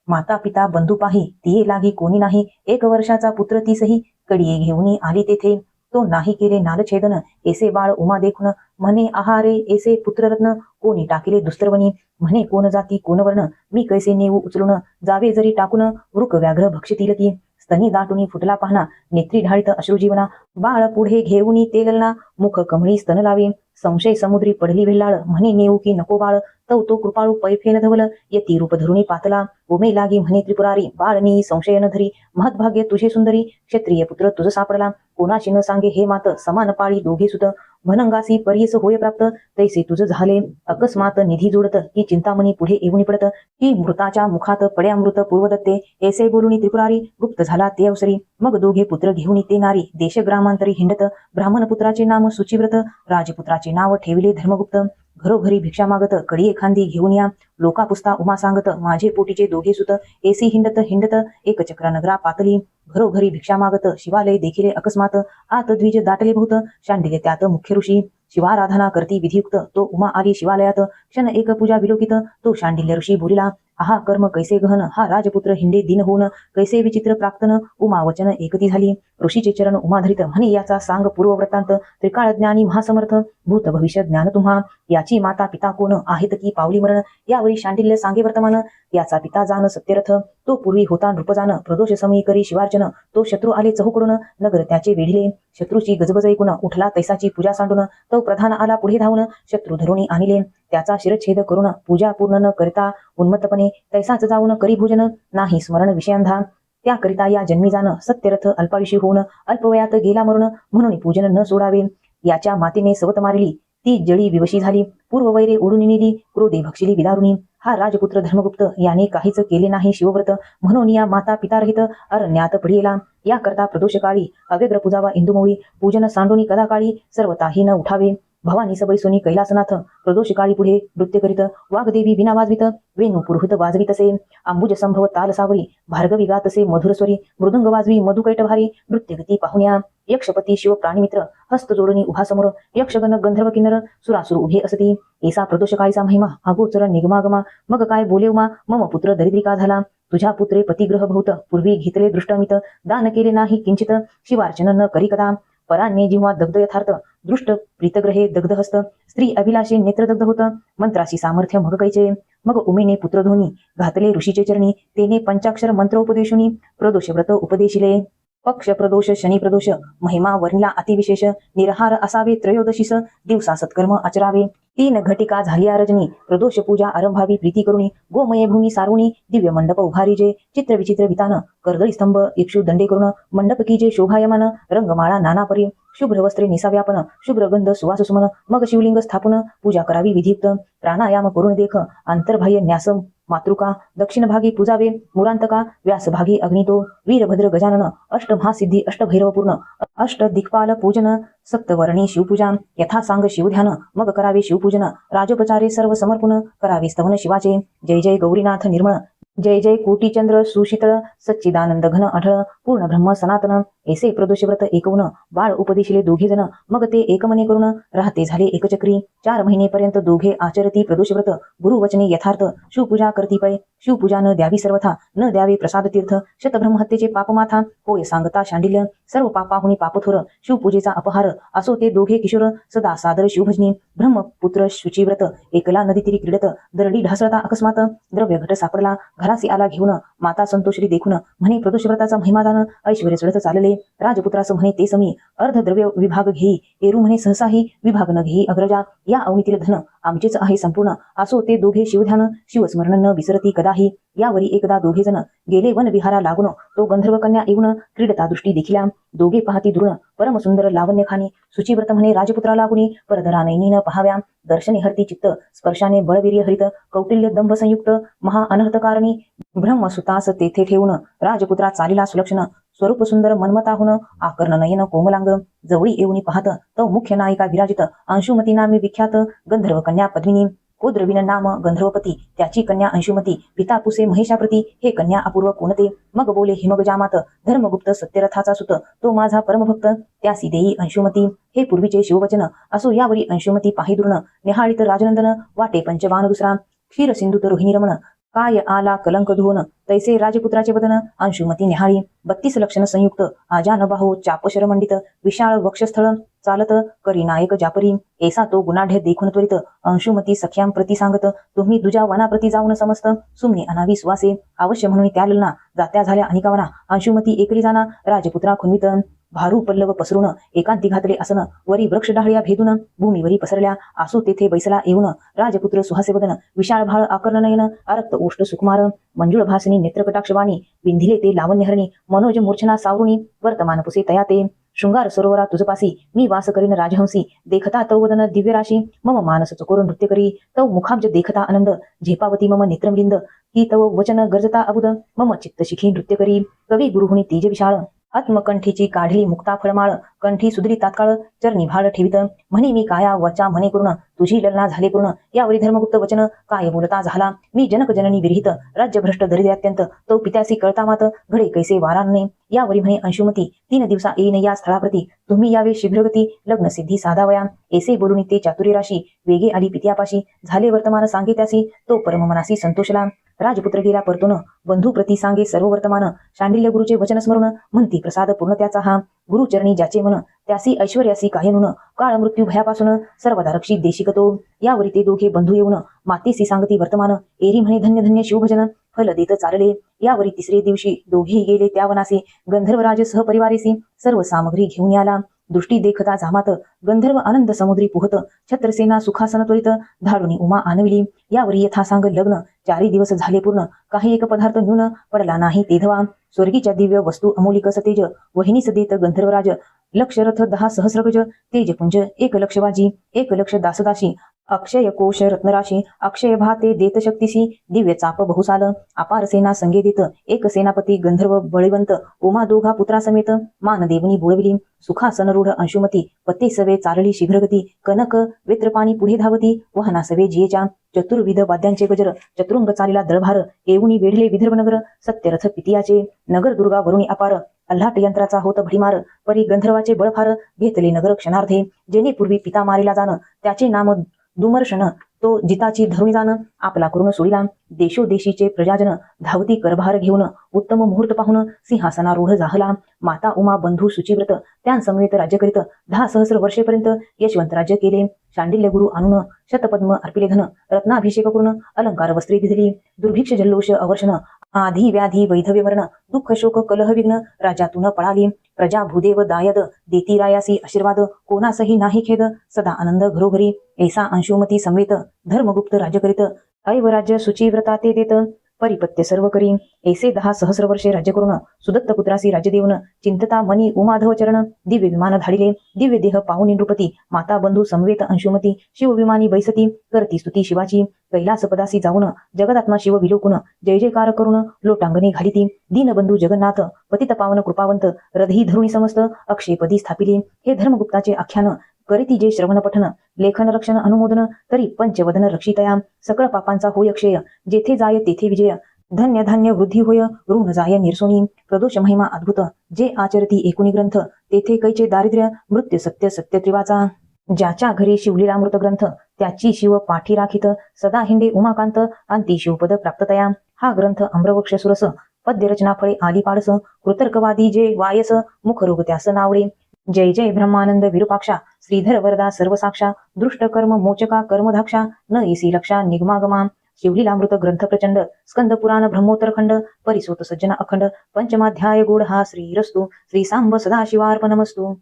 माता पिता बंधू पाही तिये लागी कोणी नाही 1 वर्षाचा पुत्र तीसही कडिये घेऊन आली तेथे तो नाही केले नालछेदन ऐसे बाळ उमा देखून म्हणे आहारे ऐसे पुत्ररत्न कोणी टाकिले दुस्तरवनी म्हणे कोण जाती कोण वर्ण मी कैसे नेऊ उचलून जावे जरी टाकून वृक व्याघ्र भक्षितील की स्तनी दाटुनी फुटला पाहना नेत्री ढाळीत अश्रुजीवना बाळ पुढे घेऊनी तेलना मुख कमळी स्तन लावे संशय समुद्री पडली वेल्लाळ म्हणे नेऊ की नको बाळ तव तो कृपाळू पैफेन धवल यती रूप धरुणी पातला उमे लागी म्हणे त्रिपुरारी बाळनी संशयन धरी महत्भाग्य तुझे सुंदरी क्षत्रिय पुत्र तुझ सापडला कोणाशी न सांगे हे मात समान पाळी दोघे सुत भनंगासी परियस होय प्राप्त तैसे तुझ झाले अकस्मात निधी जोडत ही चिंतामणी पुढे येऊन पडत ही मृताच्या मुखात पड्यामृत पूर्वदत्ते ऐसे बोलुनी त्रिपुरारी गुप्त झाला ते अवसरी मग दोघे पुत्र घेऊन ते नारी देशग्रामांतरी हिंडत ब्राह्मण पुत्राचे नाम सुचिव्रत राजपुत्राचे नाव ठेविले धर्मगुप्त घरोघरी भिक्षा मागत कडी एखांदी घेऊन या लोका पुसता उमा सांगत माझे पोटीचे दोघे सुत एसी हिंडत हिंडत एक चक्र नगरा पातली घरोघरी भिक्षा मागत शिवालय देखिले अकस्मात आत द्विज दाटले बहुत शांडिले त्यात मुख्य ऋषी शिवाराधना करती विधियुक्त तो उमा आली शिवालयात क्षण एक पूजा विलोकित तो शांडिल्य ऋषी बोलिला आहा कर्म कैसे गहन हा राजपुत्र हिंडे दिन होऊन कैसे विचित्र प्राक्तन उमा वचन एकती झाली ऋषीचे चरण उमाधरित म्हणे याचा सांग पूर्वव्रतांत त्रिकाळ ज्ञानी महासमर्थ भूत भविष्य ज्ञान तुम्हा याची माता पिता कोण आहेत की पावली मरण यावरी शांडिल्य सांगे वर्तमान याचा पिता जाण सत्यरथ तो पूर्वी होता नृपजान प्रदोष समयी करी शिवार्चन तो शत्रू आले चहूकडून नगर त्याचे वेढिले शत्रूची गजबज ऐकून उठला तैसाची पूजा सांडून तो प्रधान आला पुढे धावून शत्रू धरुणी आणिले त्याचा शिरच्छेद करून पूजा पूर्ण न करता उन्मत्तपणे तैसाच जाऊन करी भोजन नाही स्मरण विषयांधा त्याकरिता या जन्मी जाण सत्यरथ अल्पायुषी होऊन अल्पवयात गेला मरून म्हणून पूजन न सोडावे याच्या मातीने सवत मारली ती जळी विवशी झाली पूर्व वैरे ओढून नेली क्रोधे भक्षिली विदारुणी हा राजपुत्र धर्मगुप्त याने काहीच केले नाही शिवव्रत म्हणून या माता पितारहित अरण्यात पडिला याकरता प्रदोषकाळी अव्यग्र पूजावा इंदुमोळी पूजन सांडोनी कदाकाळी सर्वताही न उठावे भवानी सबैसोनी कैलासनाथ प्रदोषकाळी पुढे नृत्य करीत वाघदेवी विना वाजवित वेणू पुरोहित वाजवित असे अंबुज संभव ताल सावरी भार्गवी गात असे मधुरस्वरी मृदुंग वाजवी मधुकैट भारी नृत्यगती पाहुण्या यक्षपती शिव प्राणिमित्र हस्त जोडणी उभा समोर यक्षगण गंधर्व किन्नर सुरासुर उभे असती ऐसा प्रदोषकाळीचा महिमा अगोचर निगमागमा मग काय बोले उमा मम पुत्र दरिद्रिका झाला तुझ्या पुत्रे पतिग्रह बहुत पूर्वी घेतले दृष्टमित दान केले नाही किंचित शिवार्चन न करी कदा परान्ये जिव्हा दग्ध यथार्थ दृष्ट प्रीतग्रहे दग्ध हस्त स्त्री अभिलाषे नेत्र दग्ध होत मंत्राशी सामर्थ्य मग कैचे मग उमेने पुत्रध्वनी घातले ऋषीचे चरणी तेने पंचाक्षर मंत्रोपदेशुनी प्रदोष व्रत उपदेशिले पक्ष प्रदोष शनी प्रदोष महिमा वर्णिला अतिविशेष निरहार असावे त्रयोदशीस दिवसा सत्कर्म आचरावे 3 घटिका झालिया रजनी प्रदोष पूजा आरंभावी प्रीती करुणी गोमये भूमी सारुणी दिव्य मंडप उभारी जे चित्र विचित्र वितान कर्दळी स्तंभ इक्षु दंडे करुण मंडप की जे शोभायमान रंगमाळा नानापरी शुभ्र वस्त्रे निसाव्यापन शुभ्र गंध सुवास सुमन मग शिवलिंग स्थापन पूजा करावी विधियुक्त प्राणायाम करून देख अंतर्बाह्य न्यास मातृका दक्षिण भागी पूजावे मुरांतका व्यास भागी अग्नितो वीरभद्र गजानन अष्टमहासिद्धी अष्टभैरवपूर्ण अष्ट दिक्पाल पूजन सप्तवर्णी शिवपूजा यथा सांग शिवध्यान मग करावे शिवपूजन राजोपचारे सर्व समर्पण करावे स्तवन शिवाचे जय जय गौरीनाथ निर्मळ जय जय कोटीचंद्र सुशीतळ सच्चिदानंद घन अढळ पूर्ण ब्रह्म सनातन ऐसे प्रदोषव्रत एकवून बाळ उपदेशिले दोघे जण मग ते एकमने करून राहते झाले एकचक्री 4 महिनेपर्यंत दोघे आचरती प्रदोषव्रत गुरुवचने यथार्थ शिवपूजा करती पै शिवपूजा न द्यावी सर्वथा न द्यावे प्रसाद तीर्थ शतब्रह्महत्येचे पापमाथा होय सांगता शांडिल्य सर्व पापाहुनी पापथोर शिवपूजेचा अपहार असो ते दोघे किशोर सदा सादर शिवभजनी ब्रह्मपुत्र शुचिव्रत एकला नदीतीरी क्रीडत दरडी ढासळता अकस्मात द्रव्य घट सापडला घरासी आला घेऊन माता संतोषरी देखून म्हणे प्रदोषव्रताचा महिमादान ऐश्वर्य चढत चालले राजपुत्रास म्हणे ते समी अर्धद्रव्य विभाग घेई एरू म्हणे सहसाही विभाग न घेई अग्रजा या अवनीतील धन आमचेच आहे संपूर्ण असो ते दोघे शिवध्यान शिवस्मरण न विसरती कदाही यावरी एकदा दोघे जण गेले वन विहारा लागून तो गंधर्व कन्या येऊन क्रीडता दृष्टी देखिल्या दोघे पाहती दुर्ण परम सुंदर लावण्य खानी सुचिव्रत म्हणे राजपुत्रा लागुनी परधरा नैनी न पहाव्या दर्शने हरती चित्त स्पर्शाने बळवीर्य हरित कौटिल्य दंभ संयुक्त महा अनर्थकारणी ब्रह्मसुतास तेथे ठेवून राजपुत्रा चालिला सुलक्षण स्वरूप सुंदर मनमताहुन आकर्ण नयन कोमलांग जवळी येऊनी पाहत तो मुख्य नायिका विराजित अंशुमती नामे विख्यात गंधर्व कन्या पद्मिनी कोद्रविन नाम गंधर्वपती त्याची कन्या अंशुमती पिता पुसे महेशाप्रती हे कन्या अपूर्व कोणते मग बोले हिमगजामात धर्मगुप्त सत्यरथाचा सुत तो माझा परमभक्त त्यासी देई अंशुमती हे पूर्वीचे शिववचन असो यावरी अंशुमती पाहिदृण निहाळित राजनंदन वाटे पंचबाण दुसरा क्षीर सिंधुत रोहिणी रमण काय आला कलंक धुवन तैसे राजपुत्राचे वदन अंशुमती निहाळी 32 लक्षण संयुक्त आजानबाहो चापशर मंडित विशाळ वक्षस्थळ चालत करी नायक जापरी ऐसा तो गुणाढ्य देखून त्वरित अंशुमती सख्यां प्रती सांगत तुम्ही दुजा वनाप्रती जाऊन समस्त सुमने अनावी सुवासे अवश्य म्हणून त्या ललना जात्या झाल्या अनिकावना अंशुमती एकली जाना राजपुत्रा खुन्वित भारू पल्लव पसरून एकांती घातले आसन, वरी वृक्ष डाहळ्या भेदून भूमीवरी पसरल्या, आसू तेथे बैसला येऊन राजपुत्र सुहासे वदन, विशाळ भाळ आकर्ण नयन, आरक्त ओष्ठ सुकुमार, मंजुळ भासिनी नेत्रकटाक्षवाणी, विंधिले ते लावण्यहरणी, मनोज मूर्छना सावरुणी, वर्तमान पुसे तया ते, शृंगार सरोवरा तुझपासी मी वास करीन राजहंसी, देखता तव वदन दिव्य राशी, मम मानस चकोर नृत्य करी, तव मुखाब्ज देखता आनंद, झेपावती मम नेत्रमिलिंद, ही तव वचन गरजता अबुद, मम चित्त शिखी नृत्य करी, कवी गुरुहुनी तेज विशाळ, आत्मकंठीची काढली मुक्ता फळमाळ, कंठी सुदरी तात्काळ चरणी भाळ ठेवित, म्हणे मी काया वचा म्हणे करून, तुझी ललना झाले पूर्ण, यावरी धर्मगुप्त वचन काय बोलता झाला, मी जनक जननी विरहित, राज्यभ्रष्ट दरिद्र अत्यंत, तो पित्यासी कळता मात, घडे कैसे वारांने, यावरी म्हणे अंशुमती, 3 दिवसा येईन या स्थळाप्रती, तुम्ही यावे शीघ्रगती, लग्न सिद्धी साधावया, ऐसे बोलून ते चातुर्य राशी, वेगे आली पित्यापाशी, झाले वर्तमान सांगे त्यासी, तो परम मनासी संतोषला, राजपुत्र गेला परतून, बंधू प्रती सांगे सर्व वर्तमान, शांडिल्य गुरुचे वचन स्मरून, म्हणती प्रसाद पूर्ण त्याचा हा, गुरुचरणी ज्याचे मन, त्यासी ऐश्वर्यासी कायनून, काळ मृत्यू भयापासून सर्वदा रक्षित देशिकतो, यावरी ते दोघे बंधू येऊन, मातेसी सांगती वर्तमान, एरी म्हणे धन्य धन्य शिवभजन, फल देत चालले, यावरी 3रे दिवशी दोघेही गेले त्या वनासी, गंधर्वराज सहपरिवारेसी, सर्व सामग्री घेऊन याला, दृष्टी देखता जामात, गंधर्व आनंद समुद्री पोहत, छत्रसेना सुखासन त्वरित, धाडुनी उमा आणविली, यावरी यथा सांग लग्न, 4 दिवस झाले पूर्ण, काही एक पदार्थ न्यून पडला नाही तेधवा, स्वर्गीच्या दिव्य वस्तू अमोलिक सतेज, वहिनीस देत गंधर्वराज, लक्ष रथ 10 सहस्रगज, तेजपुंज 1 लक्ष वाजी, 1 लक्ष दासदाशी, अक्षय कोश रत्नराशी, अक्षय भाते देत शक्तीसी, दिव्य चाप बहुसाल, अपार सेना संगे देत, 1 सेनापती गंधर्व बळीवंत, उमा दोघा पुत्रासमेत, मानदेवनी बोळविली, सुखासन रूढ अंशुमती, पत्ते सवे चालली शीघ्रगती, कनक वेत्रपाणी पुढे धावती, वहना सवे जियेच्या, चतुर्विध वाद्यांचे गजर, चतुरंग चालीला दळभार, येऊनी वेढले विदर्भनगर, सत्यरथ पितियाचे, नगर दुर्गा वरुणी अपार, अल्हाट यंत्राचा होत भडीमार, परी गंधर्वाचे बळफार, घेतले नगर क्षणार्धे, जेणे पूर्वी पिता मारिला जाण, त्याचे नाम दुमर्शन, तो जिताची धरुणी जाण, आपला करून सोडिला, देशोदेशीचे प्रजाजन, धावती करभार घेऊन, उत्तम मुहूर्त पाहून, सिंहासनारूढ जाहला, माता उमा बंधू सुचिव्रत, त्यांसमवेत राज्य करीत, 10 सहस्र वर्षेपर्यंत यशवंत राज्य केले, शांडिल्य गुरु आणून, शतपद्म अर्पिले धन, रत्नाभिषेक करून, अलंकार वस्त्रे दिधली, दुर्भिक्ष जल्लोष अवर्षण, आधी व्याधी वैधव्य मरण, दुःख शोक कलह विघ्न, राजातून पळाली, प्रजा भूदेव दायद, देती रायासी आशीर्वाद, कोणासही नाही खेद, सदा आनंद घरोघरी, ऐसा अंशुमती संवेत, धर्मगुप्त राज्य करीत, ऐव राज्य सुचिव्रता ते देत, परिपत्य सर्व करी, ऐसे 10 सहस्र वर्षे राज्य करून, सुदत्त पुत्रासी राज्य देऊन, चिंतता मनी उमाधव चरण, दिव्य विमान धाडिले, दिव्य देह पाहुनी नृपती, माता बंधू समवेत अंशुमती, शिव विमानी बैसती, करती स्तुती शिवाची, कैलास पदासी जाऊन, जगदात्मा शिव विलोकुन, जय जयकार करून, लोटांगणी घालिती, दीनबंधू जगन्नाथ, पतित पावन कृपावंत, रधी धरुणी समस्त, अक्षयपदी स्थापिले, हे धर्मगुप्ताचे आख्यान, करीती जे श्रवण पठन, लेखन रक्षण अनुमोदन, तरी पंचवदन रक्षितया, सकळ पापांचा होय क्षय, जेथे जाय तेथे विजय, धन्य धान्य वृद्धी होय, ऋण जाय निर्सोनी, प्रदोष महिमा अद्भुत, जे आचरती एकुणी ग्रंथ, तेथे कैचे दारिद्र्य, मृत्यू सत्य सत्य त्रिवाचा, ज्याच्या घरी शिवलीलामृत ग्रंथ, त्याची शिव पाठी राखित, सदा हिंडे उमाकांत, अंती शिवपद प्राप्ततया, हा ग्रंथ अम्रवक्ष सुरस, पद्यरचना फळे आली पाडस, कृतर्कवादी जे वायस, मुखरोग त्यास नावडे, जय जय ब्रह्मानंद विरूपाक्षा, श्रीधर वरदा सर्वसाक्षा, दृष्ट कर्म मोचका कर्मधाक्षा, न येसी लक्षा निगमागमा, शिवलीलामृत ग्रंथ प्रचंड, स्कंद पुराण ब्रह्मोत्तरखंड, परिसोत सज्जन अखंड, पंचमाध्याय गूढ हा श्रीरस्तु, श्री सांब सदाशिवार्पणमस्तु.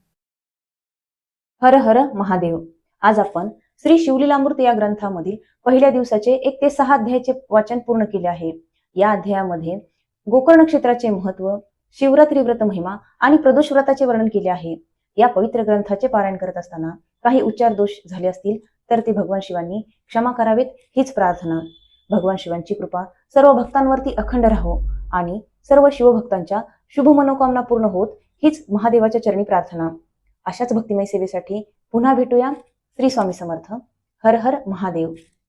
हर हर महादेव. आज आपण श्री शिवलीलामृत या ग्रंथामधील पहिल्या दिवसाचे 1 ते 6 अध्यायाचे वाचन पूर्ण केले आहे. या अध्यायामध्ये गोकर्ण क्षेत्राचे महत्व, शिवरात्री व्रत महिमा आणि प्रदोष व्रताचे वर्णन केले आहे. या पवित्र ग्रंथाचे पारायण करत असताना काही उच्चार दोष झाले असतील तर ते भगवान शिवांनी क्षमा करावेत हीच प्रार्थना. भगवान शिवांची कृपा सर्व भक्तांवरती अखंड राहो आणि सर्व शिवभक्तांच्या शुभ मनोकामना पूर्ण होत हीच महादेवाच्या चरणी प्रार्थना. अशाच भक्तिमय सेवेसाठी पुन्हा भेटूया. श्री स्वामी समर्थ. हर हर महादेव.